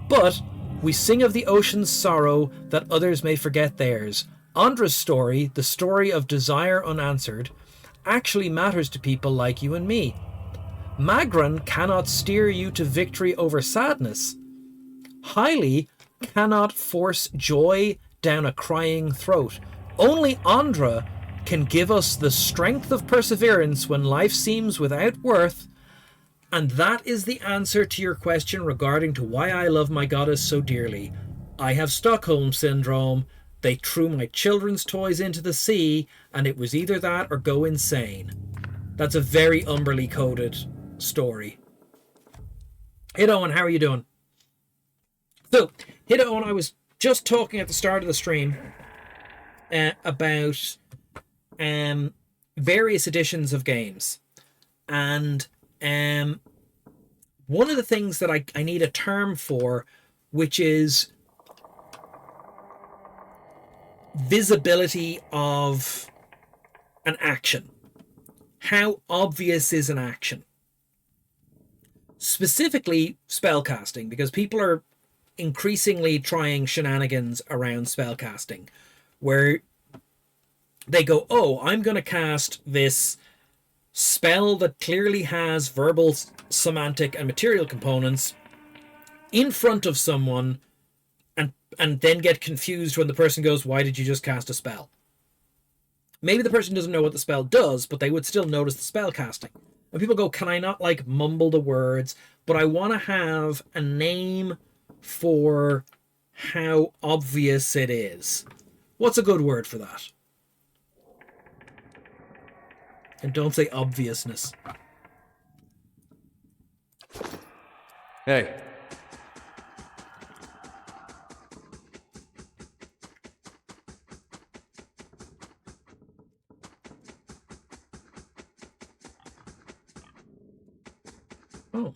But we sing of the ocean's sorrow that others may forget theirs. Andra's story, the story of desire unanswered, actually matters to people like you and me. Magran cannot steer you to victory over sadness. Haile cannot force joy down a crying throat. Only Andra can give us the strength of perseverance when life seems without worth. And that is the answer to your question regarding to why I love my goddess so dearly. I have Stockholm Syndrome. They threw my children's toys into the sea, and it was either that or go insane. That's a very umberly coded story. Hey Owen, how are you doing? So, hey Owen, I was just talking at the start of the stream about various editions of games. And one of the things that I need a term for, which is visibility of an action. How obvious is an action? Specifically spellcasting, because people are increasingly trying shenanigans around spellcasting, where they go, oh, I'm going to cast this spell that clearly has verbal, semantic, and material components in front of someone, and then get confused when the person goes, why did you just cast a spell? Maybe the person doesn't know what the spell does, but they would still notice the spell casting. And people go, can I not like mumble the words? But I want to have a name for how obvious it is. What's a good word for that? And don't say obviousness. Hey. Oh.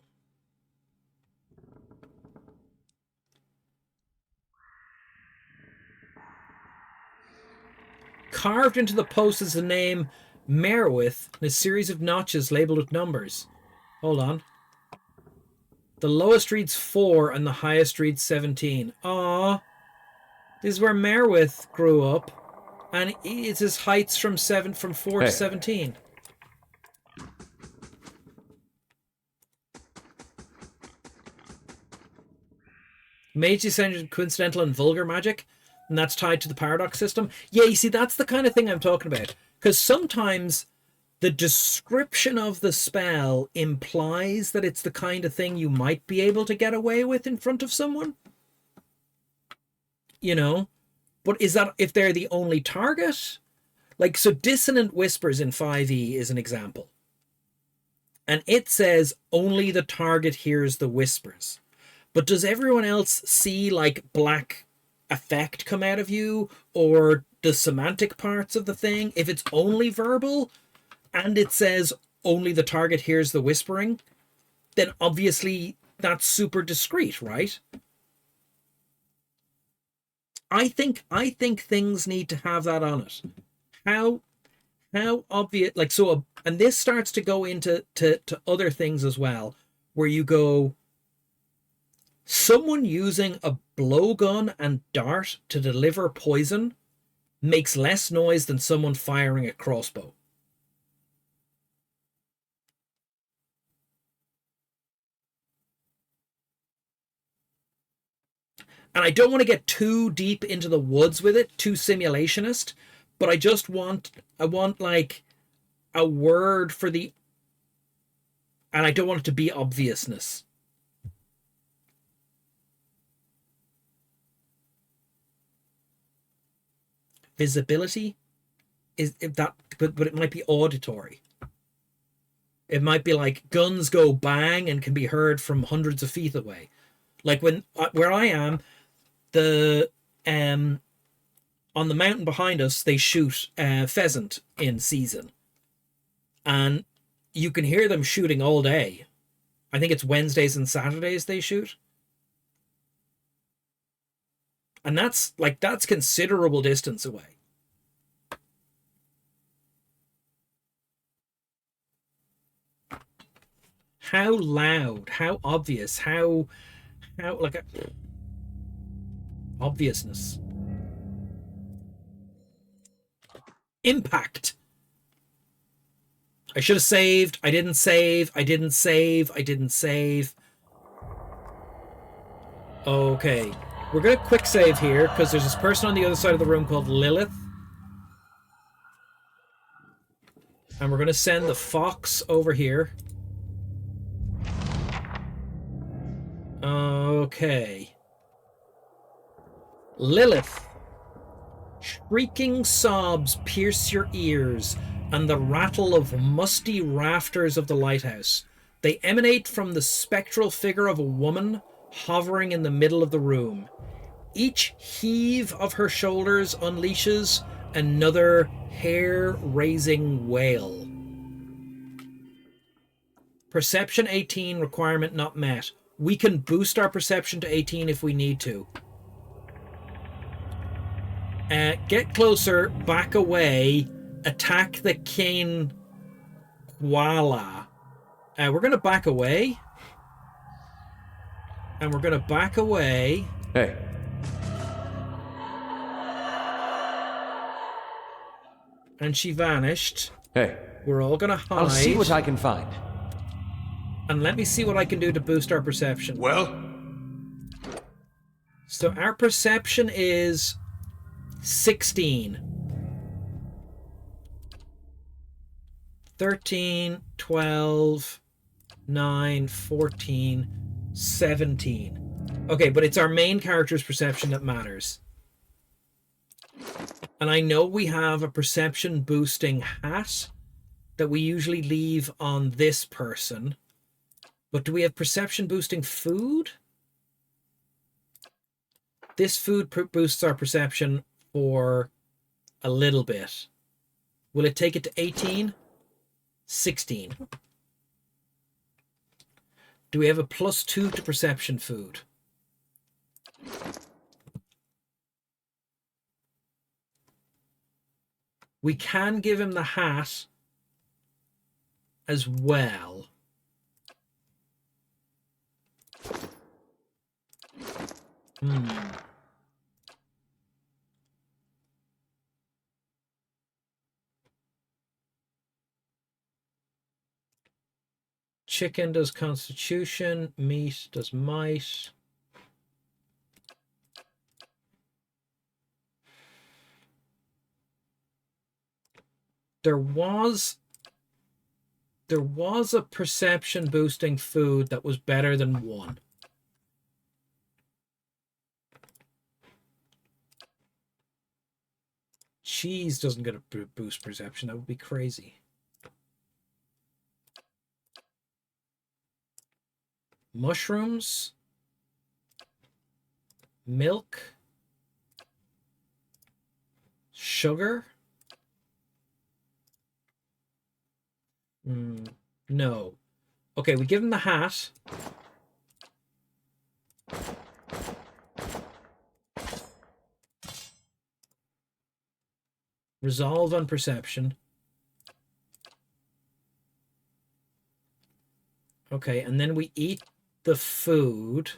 Carved into the post is the name Merwith and a series of notches labeled with numbers. Hold on. The lowest reads 4 and the highest reads 17. Aww. This is where Merwith grew up. And it's his heights from 4 to 17. Mage is coincidental and vulgar magic, and that's tied to the paradox system. Yeah, you see, that's the kind of thing I'm talking about. Because sometimes the description of the spell implies that it's the kind of thing you might be able to get away with in front of someone. You know? But is that if they're the only target? Like, so Dissonant Whispers in 5e is an example. And it says only the target hears the whispers. But does everyone else see, like, black effect come out of you? Or the semantic parts of the thing? If it's only verbal, and it says only the target hears the whispering, then obviously that's super discreet, right? I think things need to have that on it. How obvious, like, so, and this starts to go into to other things as well, where you go, someone using a blowgun and dart to deliver poison makes less noise than someone firing a crossbow. And I don't want to get too deep into the woods with it, too simulationist, but I want like a word for the, and I don't want it to be obviousness. Visibility is if that, but it might be auditory. It might be like guns go bang and can be heard from hundreds of feet away. Like when where I am, the on the mountain behind us, they shoot pheasant in season, and you can hear them shooting all day. I think it's Wednesdays and Saturdays they shoot, and that's considerable distance away. How loud, how obvious, how like a obviousness. Impact. I should have saved. I didn't save. I didn't save. I didn't save. Okay. We're going to quick save here because there's this person on the other side of the room called Lilith. And we're going to send the fox over here. Okay. Lilith. Shrieking sobs pierce your ears, and the rattle of musty rafters of the lighthouse. They emanate from the spectral figure of a woman hovering in the middle of the room. Each heave of her shoulders unleashes another hair-raising wail. Perception 18, requirement not met. We can boost our perception to 18 if we need to. Get closer, back away, attack the Kane Koala. We're going to back away. And we're going to back away. Hey. And she vanished. Hey. We're all going to hide. I'll see what I can find. And let me see what I can do to boost our perception. Well? So our perception is 16. 13, 12, 9, 14, 17. Okay, but it's our main character's perception that matters. And I know we have a perception boosting hat that we usually leave on this person. But do we have perception boosting food? This food boosts our perception for a little bit. Will it take it to 18? 16. Do we have a +2 to perception food? We can give him the hat as well. Chicken does constitution, meat does might. There was a perception boosting food that was better than 1. Cheese doesn't get a boost perception. That would be crazy. Mushrooms. Milk. Sugar. No. Okay, we give him the hat. Resolve on perception. Okay, and then we eat the food.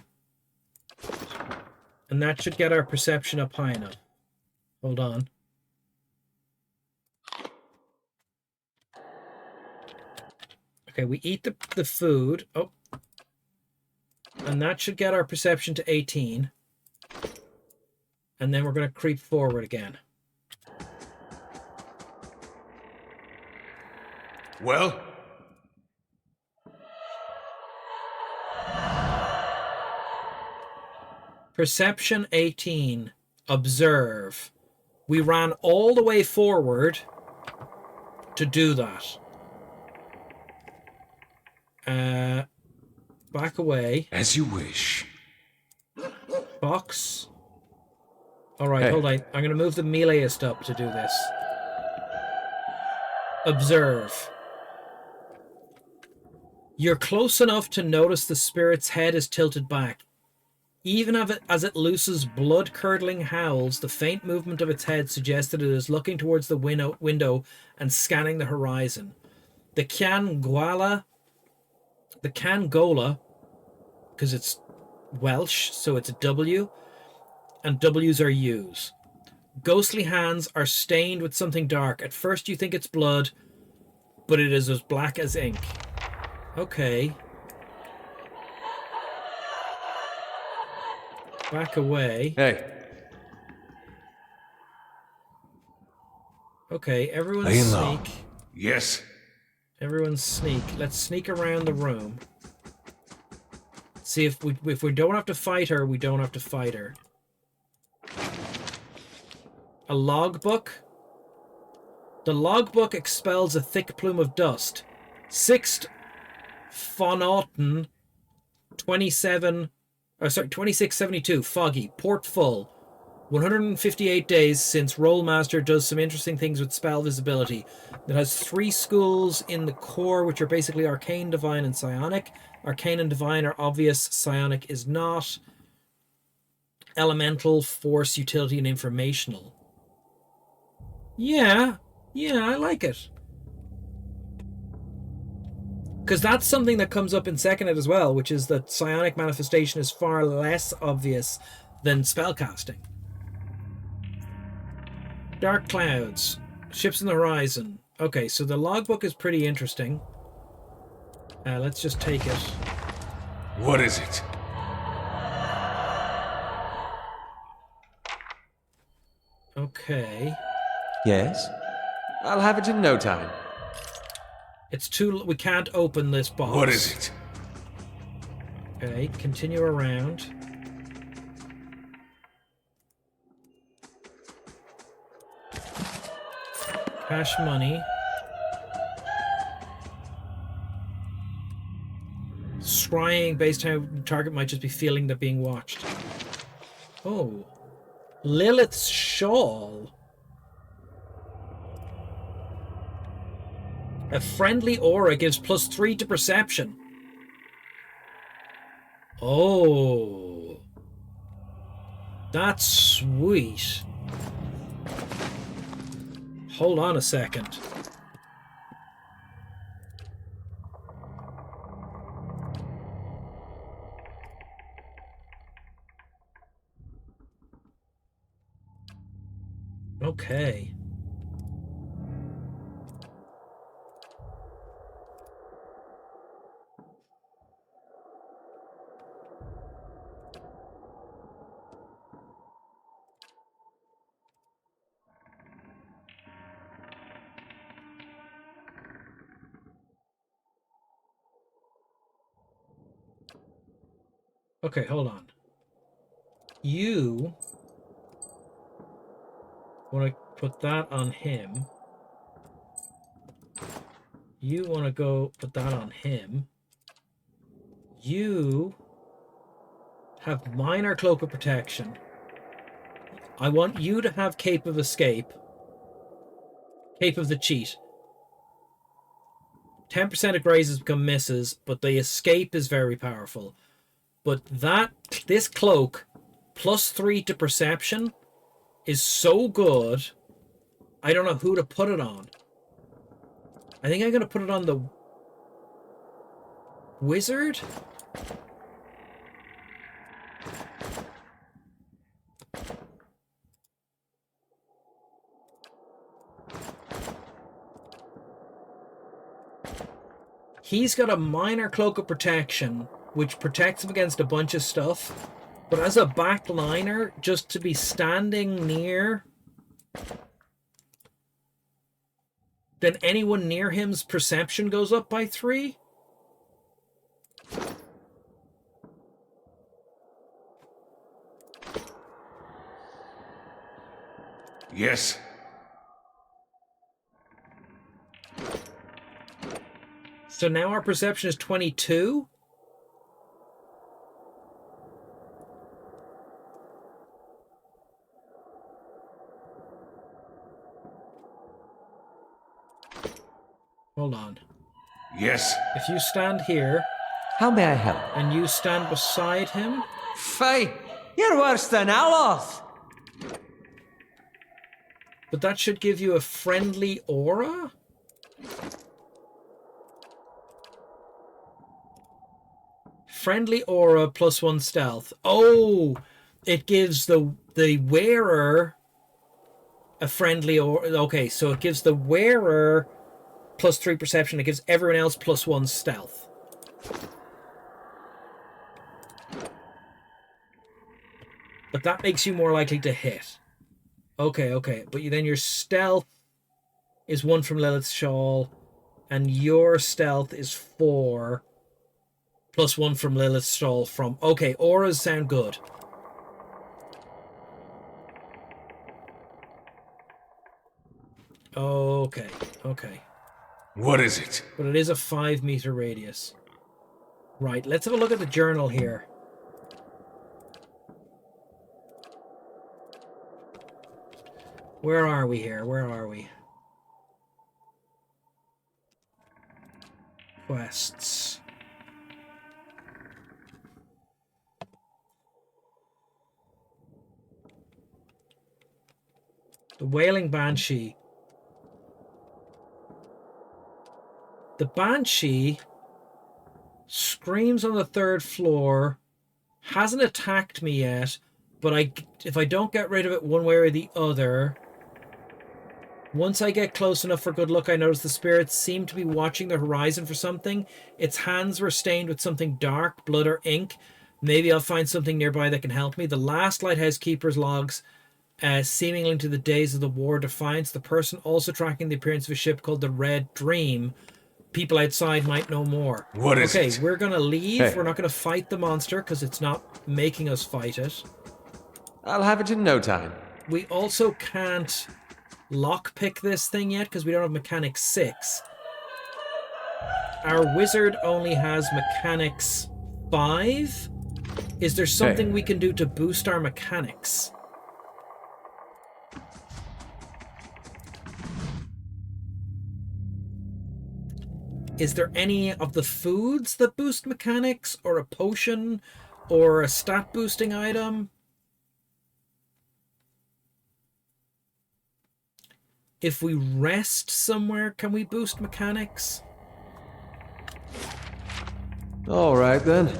And that should get our perception up high enough. Hold on. Okay, we eat the food. Oh. And that should get our perception to 18. And then we're going to creep forward again. Well? Perception 18. Observe. We ran all the way forward to do that. Back away. As you wish. Box. Alright, Hey. hold on. I'm going to move the meleeist up to do this. Observe. You're close enough to notice the spirit's head is tilted back. Even as it looses blood-curdling howls, the faint movement of its head suggests that it is looking towards the window and scanning the horizon. The Cangola, because it's Welsh, so it's a W, and W's are U's. Ghostly hands are stained with something dark. At first you think it's blood, but it is as black as ink. Okay. Back away. Hey. Okay, everyone Lay low. sneak. Yes. Everyone sneak. Let's sneak around the room. See if we don't have to fight her, we don't have to fight her. A logbook. The logbook expels a thick plume of dust. 6th Fonaughton 2672. Foggy. Port full. 158 days since Rollmaster does some interesting things with spell visibility. It has 3 schools in the core, which are basically Arcane, Divine, and Psionic. Arcane and Divine are obvious. Psionic is not. Elemental, Force, Utility, and Informational. Yeah, I like it. Because that's something that comes up in second ed as well, which is that psionic manifestation is far less obvious than spellcasting. Dark clouds. Ships in the horizon. Okay, so the logbook is pretty interesting. Let's just take it. What is it? Okay. Yes? I'll have it in no time. It's too... We can't open this box. What is it? Okay, continue around. Cash money. Scrying based on how the target might just be feeling they're being watched. Oh. Lilith's shawl. A friendly aura gives +3 to perception. Oh. That's sweet. Hold on a second. Okay. Okay, hold on. You want to put that on him. You want to go put that on him. You have minor cloak of protection. I want you to have cape of escape. Cape of the cheat. 10% of grazes become misses, but the escape is very powerful. But this cloak plus 3 to perception is so good. I don't know who to put it on. I think I'm going to put it on the wizard. He's got a minor cloak of protection, which protects him against a bunch of stuff. But as a backliner, just to be standing near, then anyone near him's perception goes up by 3. Yes. So now our perception is 22. Hold on. Yes. If you stand here How may I help? and you stand beside him, Fie! You're worse than Aloth! but that should give you a friendly aura? Friendly aura plus 1 stealth. Oh, it gives the wearer a friendly aura. Okay, so it gives the wearer plus 3 perception. It gives everyone else plus 1 stealth. But that makes you more likely to hit. Okay. But then your stealth is 1 from Lilith's shawl, and your stealth is 4 plus 1 from Lilith's shawl from... Okay, auras sound good. Okay. What is it? But it is a 5-meter radius. Right, let's have a look at the journal here. Where are we here? Where are we? Quests. The Wailing Banshee. The Banshee screams on the 3rd floor. Hasn't attacked me yet, but if I don't get rid of it one way or the other, once I get close enough for good luck, I notice the spirits seem to be watching the horizon for something. Its hands were stained with something dark, blood or ink. Maybe I'll find something nearby that can help me. The last lighthouse keeper's logs, seemingly to the days of the war defiance. The person also tracking the appearance of a ship called the Red Dream. People outside might know more. What is it? Okay, we're going to leave. Hey. We're not going to fight the monster because it's not making us fight it. I'll have it in no time. We also can't lockpick this thing yet because we don't have mechanics 6. Our wizard only has mechanics 5. Is there something we can do to boost our mechanics? Is there any of the foods that boost mechanics, or a potion, or a stat boosting item? If we rest somewhere, can we boost mechanics? All right, then.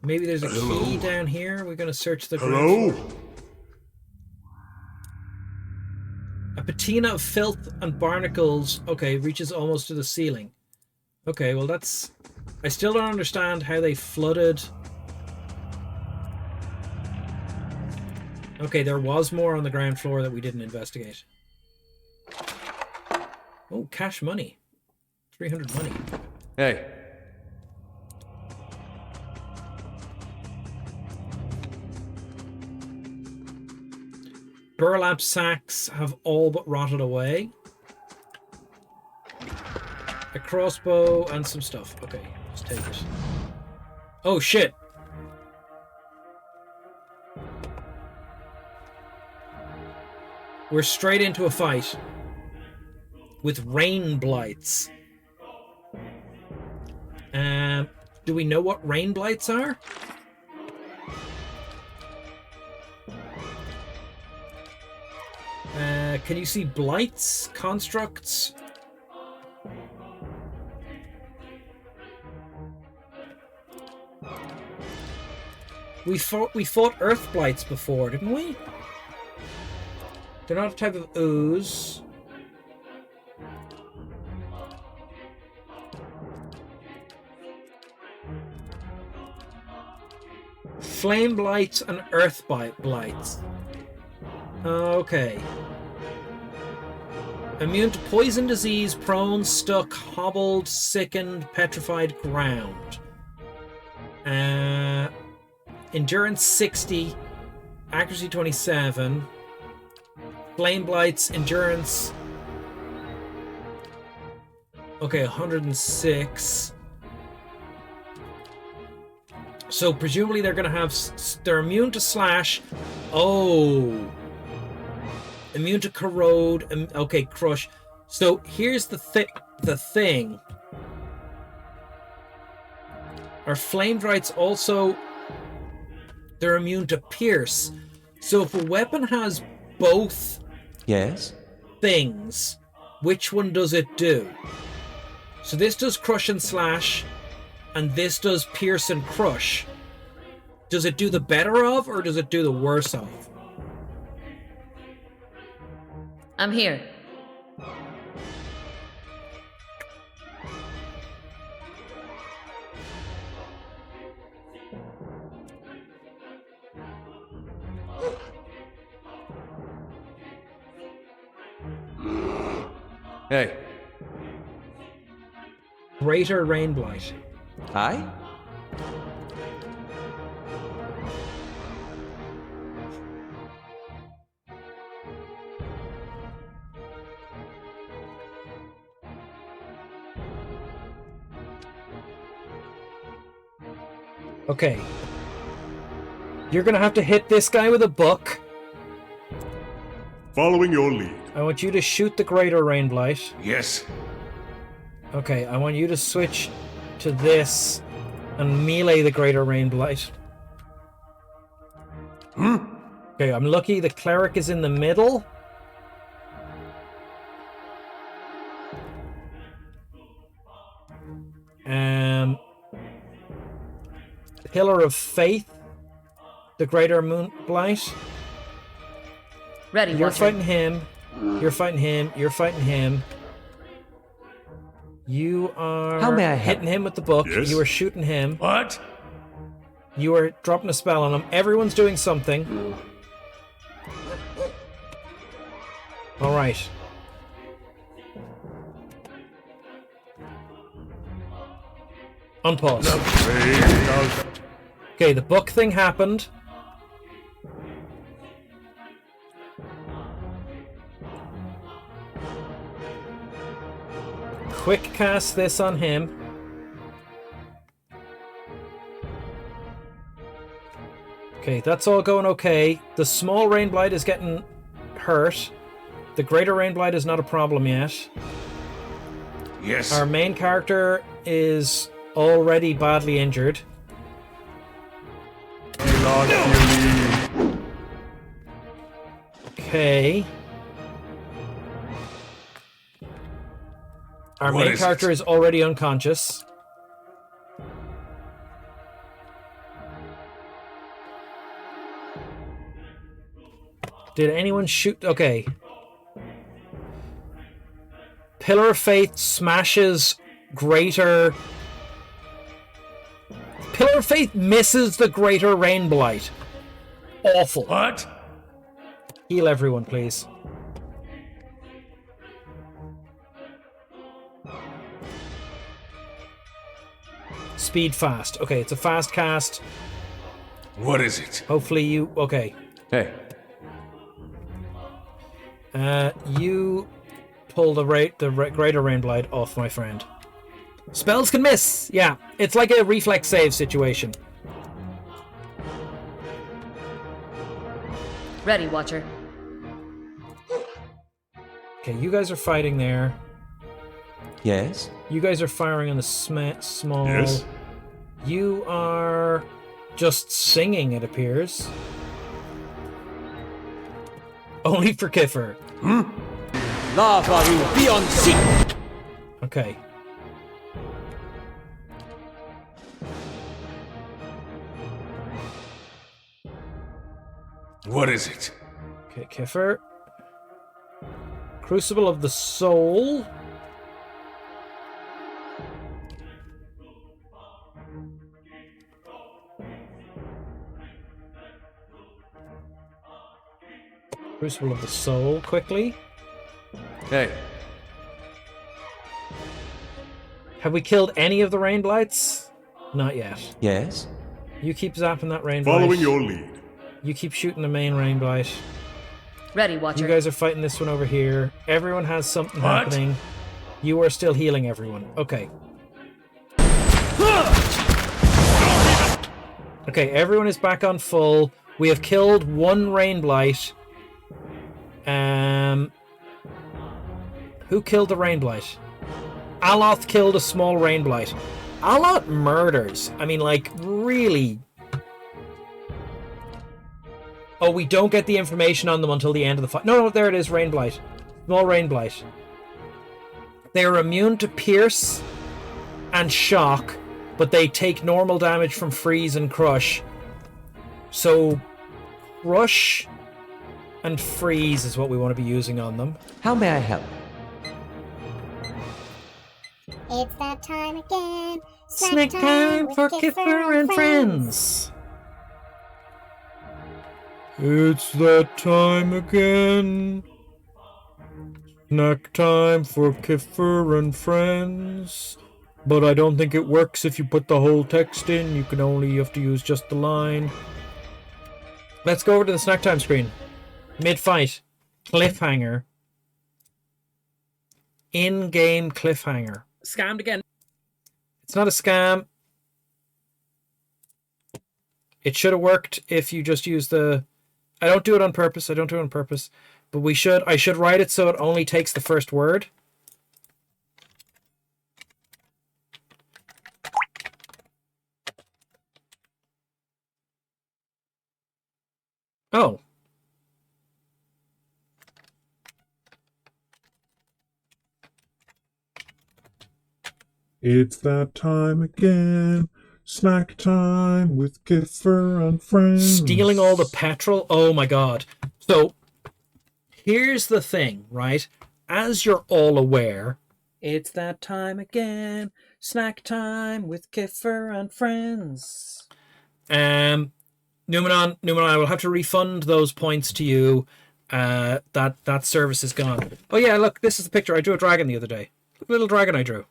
Maybe there's a key down here. We're going to search the ground Hello? floor. A patina of filth and barnacles. Okay, reaches almost to the ceiling. Okay, well that's... I still don't understand how they flooded... Okay, there was more on the ground floor that we didn't investigate. Oh, cash money. 300 money. Hey. Burlap sacks have all but rotted away. A crossbow and some stuff. Okay, let's take it. Oh shit! We're straight into a fight with rain blights. Do we know what rain blights are? Can you see blights, constructs? We fought earth blights before, didn't we? They're not a type of ooze. Flame blights and earth blights. Okay. Immune to poison, disease, prone, stuck, hobbled, sickened, petrified, ground. Endurance 60, accuracy 27. Flame blights, endurance. Okay, 106. So presumably they're gonna have. They're immune to slash. Oh. Immune to corrode. Okay, crush. So here's the thing. Are flame blights also? They're immune to pierce. So if a weapon has both things, which one does it do? So this does crush and slash, and this does pierce and crush. Does it do the better of, or does it do the worse of? I'm here. Hey. Greater Rain Blight. Hi? Okay. You're gonna have to hit this guy with a book. Following your lead. I want you to shoot the Greater Rain Blight. Yes. Okay, I want you to switch to this and melee the Greater Rain Blight. Okay, I'm lucky the Cleric is in the middle. Pillar of Faith, the Greater Moon Blight. Ready, You're Watcher. fighting him. You're fighting him. You're fighting him. You are How may I help? hitting him with the book. Yes? You are shooting him. What? You are dropping a spell on him. Everyone's doing something. All right. Unpause. Okay, the book thing happened. Quick cast this on him. Okay, that's all going okay. The small Rain Blight is getting hurt. The Greater Rain Blight is not a problem yet. Yes. Our main character is already badly injured. Okay. Our What main is character it? is already unconscious. Did anyone shoot? Okay. Pillar of Faith smashes Greater. Pillar of Faith misses the Greater Rain Blight. Awful. What? Heal everyone, please. Speed fast. Okay, it's a fast cast. What is it? Hopefully you... Okay. Hey. You pull the greater rain blight off, my friend. Spells can miss. Yeah, it's like a reflex save situation. Ready, Watcher. Okay, you guys are fighting there. Yes? You guys are firing on the small. Yes? You are just singing, it appears. Only for Kiffer. Lavaru beyond sea! Okay. What is it? Okay, Kiffer. Crucible of the Soul. Crucible of the Soul, quickly. Hey, Have we killed any of the rain blights? Not yet. yes? You keep zapping that rain blight. Following your lead. You keep shooting the main rain blight. Ready, Watcher. You guys are fighting this one over here. Everyone has something What? happening. You are still healing everyone. Okay. Okay, everyone is back on full. We have killed one rain blight. Who killed the rain blight? Aloth killed a small rain blight. Aloth murders. I mean, like, really. Oh, we don't get the information on them until the end of the fight. No, there it is, rain blight. Small rain blight. They are immune to pierce and shock, but they take normal damage from freeze and crush. So, crush and freeze is what we want to be using on them. How may I help? It's that time again. Snack time for Kiffer and friends. It's that time again. Snack time for Kiffer and friends. But I don't think it works if you put the whole text in. You can only have to use just the line. Let's go over to the snack time screen. Mid-fight. Cliffhanger. In-game cliffhanger. Scammed again. It's not a scam. It should have worked if you just use the... I don't do it on purpose. But I should write it so it only takes the first word. Oh. It's that time again. Snack time with Kiffer and friends. Stealing all the petrol? Oh my god. So, here's the thing, right? As you're all aware, it's that time again. Snack time with Kiffer and friends. Numenon, I will have to refund those points to you. That service is gone. Oh yeah, look, this is the picture. I drew a dragon the other day. Look, little dragon I drew.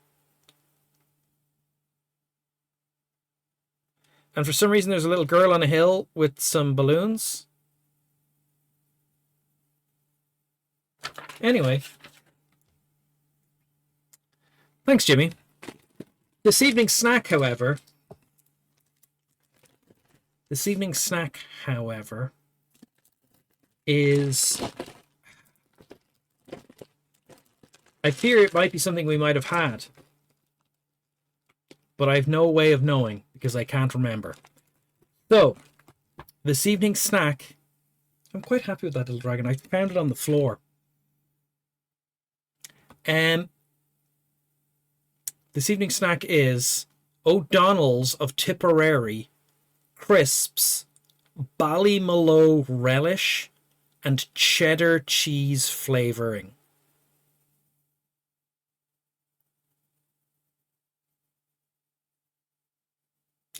And for some reason, there's a little girl on a hill with some balloons. Anyway. Thanks, Jimmy. This evening's snack, however... is... I fear it might be something we might have had. But I've no way of knowing, because I can't remember. So, this evening's snack... I'm quite happy with that little dragon. I found it on the floor. This evening's snack is O'Donnell's of Tipperary, crisps, Ballymaloe relish, and cheddar cheese flavouring.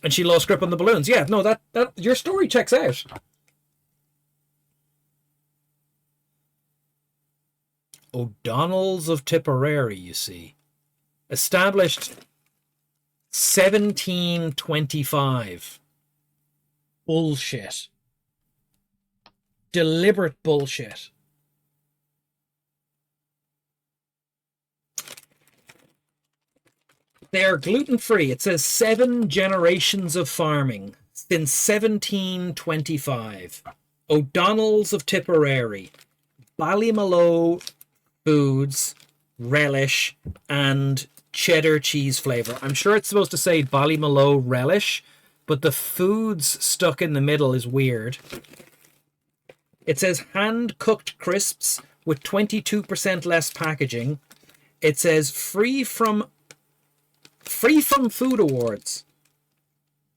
And she lost grip on the balloons. Yeah, no, that your story checks out. O'Donnell's of Tipperary, you see. Established 1725. Bullshit. Deliberate bullshit. They are gluten-free. It says 7 generations of farming since 1725. O'Donnell's of Tipperary, Ballymaloe Foods, Relish, and cheddar cheese flavor. I'm sure it's supposed to say Ballymaloe Relish, but the foods stuck in the middle is weird. It says hand-cooked crisps with 22% less packaging. It says free from Food Awards.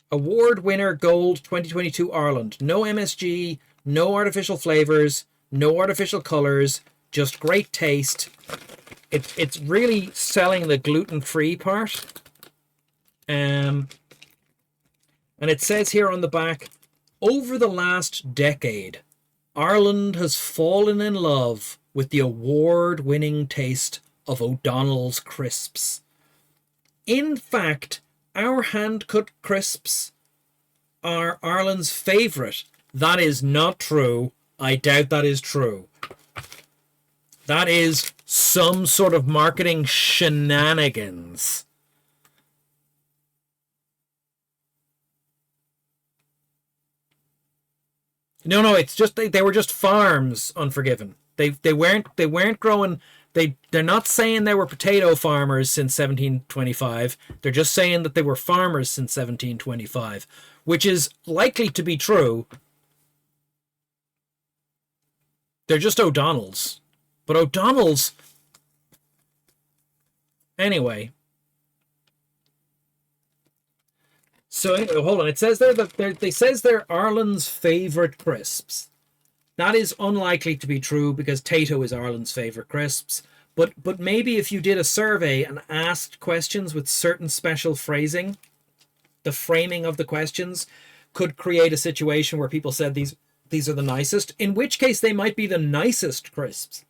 Award winner Gold 2022 Ireland. No MSG, no artificial flavors, no artificial colors, just great taste. It's really selling the gluten-free part. And it says here on the back, over the last decade, Ireland has fallen in love with the award-winning taste of O'Donnell's crisps. In fact, our hand-cut crisps are Ireland's favourite. That is not true. I doubt that is true. That is some sort of marketing shenanigans. No, it's just they were just farms, Unforgiven. They weren't growing. They're not saying they were potato farmers since 1725. They're just saying that they were farmers since 1725, which is likely to be true. They're just O'Donnell's. But O'Donnell's... Anyway. So anyway, hold on. It says there that they says they're Ireland's favourite crisps. That is unlikely to be true because Tato is Ireland's favourite crisps. But maybe if you did a survey and asked questions with certain special phrasing, the framing of the questions could create a situation where people said these are the nicest, in which case they might be the nicest crisps.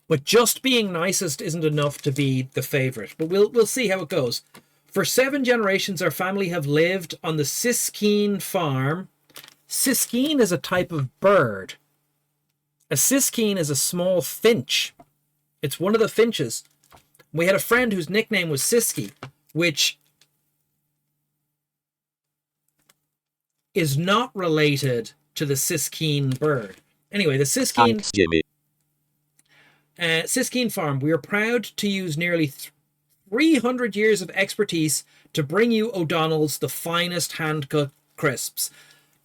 But just being nicest isn't enough to be the favourite. But we'll see how it goes. For 7 generations, our family have lived on the Siskeen farm. Siskeen is a type of bird. A siskeen is a small finch. It's one of the finches. We had a friend whose nickname was Siski, which is not related to the Siskeen bird. Anyway, the Siskeen... Siskeen farm. We are proud to use nearly 300 years of expertise to bring you O'Donnell's, the finest hand-cut crisps.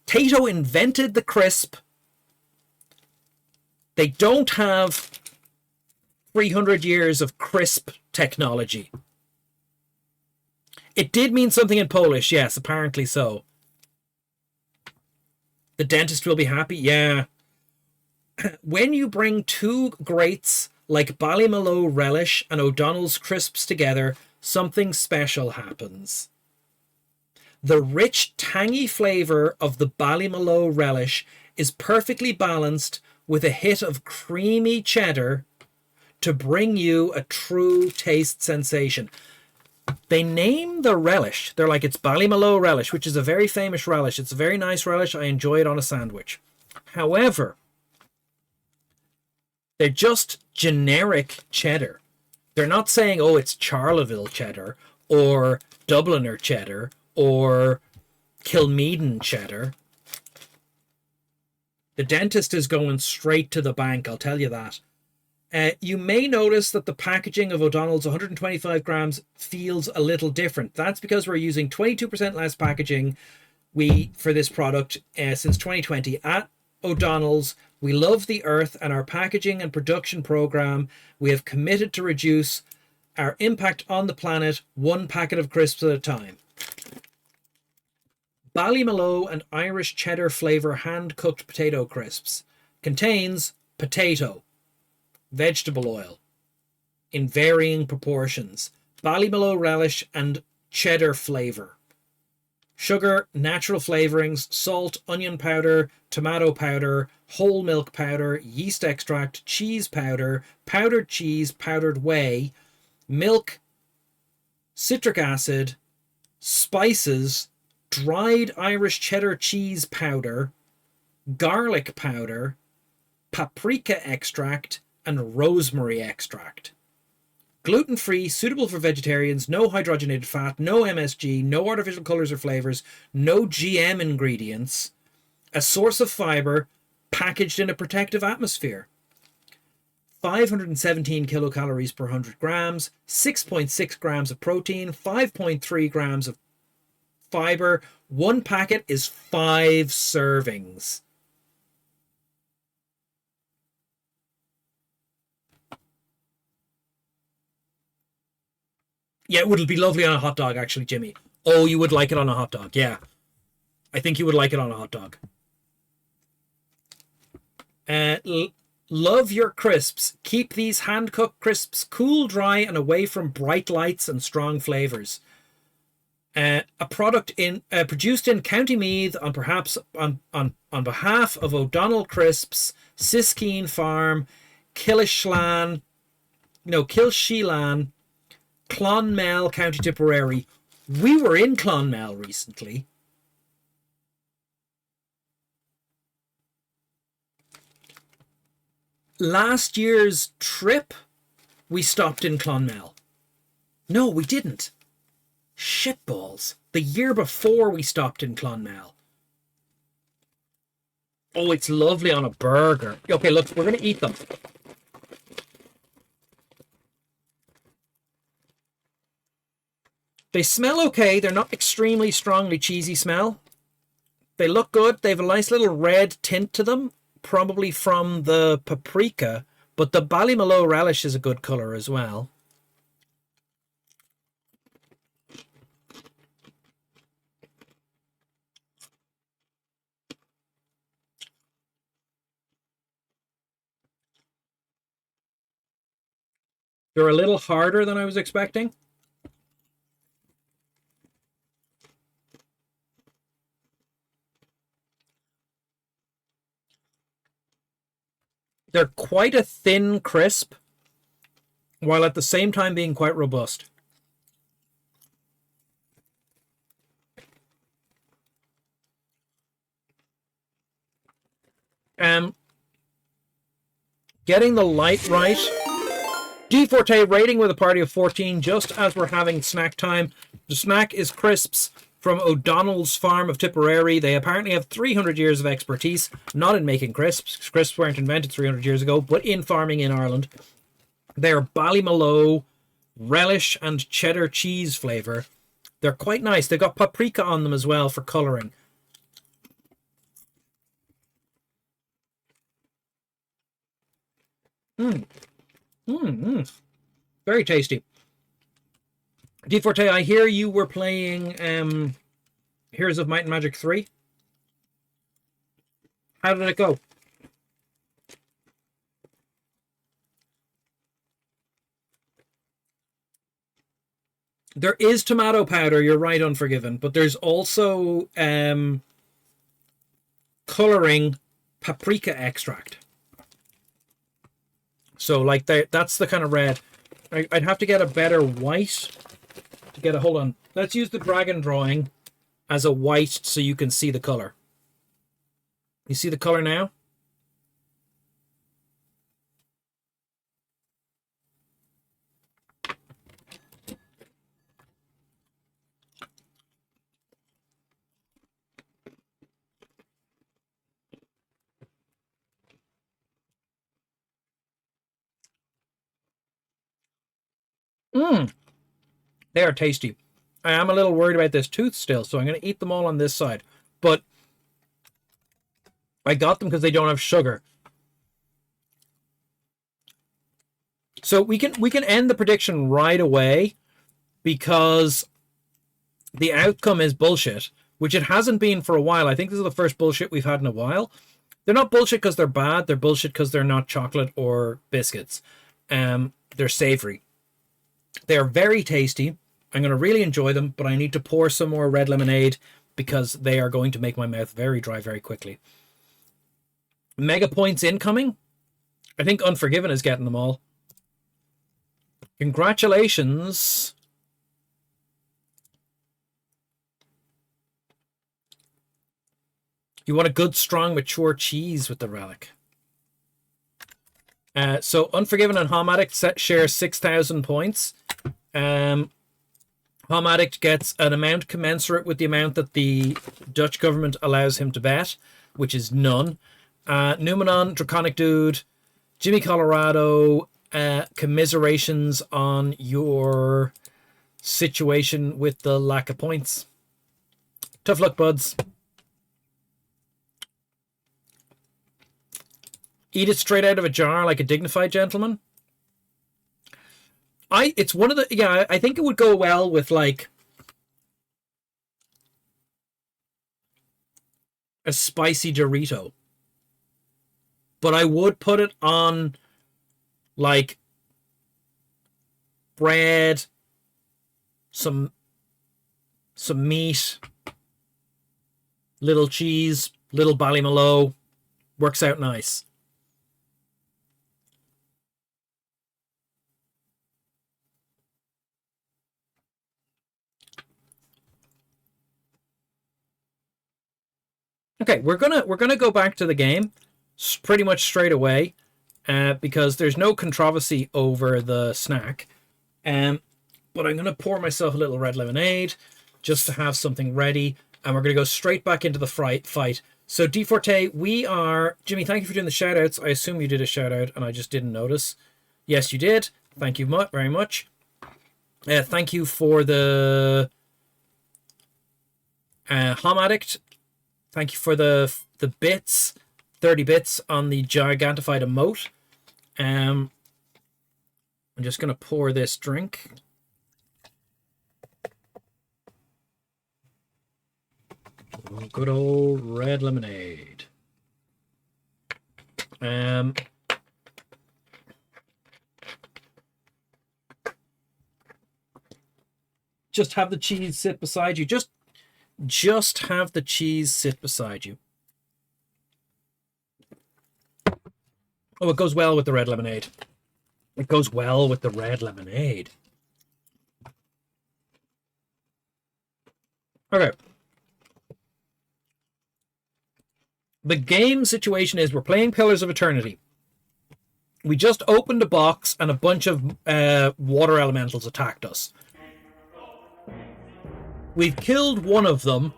Tato invented the crisp. They don't have 300 years of crisp technology. It did mean something in Polish, yes, apparently so. The dentist will be happy, yeah. When you bring 2 greats like Ballymaloe Relish and O'Donnell's crisps together, something special happens. The rich, tangy flavour of the Ballymaloe Relish is perfectly balanced with a hit of creamy cheddar to bring you a true taste sensation. They name the relish. They're like, it's Ballymaloe Relish, which is a very famous relish. It's a very nice relish. I enjoy it on a sandwich. However, they're just generic cheddar. They're not saying, oh, it's Charleville cheddar or Dubliner cheddar or Kilmeaden cheddar. The dentist is going straight to the bank, I'll tell you that. You may notice that the packaging of O'Donnell's 125 grams feels a little different. That's because we're using 22% less packaging for this product since 2020. At O'Donnell's, we love the earth, and our packaging and production program, we have committed to reduce our impact on the planet 1 packet of crisps at a time. Ballymaloe and Irish cheddar flavour hand-cooked potato crisps contains potato, vegetable oil in varying proportions, Ballymaloe relish and cheddar flavour, sugar, natural flavourings, salt, onion powder, tomato powder, whole milk powder, yeast extract, cheese powder, powdered cheese, powdered whey, milk, citric acid, spices, dried Irish cheddar cheese powder, garlic powder, paprika extract, and rosemary extract. Gluten-free, suitable for vegetarians, no hydrogenated fat, no MSG, no artificial colors or flavors, no GM ingredients, a source of fiber, packaged in a protective atmosphere. 517 kilocalories per 100 grams, 6.6 grams of protein, 5.3 grams of fiber. One packet is 5 servings. Yeah, it would be lovely on a hot dog, actually, Jimmy. Oh, you would like it on a hot dog, yeah. I think you would like it on a hot dog. Love your crisps. Keep these hand-cooked crisps cool, dry, and away from bright lights and strong flavors. A product produced in County Meath on behalf of O'Donnell Crisps, Siskeen Farm, Kilsheelan, Clonmel, County Tipperary. We were in Clonmel recently. Last year's trip, we stopped in Clonmel. No, we didn't. Shitballs. The year before we stopped in Clonmel. Oh, it's lovely on a burger. Okay, look, we're going to eat them. They smell okay. They're not extremely strongly cheesy smell. They look good. They have a nice little red tint to them, probably from the paprika, but the Ballymaloe relish is a good colour as well. They're a little harder than I was expecting. They're quite a thin crisp, while at the same time being quite robust. Getting the light right. D Forte rating with a party of 14, just as we're having snack time. The snack is crisps from O'Donnell's Farm of Tipperary. They apparently have 300 years of expertise, not in making crisps. Crisps weren't invented 300 years ago, but in farming in Ireland. They're Ballymaloe, relish, and cheddar cheese flavour. They're quite nice. They've got paprika on them as well for colouring. Very tasty. D Forte, I hear you were playing Heroes of Might and Magic 3. How did it go? There is tomato powder, you're right, Unforgiven, but there's also colouring paprika extract. So, like, that's the kind of red. I'd have to get a better white to get a... Hold on. Let's use the dragon drawing as a white so you can see the colour. You see the colour now? They are tasty. I am a little worried about this tooth still, so I'm going to eat them all on this side. But I got them because they don't have sugar. So we can end the prediction right away because the outcome is bullshit, which it hasn't been for a while. I think this is the first bullshit we've had in a while. They're not bullshit because they're bad. They're bullshit because they're not chocolate or biscuits. They're savory. They're very tasty. I'm going to really enjoy them, but I need to pour some more red lemonade because they are going to make my mouth very dry very quickly. Mega points incoming. I think Unforgiven is getting them all. Congratulations. You want a good, strong, mature cheese with the relic. So Unforgiven and Home Addict share 6,000 points. Home Addict gets an amount commensurate with the amount that the Dutch government allows him to bet, which is none. Numenon, Draconic Dude, Jimmy Colorado, commiserations on your situation with the lack of points. Tough luck, buds. Eat it straight out of a jar like a dignified gentleman. It's one of the, yeah, I think it would go well with like a spicy Dorito. But I would put it on like bread, some meat, little cheese, little Ballymaloe. Works out nice. Okay, we're gonna go back to the game pretty much straight away, because there's no controversy over the snack. But I'm gonna pour myself a little red lemonade just to have something ready, and we're gonna go straight back into the fight. So D-Forte, we are Jimmy. Thank you for doing the shout outs. I assume you did a shout out and I just didn't notice. Yes, you did. Thank you very much. Thank you for the Home Addict. Thank you for the bits, 30 bits on the gigantified emote. I'm just going to pour this drink. Good old red lemonade. Just have the cheese sit beside you. Just have the cheese sit beside you. Oh, it goes well with the red lemonade. It goes well with the red lemonade. Okay. The game situation is we're playing Pillars of Eternity. We just opened a box and a bunch of water elementals attacked us. We've killed one of them,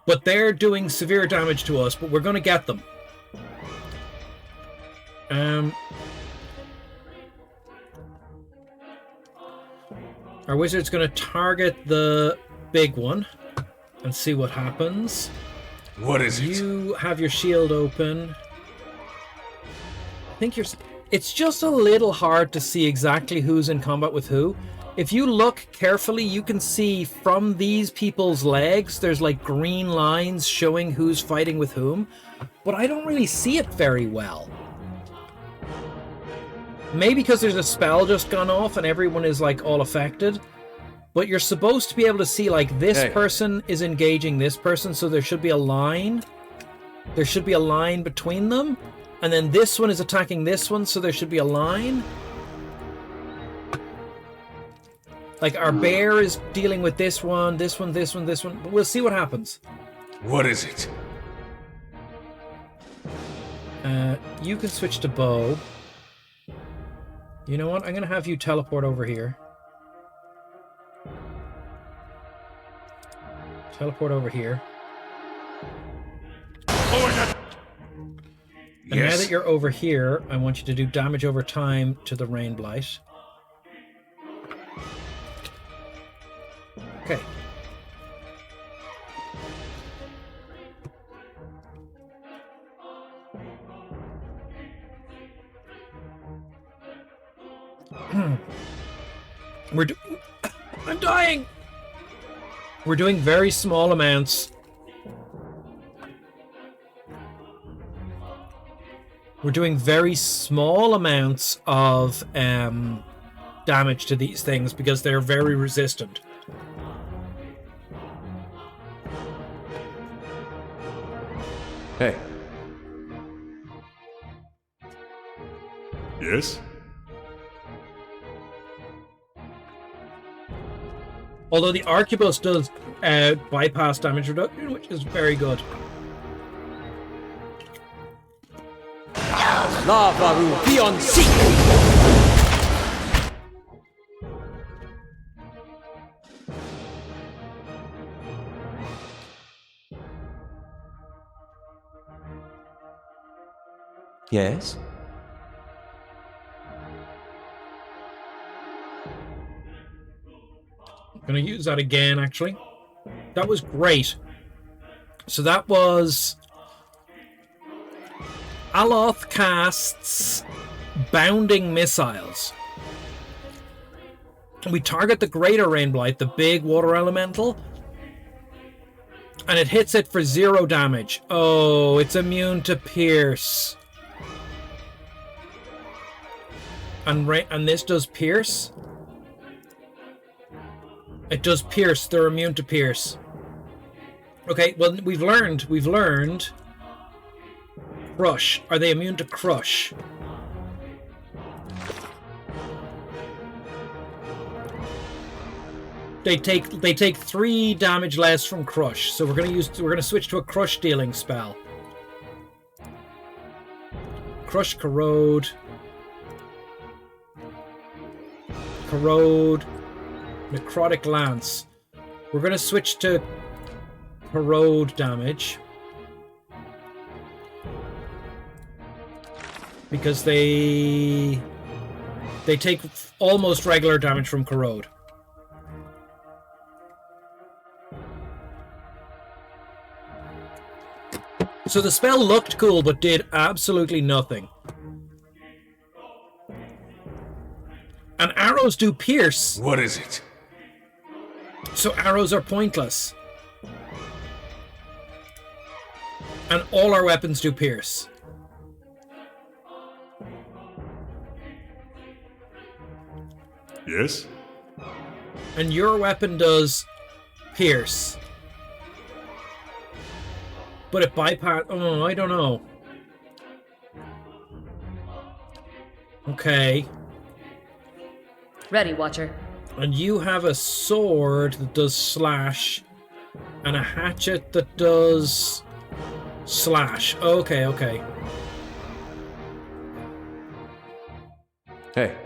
but they're doing severe damage to us, but we're going to get them. Our wizard's going to target the big one and see what happens. What is it? You have your shield open. I think it's just a little hard to see exactly who's in combat with who. If you look carefully, you can see from these people's legs, there's like green lines showing who's fighting with whom, but I don't really see it very well. Maybe because there's a spell just gone off and everyone is like all affected, but you're supposed to be able to see like this person is engaging this person, so there should be a line. There should be a line between them, and then this one is attacking this one, so there should be a line. Like, our bear is dealing with this one, this one, this one, this one. But we'll see what happens. What is it? You can switch to bow. You know what? I'm going to have you teleport over here. Teleport over here. And now that you're over here, I want you to do damage over time to the Rain Blight. Okay. I'm dying! We're doing very small amounts. We're doing very small amounts of damage to these things because they're very resistant. Hey. Yes? Although the Arquebus does bypass damage reduction, which is very good. La Varu, be on seek! Yes? I'm going to use that again, actually. That was great. So that was Aloth casts Bounding Missiles. We target the Greater Rainblight, the big water elemental, and it hits it for 0 damage. Oh, it's immune to Pierce. And this does Pierce? It does Pierce. They're immune to Pierce. Okay, well, we've learned Crush. Are they immune to Crush? They take 3 damage less from Crush, so we're gonna switch to a Crush dealing spell. Crush, Corrode, Necrotic Lance. We're gonna switch to Corrode damage because they take almost regular damage from Corrode. So the spell looked cool, but did absolutely nothing. And arrows do pierce. What is it? So arrows are pointless. And all our weapons do pierce. Yes? And your weapon does pierce. But it bypass... Oh, I don't know. Okay. Ready, Watcher. And you have a sword that does slash. And a hatchet that does slash. Okay, okay. Hey.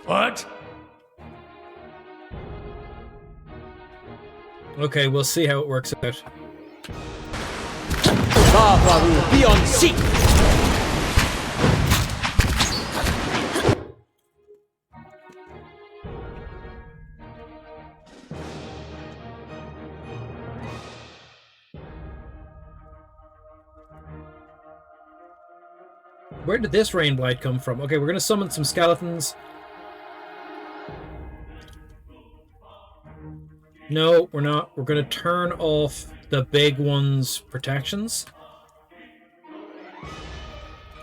What? Okay, we'll see how it works out. La Varu, be on seek! Where did this rain blight come from? Okay, we're going to summon some skeletons. No, we're not. We're going to turn off the big one's protections.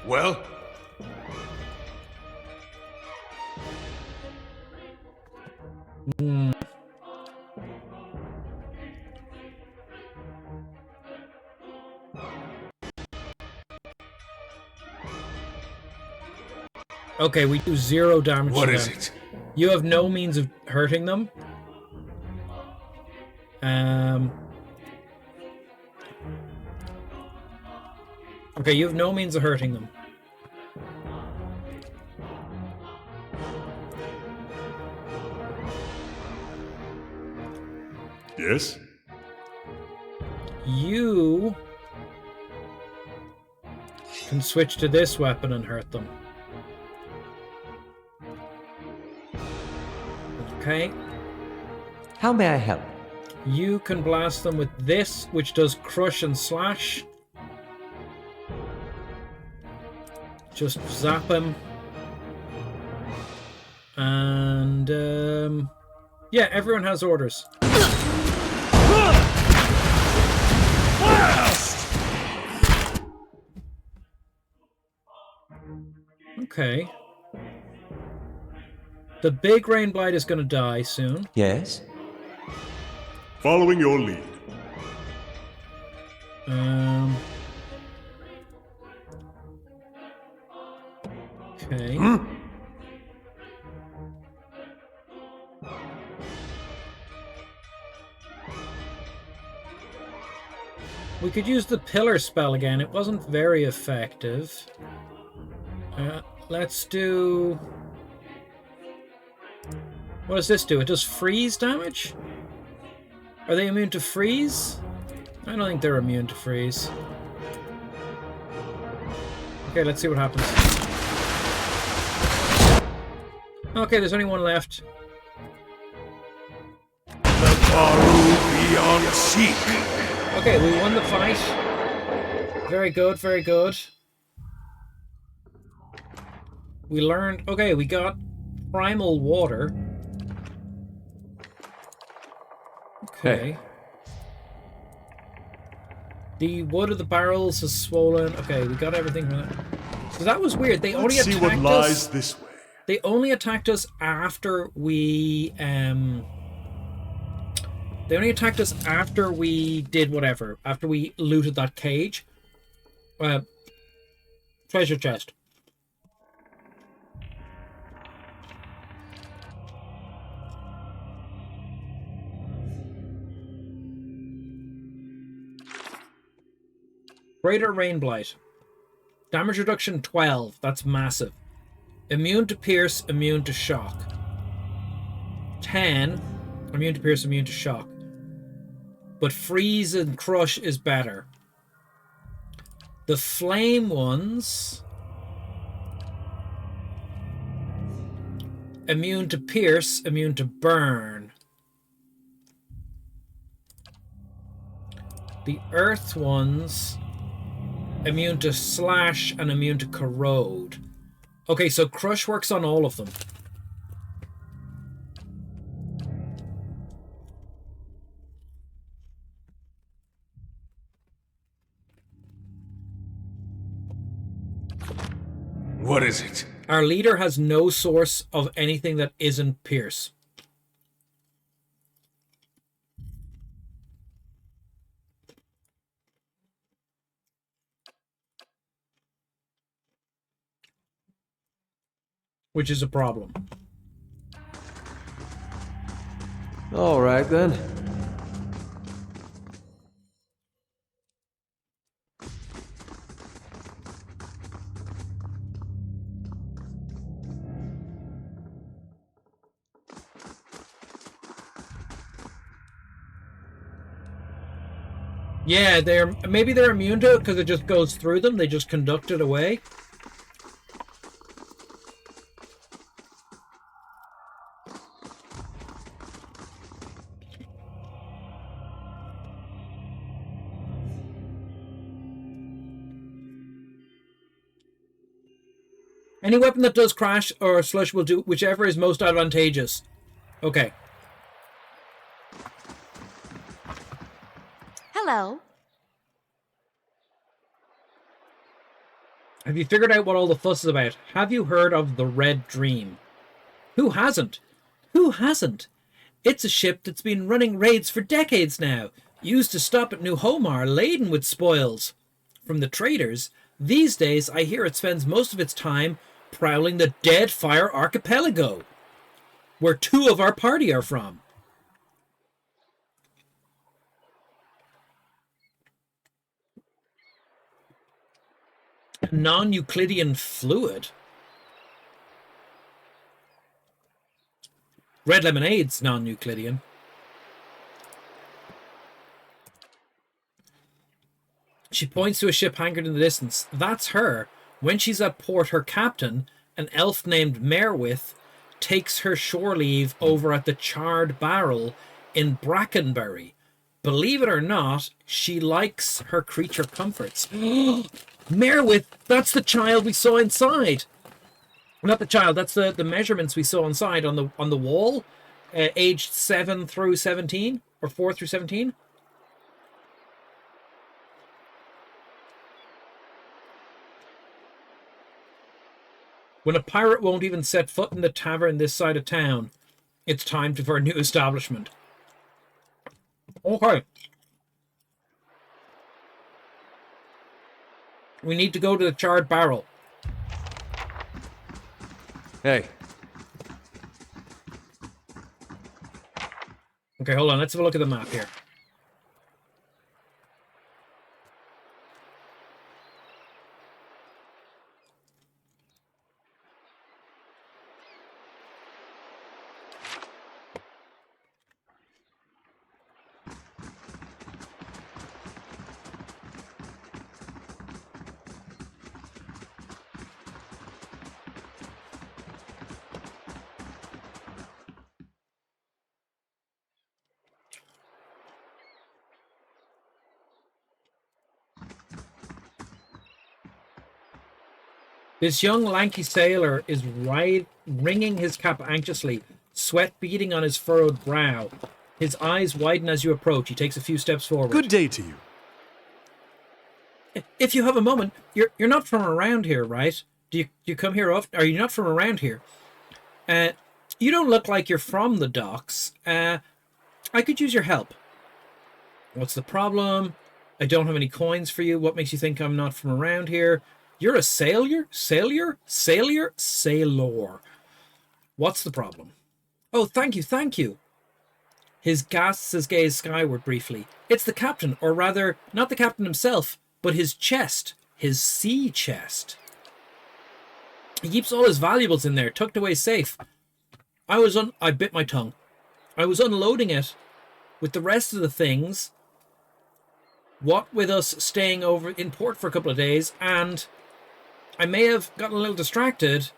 Well? Okay, we do 0 damage What to is them. it? You have no means of hurting them. Okay, you have no means of hurting them. Yes? You can switch to this weapon and hurt them. Okay. How may I help? You can blast them with this, which does crush and slash. Just zap him. And, yeah, everyone has orders. Okay. The big rain blight is going to die soon. Yes? Following your lead. Okay. We could use the pillar spell again. It wasn't very effective. Let's do... What does this do? It does freeze damage? Are they immune to freeze? I don't think they're immune to freeze. Okay, let's see what happens. Okay, there's only one left. The Baru beyond seek. Okay, we won the fight. Very good, very good. We learned... Okay, we got primal water. Okay. Hey. The wood of the barrels is swollen. Okay, we got everything from that. So that was weird. They only Let's see attacked what lies us. this way. They only attacked us after we They only attacked us after we did whatever. After we looted that cage. Treasure chest. Greater Rain Blight. Damage reduction 12. That's massive. Immune to pierce, immune to shock. 10. Immune to pierce, immune to shock. But freeze and crush is better. The flame ones... Immune to pierce, immune to burn. The earth ones... Immune to slash and immune to corrode. Okay, so crush works on all of them. What is it? Our leader has no source of anything that isn't pierce. Which is a problem. All right, then. Yeah, maybe they're immune to it because it just goes through them. They just conduct it away. Any weapon that does crash or slush will do whichever is most advantageous. Okay. Hello. Have you figured out what all the fuss is about? Have you heard of the Red Dream? Who hasn't? Who hasn't? It's a ship that's been running raids for decades now, used to stop at New Homar laden with spoils. From the traders, these days I hear it spends most of its time prowling the Deadfire Archipelago, where 2 of our party are from. Non-Euclidean fluid? Red lemonade's non-Euclidean. She points to a ship anchored in the distance. That's her. When she's at port, her captain, an elf named Merwith, takes her shore leave over at the Charred Barrel in Brackenbury. Believe it or not, she likes her creature comforts. Merwith, that's the child we saw inside. Not the child, that's the measurements we saw inside on the wall, aged 7 through 17, or 4 through 17. When a pirate won't even set foot in the tavern this side of town, it's time for a new establishment. Okay. We need to go to the Charred Barrel. Hey. Okay, hold on. Let's have a look at the map here. This young lanky sailor is wringing his cap anxiously, sweat beading on his furrowed brow. His eyes widen as you approach. He takes a few steps forward. Good day to you. If you have a moment, you're not from around here, right? Do you come here often? Are you not from around here? You don't look like you're from the docks. I could use your help. What's the problem? I don't have any coins for you. What makes you think I'm not from around here? You're a sailor? Sailor? What's the problem? Oh, thank you. His casts his gaze skyward briefly. It's the captain, or rather, not the captain himself, but his chest. His sea chest. He keeps all his valuables in there, tucked away safe. I bit my tongue. I was unloading it with the rest of the things, what with us staying over in port for a couple of days, and I may have gotten a little distracted.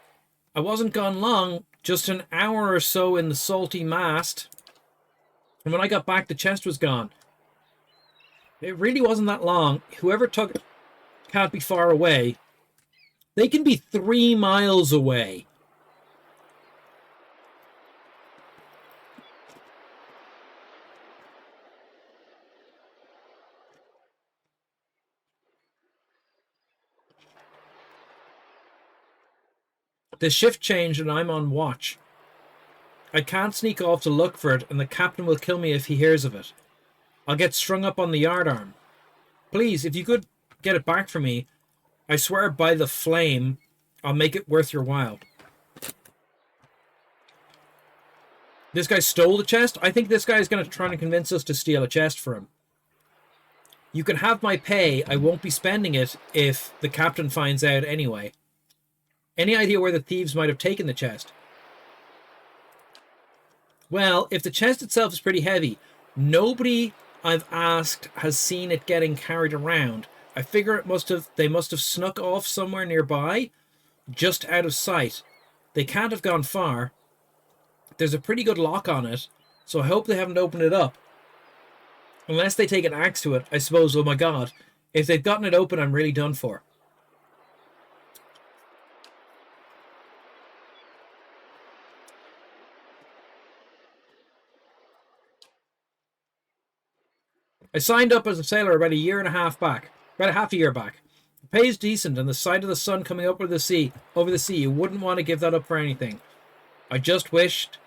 I wasn't gone long, just an hour or so in the salty mast, and when I got back, the chest was gone. It really wasn't that long. Whoever took it can't be far away. They can be 3 miles away. The shift changed and I'm on watch. I can't sneak off to look for it, and the captain will kill me if he hears of it. I'll get strung up on the yardarm. Please, if you could get it back for me, I swear by the flame, I'll make it worth your while. This guy stole the chest? I think this guy is going to try and convince us to steal a chest for him. You can have my pay. I won't be spending it if the captain finds out anyway. Any idea where the thieves might have taken the chest? Well, if the chest itself is pretty heavy, nobody I've asked has seen it getting carried around. I figure they must have snuck off somewhere nearby, just out of sight. They can't have gone far. There's a pretty good lock on it, so I hope they haven't opened it up. Unless they take an axe to it, I suppose. Oh my god. If they've gotten it open, I'm really done for. I signed up as a sailor about a year and a half back. About a half a year back. The pay's decent, and the sight of the sun coming up over the sea, you wouldn't want to give that up for anything. I just wished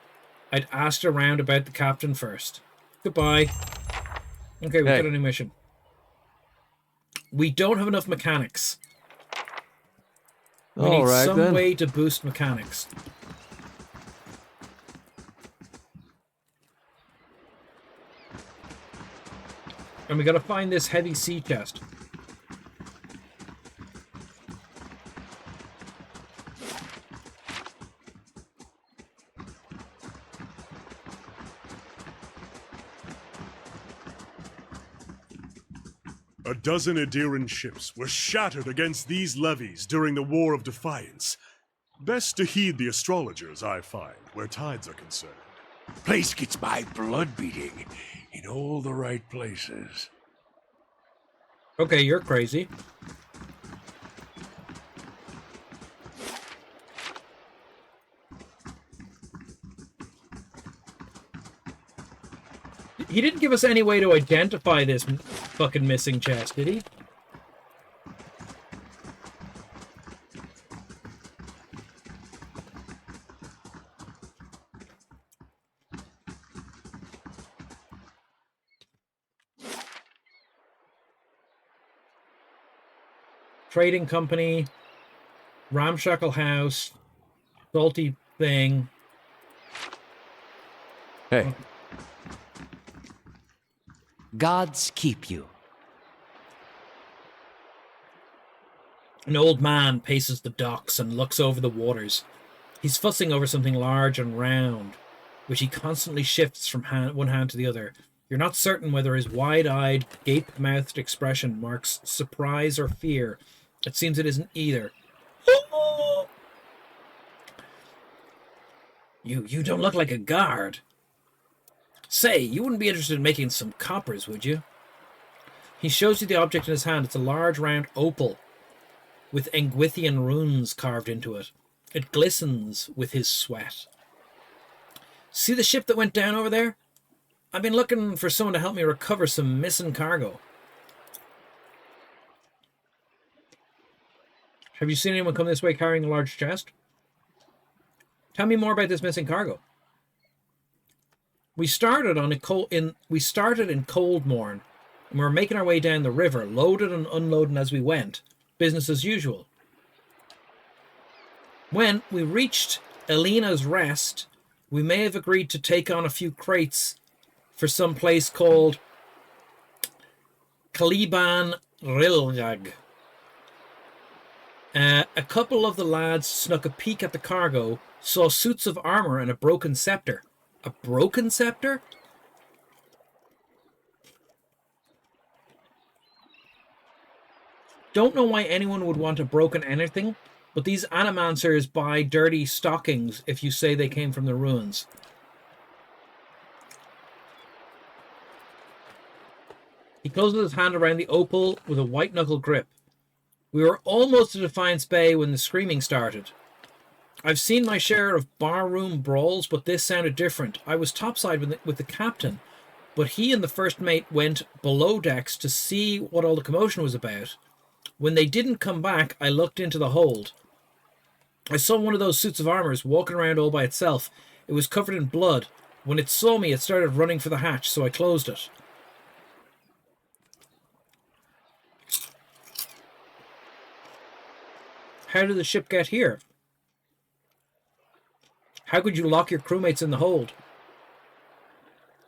I'd asked around about the captain first. Goodbye. Okay, we've got a new mission. We don't have enough mechanics. We need some way to boost mechanics. And we gotta find this heavy sea chest. A dozen Adiran ships were shattered against these levees during the War of Defiance. Best to heed the astrologers, I find, where tides are concerned. Place gets my blood beating in all the right places. Okay, you're crazy. He didn't give us any way to identify this fucking missing chest, did he? Trading company, ramshackle house, salty thing. Hey. Gods keep you. An old man paces the docks and looks over the waters. He's fussing over something large and round, which he constantly shifts from one hand to the other. You're not certain whether his wide-eyed, gape-mouthed expression marks surprise or fear. It seems it isn't either. You don't look like a guard. Say, you wouldn't be interested in making some coppers, would you? He shows you the object in his hand. It's a large round opal. with Engwithian runes carved into it. It glistens with his sweat. See the ship that went down over there? I've been looking for someone to help me recover some missing cargo. Have you seen anyone come this way carrying a large chest? Tell me more about this missing cargo. We started in Coldmorn, and we were making our way down the river, loaded and unloading as we went. Business as usual. When we reached Elena's Rest, we may have agreed to take on a few crates for some place called Caliban Rilgag. A couple of the lads snuck a peek at the cargo, saw suits of armor and a broken scepter. A broken scepter? Don't know why anyone would want a broken anything, but these animancers buy dirty stockings if you say they came from the ruins. He closes his hand around the opal with a white-knuckle grip. We were almost to Defiance Bay when the screaming started. I've seen my share of barroom brawls, but this sounded different. I was topside with the captain, but he and the first mate went below decks to see what all the commotion was about. When they didn't come back, I looked into the hold. I saw one of those suits of armors walking around all by itself. It was covered in blood. When it saw me, it started running for the hatch, so I closed it. How did the ship get here? How could you lock your crewmates in the hold?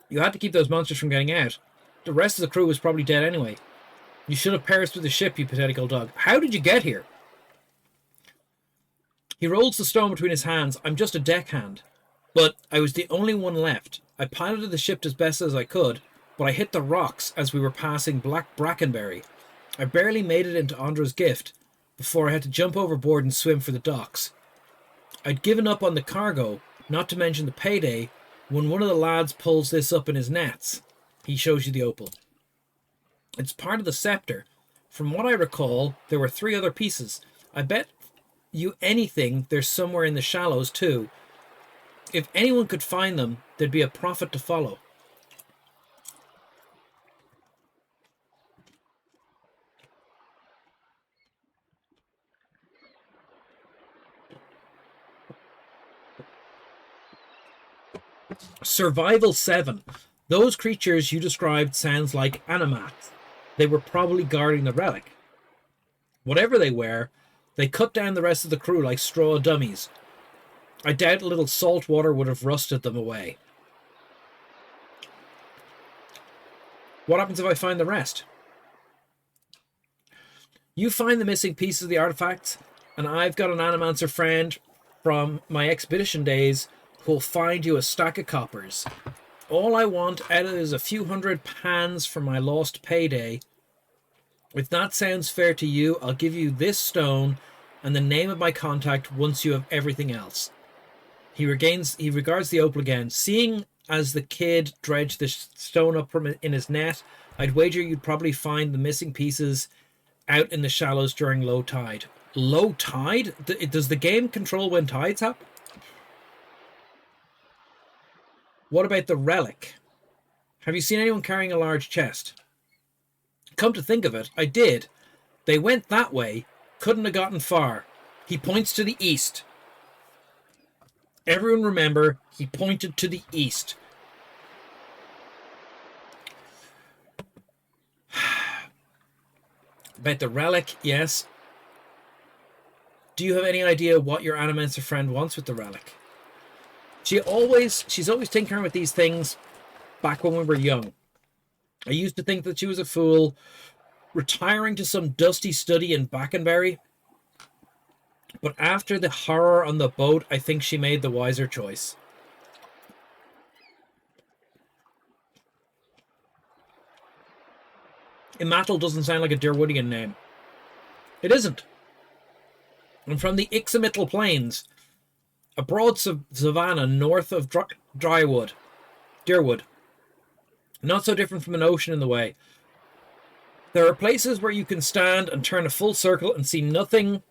You had to keep those monsters from getting out. The rest of the crew was probably dead anyway. You should have perished with the ship, you pathetic old dog. How did you get here? He rolls the stone between his hands. I'm just a deckhand. But I was the only one left. I piloted the ship as best as I could, but I hit the rocks as we were passing Black Brackenberry. I barely made it into Andra's Gift before I had to jump overboard and swim for the docks. I'd given up on the cargo, not to mention the payday, when one of the lads pulls this up in his nets. He shows you the opal. It's part of the scepter. From what I recall, there were 3 other pieces. I bet you anything they're somewhere in the shallows too. If anyone could find them, there'd be a profit to follow. Survival 7. Those creatures you described sounds like animats. They were probably guarding the relic. Whatever they were, they cut down the rest of the crew like straw dummies. I doubt a little salt water would have rusted them away. What happens if I find the rest? You find the missing pieces of the artifacts, and I've got an animancer friend from my expedition days who'll find you a stack of coppers. All I want out of it is a few hundred pans for my lost payday. If that sounds fair to you, I'll give you this stone and the name of my contact once you have everything else. He regards the opal again. Seeing as the kid dredged the stone up from in his net, I'd wager you'd probably find the missing pieces out in the shallows during low tide. Low tide? Does the game control when tides happen? What about the relic? Have you seen anyone carrying a large chest? Come to think of it, I did. They went that way, couldn't have gotten far. He points to the east. Everyone remember, he pointed to the east. About the relic, yes. Do you have any idea what your animancer friend wants with the relic? She's always tinkering with these things back when we were young. I used to think that she was a fool, retiring to some dusty study in Brackenberry. But after the horror on the boat, I think she made the wiser choice. Imatal doesn't sound like a Derwoodian name. It isn't. I'm from the Ixamital Plains, a broad savanna north of Deerwood. Not so different from an ocean in the way. There are places where you can stand and turn a full circle and see nothing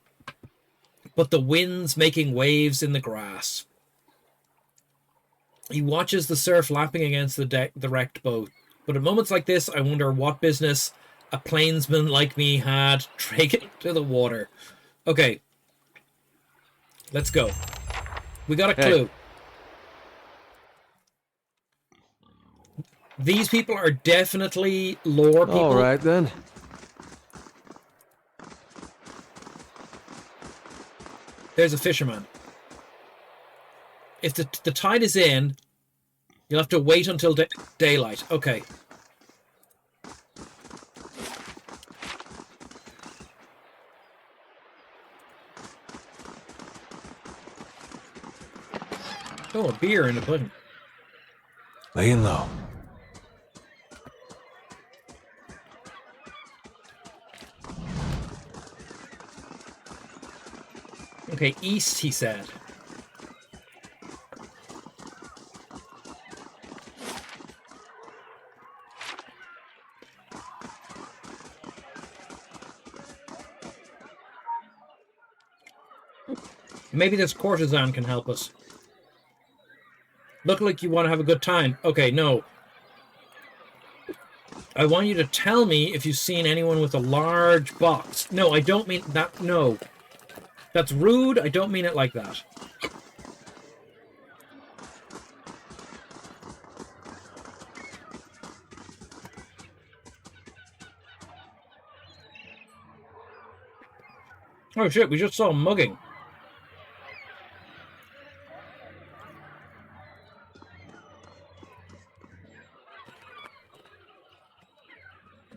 but the winds making waves in the grass. He watches the surf lapping against the wrecked boat. But at moments like this, I wonder what business a plainsman like me had dragging to the water. Okay. Let's go. We got a clue. These people are definitely lore people. All right, then. There's a fisherman. If the tide is in, you'll have to wait until daylight. Okay. Oh, a beer and a pudding. Laying low. Okay, east, he said. Maybe this courtesan can help us. Look like you want to have a good time. Okay, no. I want you to tell me if you've seen anyone with a large box. No, I don't mean that. No. That's rude. I don't mean it like that. Oh shit, we just saw mugging.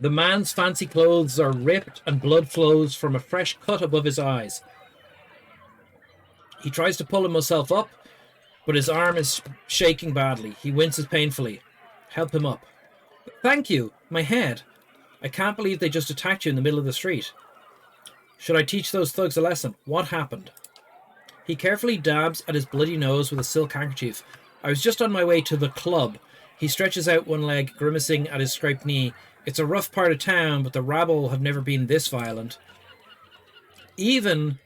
The man's fancy clothes are ripped and blood flows from a fresh cut above his eyes. He tries to pull himself up, but his arm is shaking badly. He winces painfully. Help him up. Thank you. My head. I can't believe they just attacked you in the middle of the street. Should I teach those thugs a lesson? What happened? He carefully dabs at his bloody nose with a silk handkerchief. I was just on my way to the club. He stretches out one leg, grimacing at his scraped knee. It's a rough part of town, but the rabble have never been this violent. Even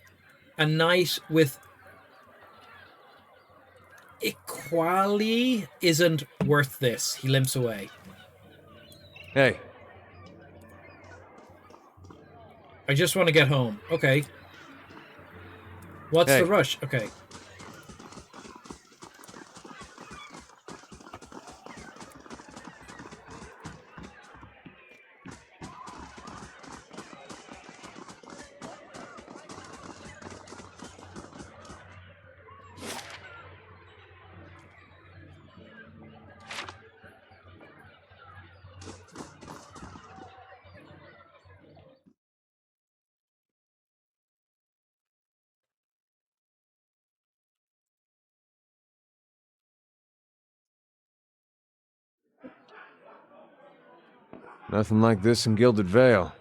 a night with equality isn't worth this. He limps away. Hey. I just want to get home. Okay. What's Hey. the rush? Okay. Nothing like this in Gilded Vale.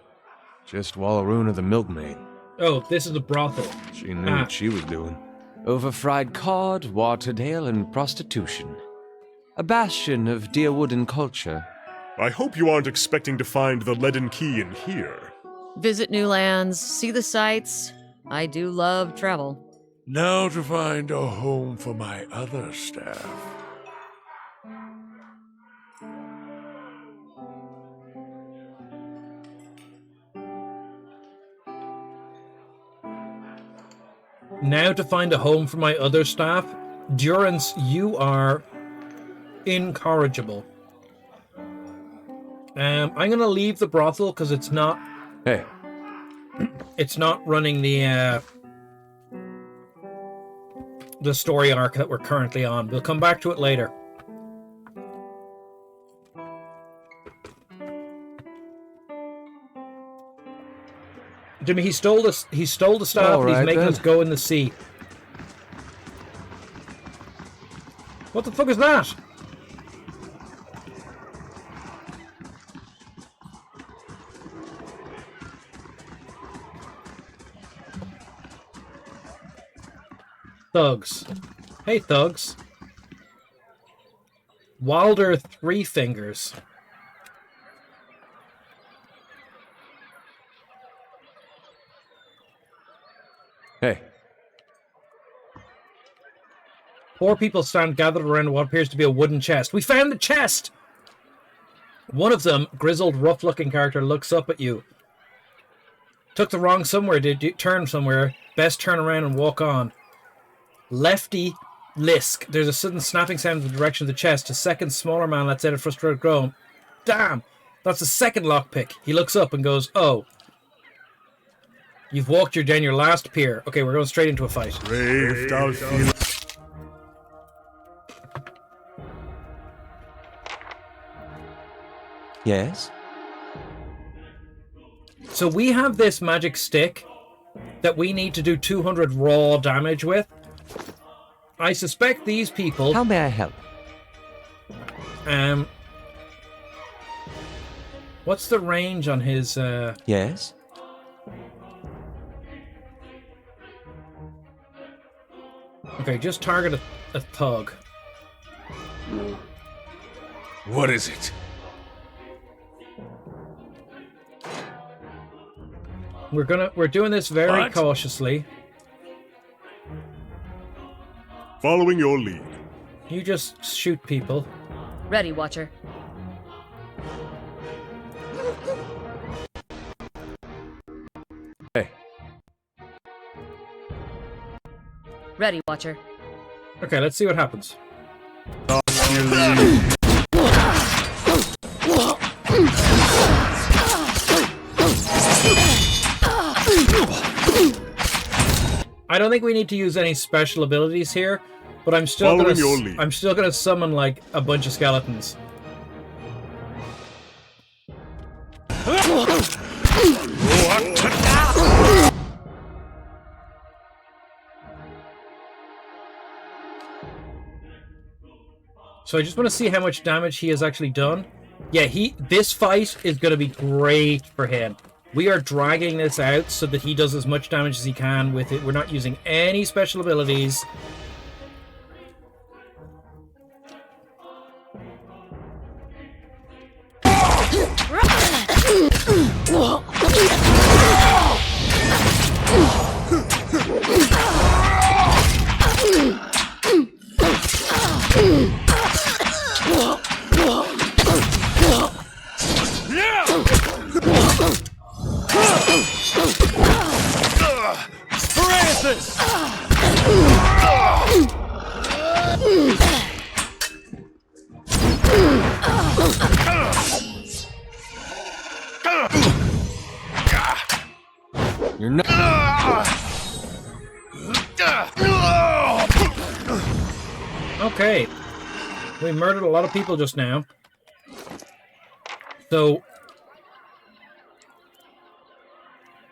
Just Wallaruna the milkmaid. Oh, this is a brothel. She knew what she was doing. Overfried cod, watered ale, and prostitution. A bastion of Deerwooden culture. I hope you aren't expecting to find the leaden key in here. Visit new lands, see the sights. I do love travel. Now to find a home for my other staff. Now to find a home for my other staff. Durance, you are incorrigible. I'm going to leave the brothel because it's not... Hey. It's not running the story arc that we're currently on. We'll come back to it later. Jimmy, he stole the staff All and he's right, making then. us go in the sea. What the fuck is that? Thugs. Hey, thugs. Wilder Three Fingers. Hey. 4 people stand gathered around what appears to be a wooden chest. We found the chest! One of them, grizzled, rough-looking character, looks up at you. Took the wrong somewhere, did you? Turn somewhere. Best turn around and walk on. Lefty Lisk. There's a sudden snapping sound in the direction of the chest. A second smaller man lets out a frustrated groan. Damn! That's the second lockpick. He looks up and goes, oh. You've walked down your last pier. Okay, we're going straight into a fight. Brave thou feel. Yes? So we have this magic stick that we need to do 200 raw damage with. I suspect these people... How may I help? What's the range on his... Yes? Okay, just target a thug. What is it? We're doing this very What? cautiously. Following your lead. You just shoot people. Ready, Watcher. Hey. Ready, Watcher. Okay, let's see what happens. I don't think we need to use any special abilities here, but I'm still gonna summon like a bunch of skeletons. So I just want to see how much damage he has actually done. Yeah, this fight is going to be great for him. We are dragging this out so that he does as much damage as he can with it. We're not using any special abilities. Francis! You're not... Okay. We murdered a lot of people just now. So...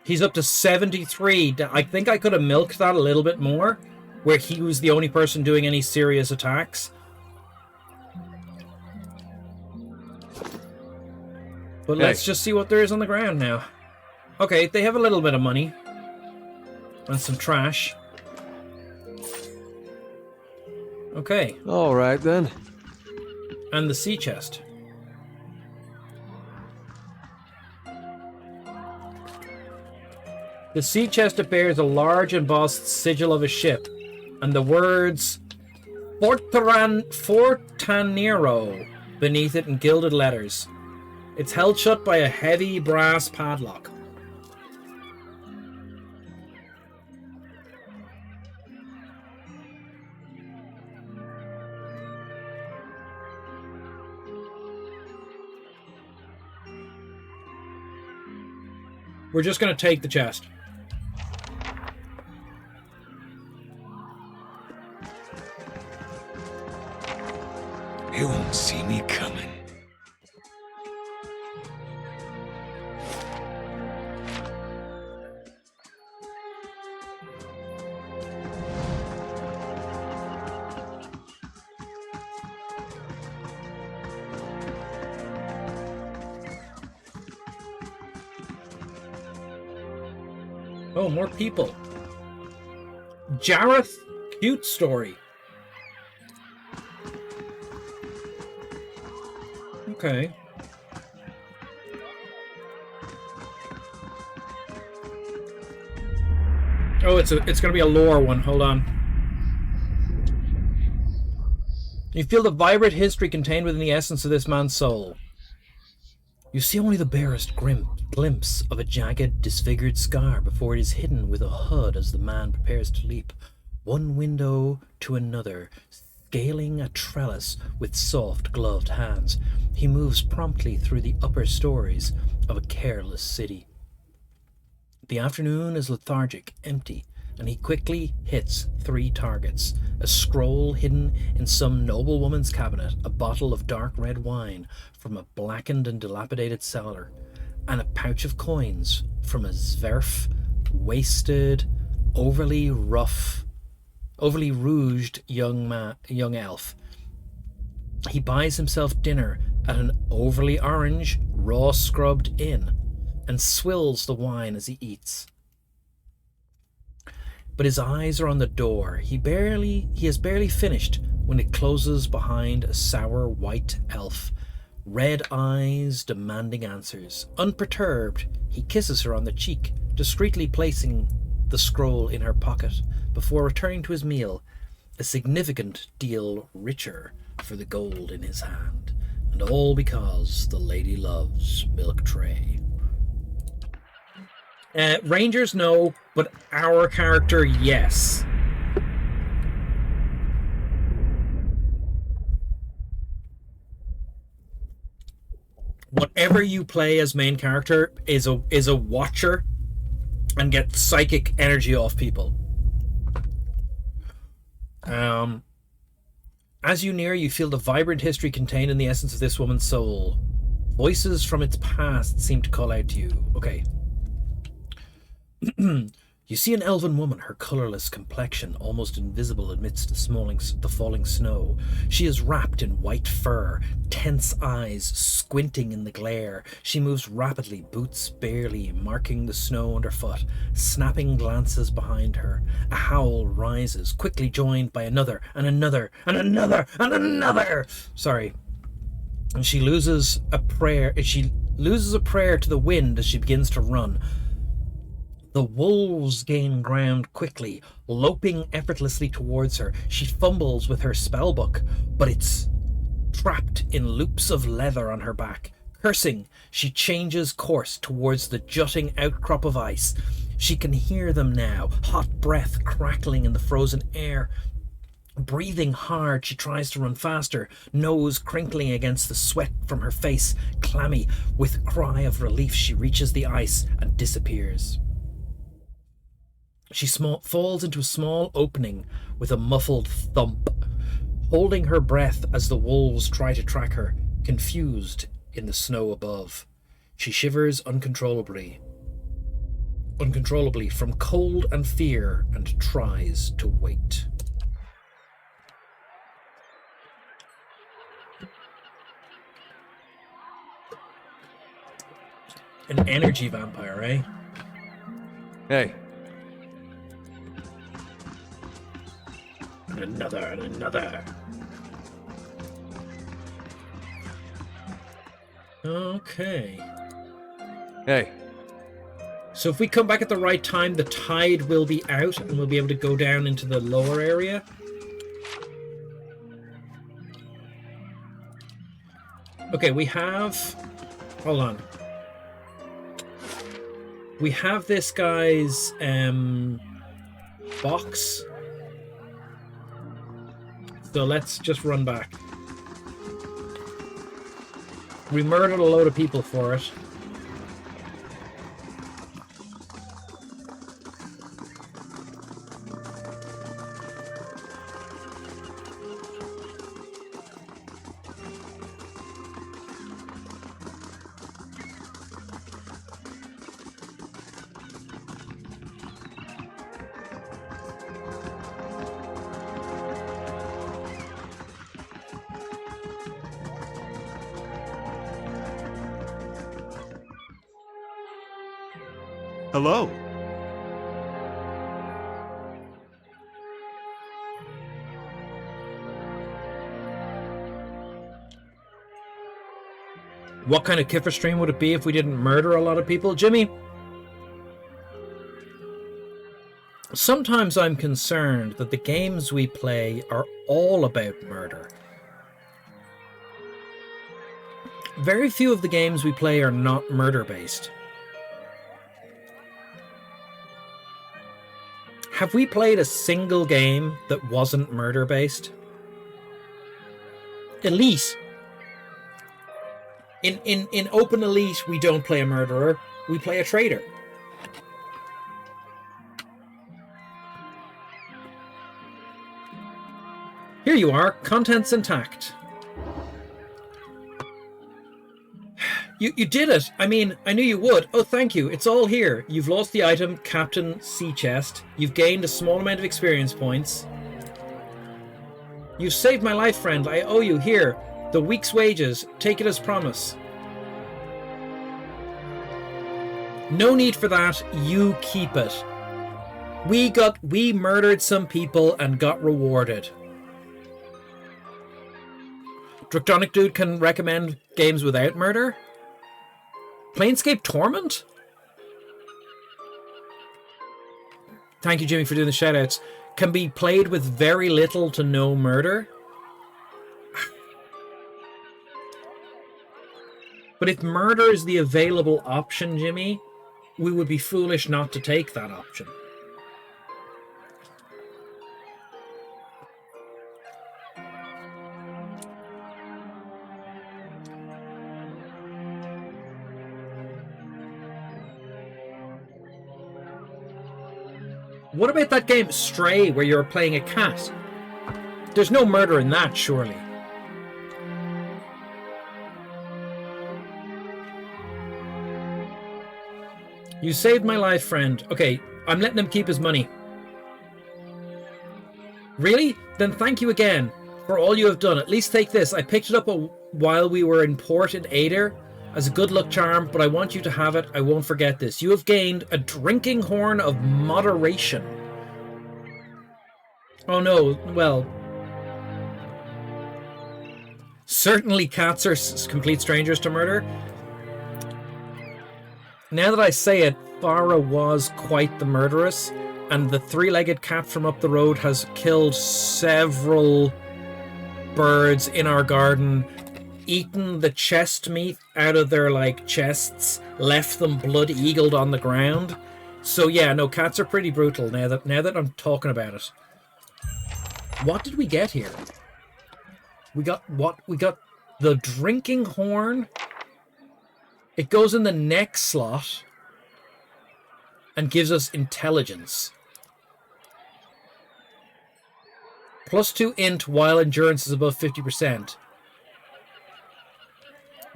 he's up to 73. I think I could have milked that a little bit more, where he was the only person doing any serious attacks. But let's just see what there is on the ground now. Okay, they have a little bit of money. And some trash. Okay. All right, then. And the sea chest. The sea chest bears a large embossed sigil of a ship, and the words Fortanero beneath it in gilded letters. It's held shut by a heavy brass padlock. We're just going to take the chest. They won't see me coming. Oh, more people. Jareth, cute story. Okay. Oh, it's going to be a lore one. Hold on. You feel the vibrant history contained within the essence of this man's soul. You see only the barest glimpse of a jagged, disfigured scar before it is hidden with a hood as the man prepares to leap one window to another, scaling a trellis with soft, gloved hands. He moves promptly through the upper stories of a careless city. The afternoon is lethargic, empty, and he quickly hits 3 targets: a scroll hidden in some noblewoman's cabinet, a bottle of dark red wine from a blackened and dilapidated cellar, and a pouch of coins from a zwerf, wasted, overly rouged young elf. He buys himself dinner at an overly orange, raw-scrubbed inn, and swills the wine as he eats. But his eyes are on the door. He has barely finished when it closes behind a sour white elf, red eyes demanding answers. Unperturbed, he kisses her on the cheek, discreetly placing the scroll in her pocket before returning to his meal, a significant deal richer for the gold in his hand. And all because the lady loves milk tray. Rangers, no, but our character, yes. Whatever you play as main character is a watcher and get psychic energy off people. As you near, you feel the vibrant history contained in the essence of this woman's soul. Voices from its past seem to call out to you. Okay. You see an elven woman, her colourless complexion almost invisible amidst the falling snow. She is wrapped in white fur, tense eyes squinting in the glare. She moves rapidly, boots barely marking the snow underfoot, snapping glances behind her. A howl rises, quickly joined by another, and another, and another, and another. Sorry. And she loses a prayer to the wind as she begins to run. The wolves gain ground quickly, loping effortlessly towards her. She fumbles with her spellbook, but it's trapped in loops of leather on her back. Cursing, she changes course towards the jutting outcrop of ice. She can hear them now, hot breath crackling in the frozen air. Breathing hard, she tries to run faster, nose crinkling against the sweat from her face, clammy. With a cry of relief, she reaches the ice and disappears. She falls into a small opening with a muffled thump, holding her breath as the wolves try to track her, confused in the snow above. She shivers uncontrollably from cold and fear, and tries to wait. An energy vampire, eh? Hey. And another. Okay. Hey. So if we come back at the right time, the tide will be out and we'll be able to go down into the lower area. Okay, we have... Hold on. We have this guy's box. So let's just run back. We murdered a load of people for it. Hello. What kind of Kiffer stream would it be if we didn't murder a lot of people, Jimmy? Sometimes I'm concerned that the games we play are all about murder. Very few of the games we play are not murder-based. Have we played a single game that wasn't murder-based? Elite. In Open Elite, we don't play a murderer, we play a traitor. Here you are, contents intact. You did it. I mean, I knew you would. Oh, thank you. It's all here. You've lost the item, Captain Sea Chest. You've gained a small amount of experience points. You've saved my life, friend. I owe you. Here, the week's wages. Take it as promise. No need for that. You keep it. We murdered some people and got rewarded. Draconic Dude can recommend games without murder? Planescape Torment? Thank you, Jimmy, for doing the shoutouts. Can be played with very little to no murder. But if murder is the available option, Jimmy, we would be foolish not to take that option. What about that game Stray where you're playing a cat? There's no murder in that, surely. You saved my life, friend. Okay, I'm letting him keep his money. Really? Then thank you again for all you have done. At least take this. I picked it up while we were in port in Ader as a good luck charm, but I want you to have it. I won't forget this. You have gained a drinking horn of moderation. Oh no, well... Certainly cats are complete strangers to murder. Now that I say it, Farah was quite the murderess, and the three-legged cat from up the road has killed several birds in our garden, eaten the chest meat out of their chests, left them blood-eagled on the ground. So yeah, no, cats are pretty brutal now that I'm talking about it. What did we get here? We got the drinking horn. It goes in the next slot and gives us intelligence. +2 int while endurance is above 50%.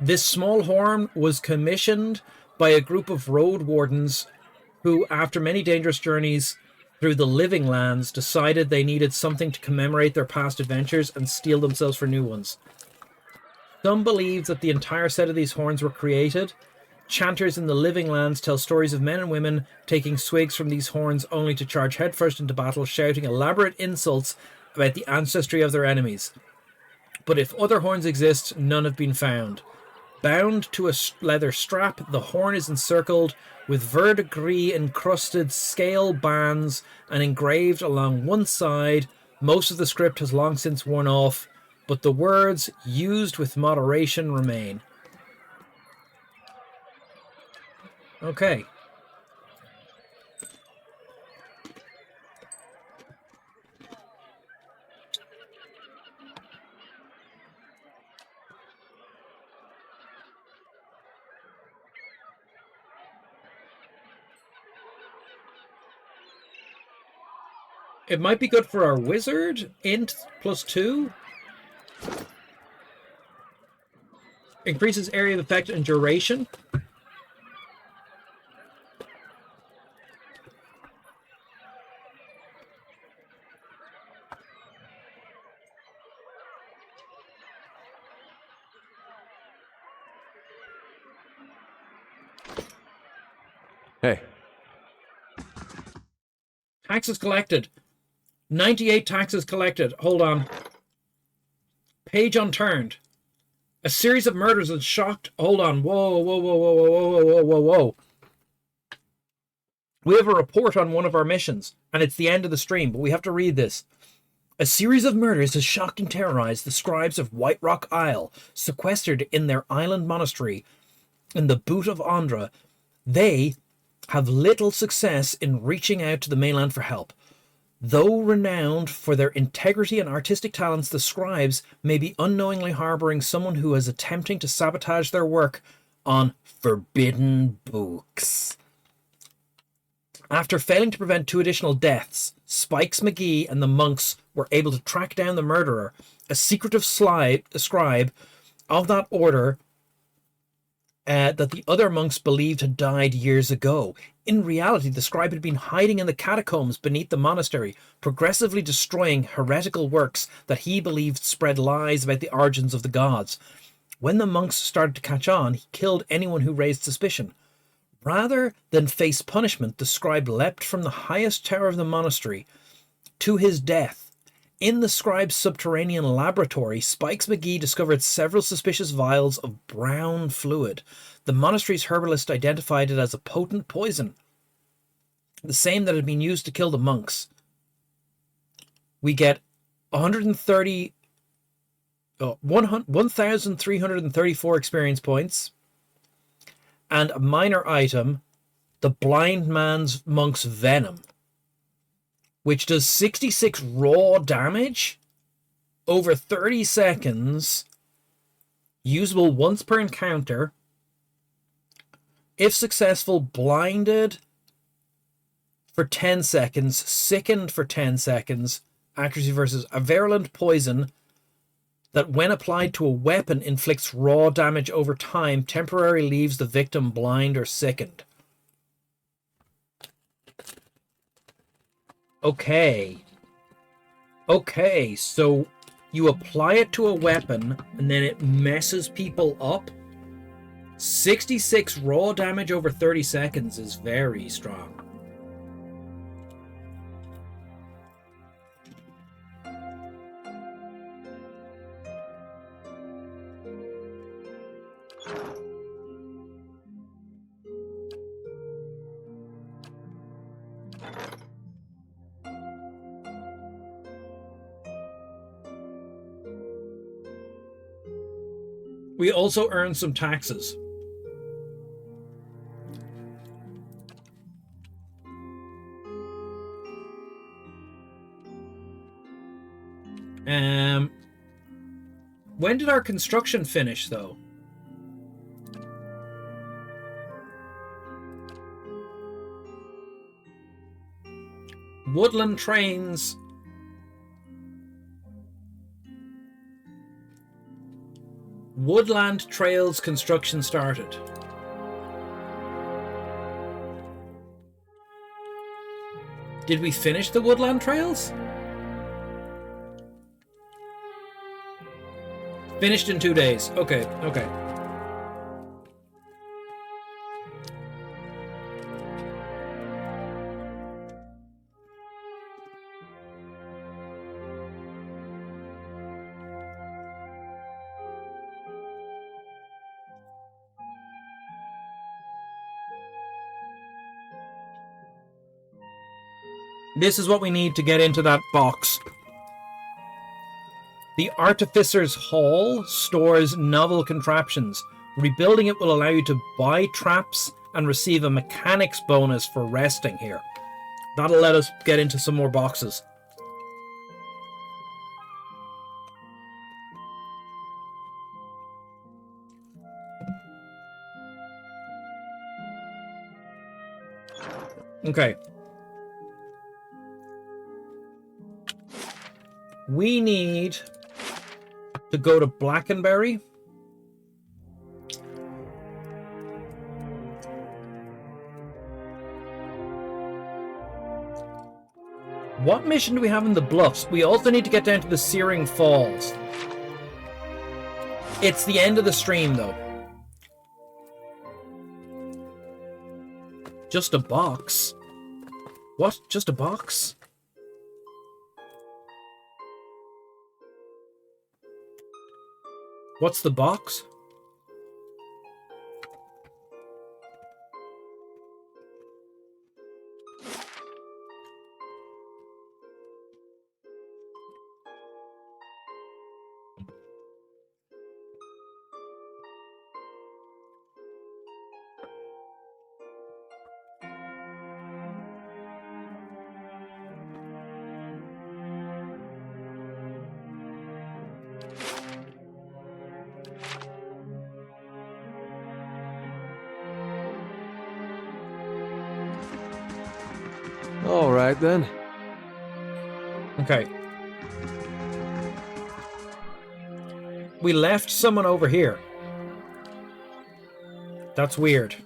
This small horn was commissioned by a group of road wardens who, after many dangerous journeys through the living lands, decided they needed something to commemorate their past adventures and steel themselves for new ones. Some believe that the entire set of these horns were created. Chanters in the living lands tell stories of men and women taking swigs from these horns only to charge headfirst into battle, shouting elaborate insults about the ancestry of their enemies. But if other horns exist, none have been found. Bound to a leather strap, the horn is encircled with verdigris encrusted scale bands and engraved along one side. Most of the script has long since worn off, but the words "used with moderation" remain. Okay. It might be good for our wizard. Int +2. Increases area of effect and duration. Hey. Taxes collected. 98 taxes collected. Hold on. Page unturned. A series of murders that shocked... Hold on. Whoa, whoa, whoa, whoa, whoa, whoa, whoa, whoa, whoa. We have a report on one of our missions, and it's the end of the stream, but we have to read this. A series of murders has shocked and terrorized the scribes of White Rock Isle, sequestered in their island monastery in the Boot of Andra. They have little success in reaching out to the mainland for help. Though renowned for their integrity and artistic talents, the scribes may be unknowingly harboring someone who is attempting to sabotage their work on forbidden books. After failing to prevent 2 additional deaths, Spikes McGee and the monks were able to track down the murderer, a secretive scribe of that order that the other monks believed had died years ago. In reality, the scribe had been hiding in the catacombs beneath the monastery, progressively destroying heretical works that he believed spread lies about the origins of the gods. When the monks started to catch on, he killed anyone who raised suspicion. Rather than face punishment, the scribe leapt from the highest tower of the monastery to his death. In the scribe's subterranean laboratory, Spikes McGee discovered several suspicious vials of brown fluid. The monastery's herbalist identified it as a potent poison, the same that had been used to kill the monks. We get 1,334 experience points, and a minor item, the Blind Man's Monk's Venom, which does 66 raw damage over 30 seconds, usable once per encounter. If successful, blinded for 10 seconds, sickened for 10 seconds, accuracy versus a virulent poison that when applied to a weapon inflicts raw damage over time, temporarily leaves the victim blind or sickened. Okay, so you apply it to a weapon and then it messes people up. 66 raw damage over 30 seconds is very strong. We also earn some taxes. When did our construction finish, though? Woodland Trains. Woodland Trails construction started. Did we finish the Woodland Trails? Finished in 2 days. Okay. This is what we need to get into that box. The Artificer's Hall stores novel contraptions. Rebuilding it will allow you to buy traps and receive a mechanics bonus for resting here. That'll let us get into some more boxes. Okay. We need to go to Blackenberry. What mission do we have in the Bluffs? We also need to get down to the Searing Falls. It's the end of the stream, though. Just a box? What? Just a box? What's the box? All right, then. Okay. We left someone over here. That's weird.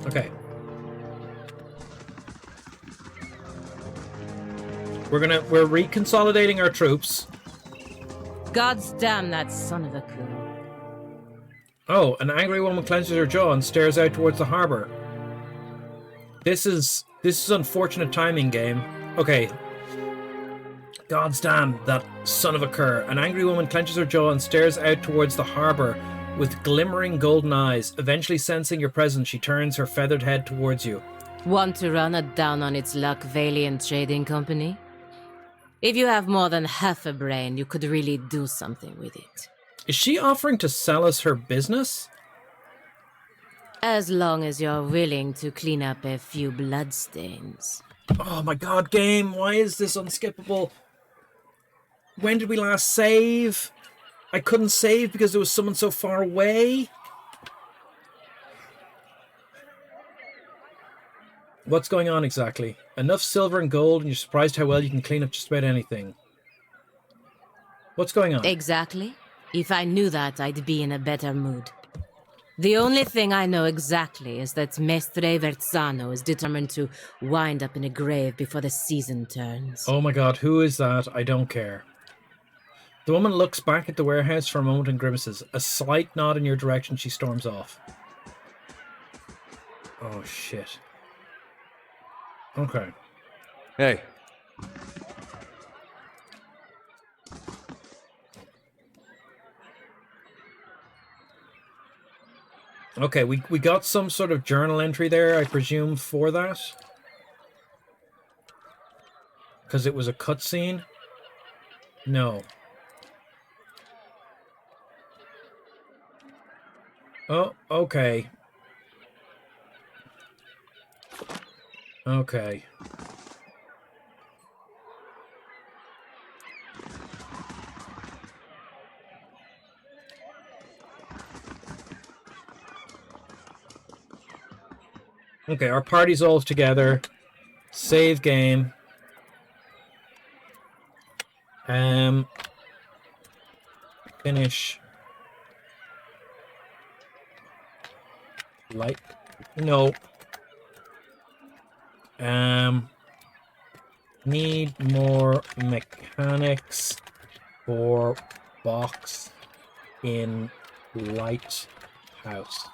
Okay. We're reconsolidating our troops. God's damn that son of a coup. Oh, an angry woman clenches her jaw and stares out towards the harbor. This is unfortunate timing, game. Okay. God's damn, that son of a cur. An angry woman clenches her jaw and stares out towards the harbor with glimmering golden eyes. Eventually sensing your presence, she turns her feathered head towards you. Want to run it down on its luck, Valiant Trading Company? If you have more than half a brain, you could really do something with it. Is she offering to sell us her business? As long as you're willing to clean up a few bloodstains. Oh my god, game, why is this unskippable? When did we last save? I couldn't save because there was someone so far away. What's going on exactly? Enough silver and gold and you're surprised how well you can clean up just about anything. What's going on? Exactly. If I knew that, I'd be in a better mood. The only thing I know exactly is that Mestre Verzano is determined to wind up in a grave before the season turns. Oh my god, who is that? I don't care. The woman looks back at the warehouse for a moment and grimaces. A slight nod in your direction, she storms off. Oh shit. Okay. Hey. Okay, we got some sort of journal entry there, I presume, for that. Because it was a cutscene? No. Oh, okay. Okay. Okay, our party's all together. Save game. Finish. Light. No. Need more mechanics for box in lighthouse.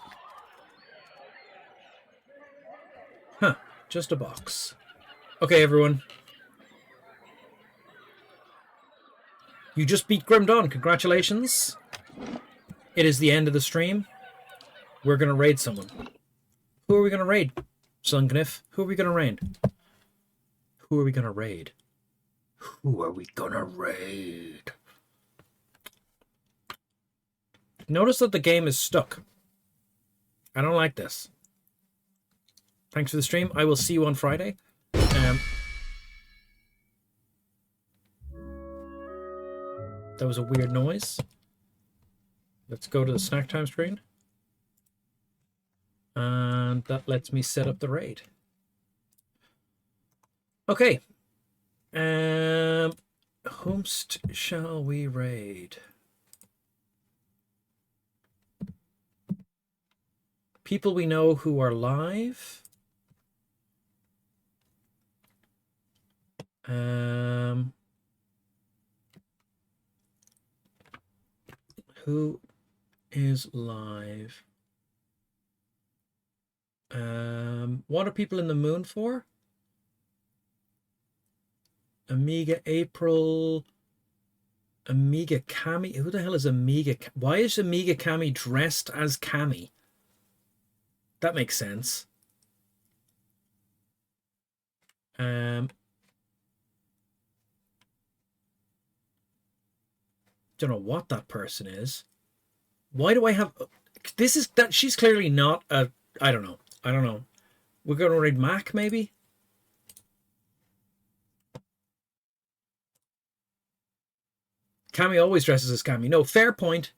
Huh, just a box. Okay, everyone. You just beat Grim Dawn. Congratulations. It is the end of the stream. We're going to raid someone. Who are we going to raid, Sungniff? Who are we going to raid? Who are we going to raid? Who are we going to raid? Notice that the game is stuck. I don't like this. Thanks for the stream. I will see you on Friday. That was a weird noise. Let's go to the snack time screen. And that lets me set up the raid. Okay. Whomst shall we raid? People we know who are live. Who is live? What are people in the moon for? Amiga April, Amiga Cami. Who the hell is Amiga? Why is Amiga Cami dressed as Cami? That makes sense. Don't know what that person is. Why do I have... This is... that she's clearly not a... I don't know. We're going to read Mac, maybe? Cammy always dresses as Cammy. No, fair point.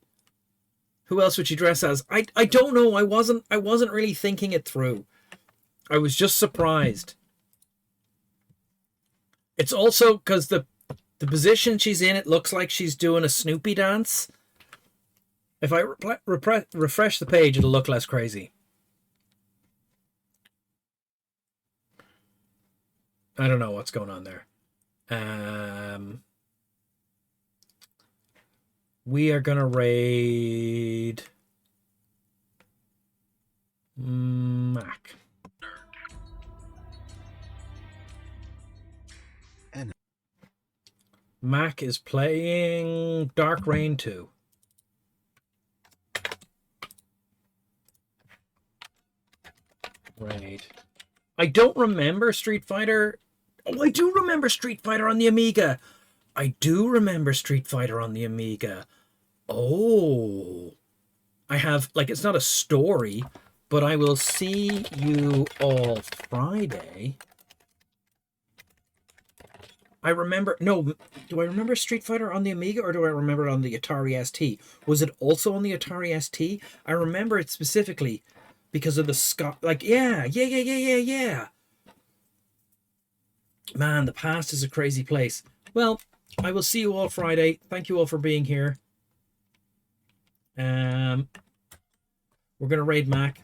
Who else would she dress as? I don't know. I wasn't really thinking it through. I was just surprised. It's also because the position she's in, it looks like she's doing a Snoopy dance. If I refresh the page, it'll look less crazy. I don't know what's going on there. We are going to raid Mac. Mac is playing Dark Reign 2. Right. I don't remember Street Fighter. Oh, I do remember Street Fighter on the Amiga. Oh. I have, like, it's not a story, but I will see you all Friday. I remember... No, do I remember Street Fighter on the Amiga, or do I remember it on the Atari ST? Was it also on the Atari ST? I remember it specifically because of the Scott... Like, yeah. Man, the past is a crazy place. Well, I will see you all Friday. Thank you all for being here. We're going to raid Mac.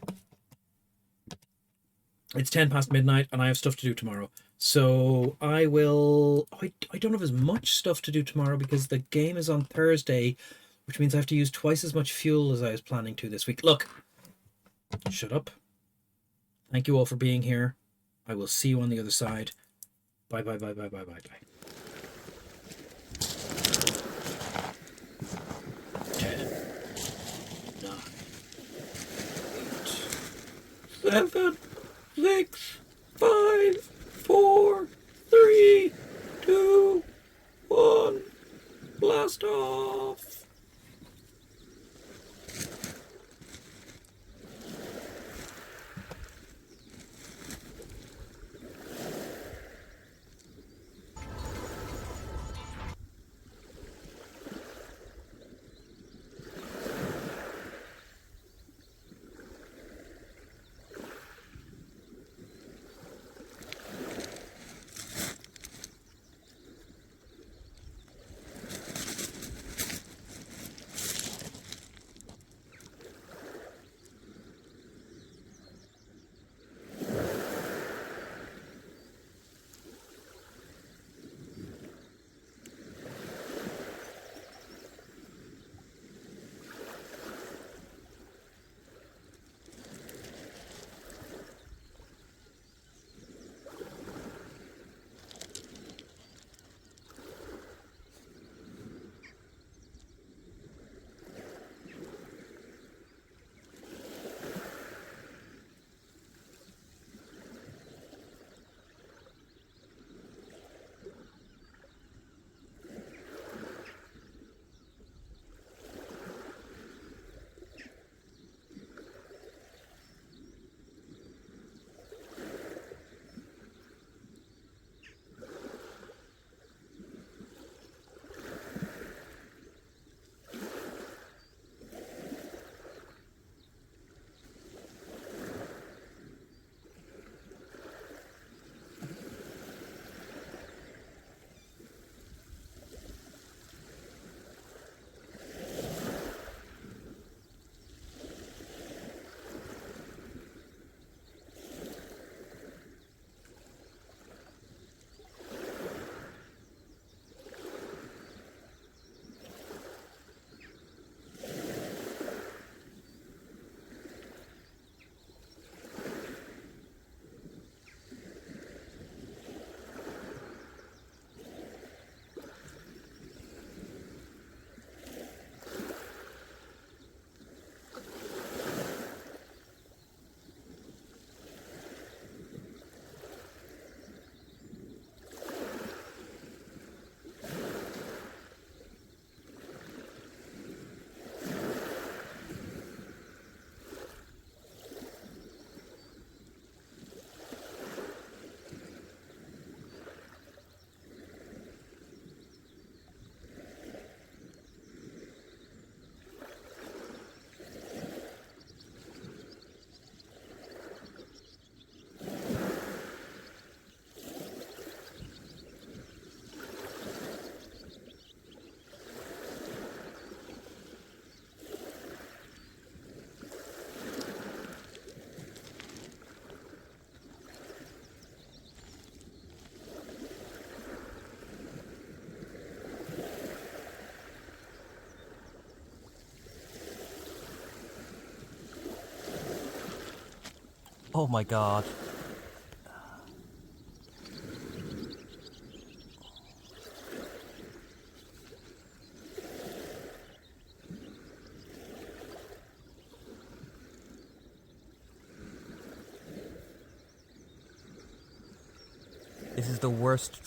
It's 10 past midnight, and I have stuff to do tomorrow. So I will... I don't have as much stuff to do tomorrow because the game is on Thursday, which means I have to use twice as much fuel as I was planning to this week. Look, shut up. Thank you all for being here. I will see you on the other side. Bye. 10, 9, 8, 7, 6, 5, 4, 3, 2, 1. Blast off. Oh my god. This is the worst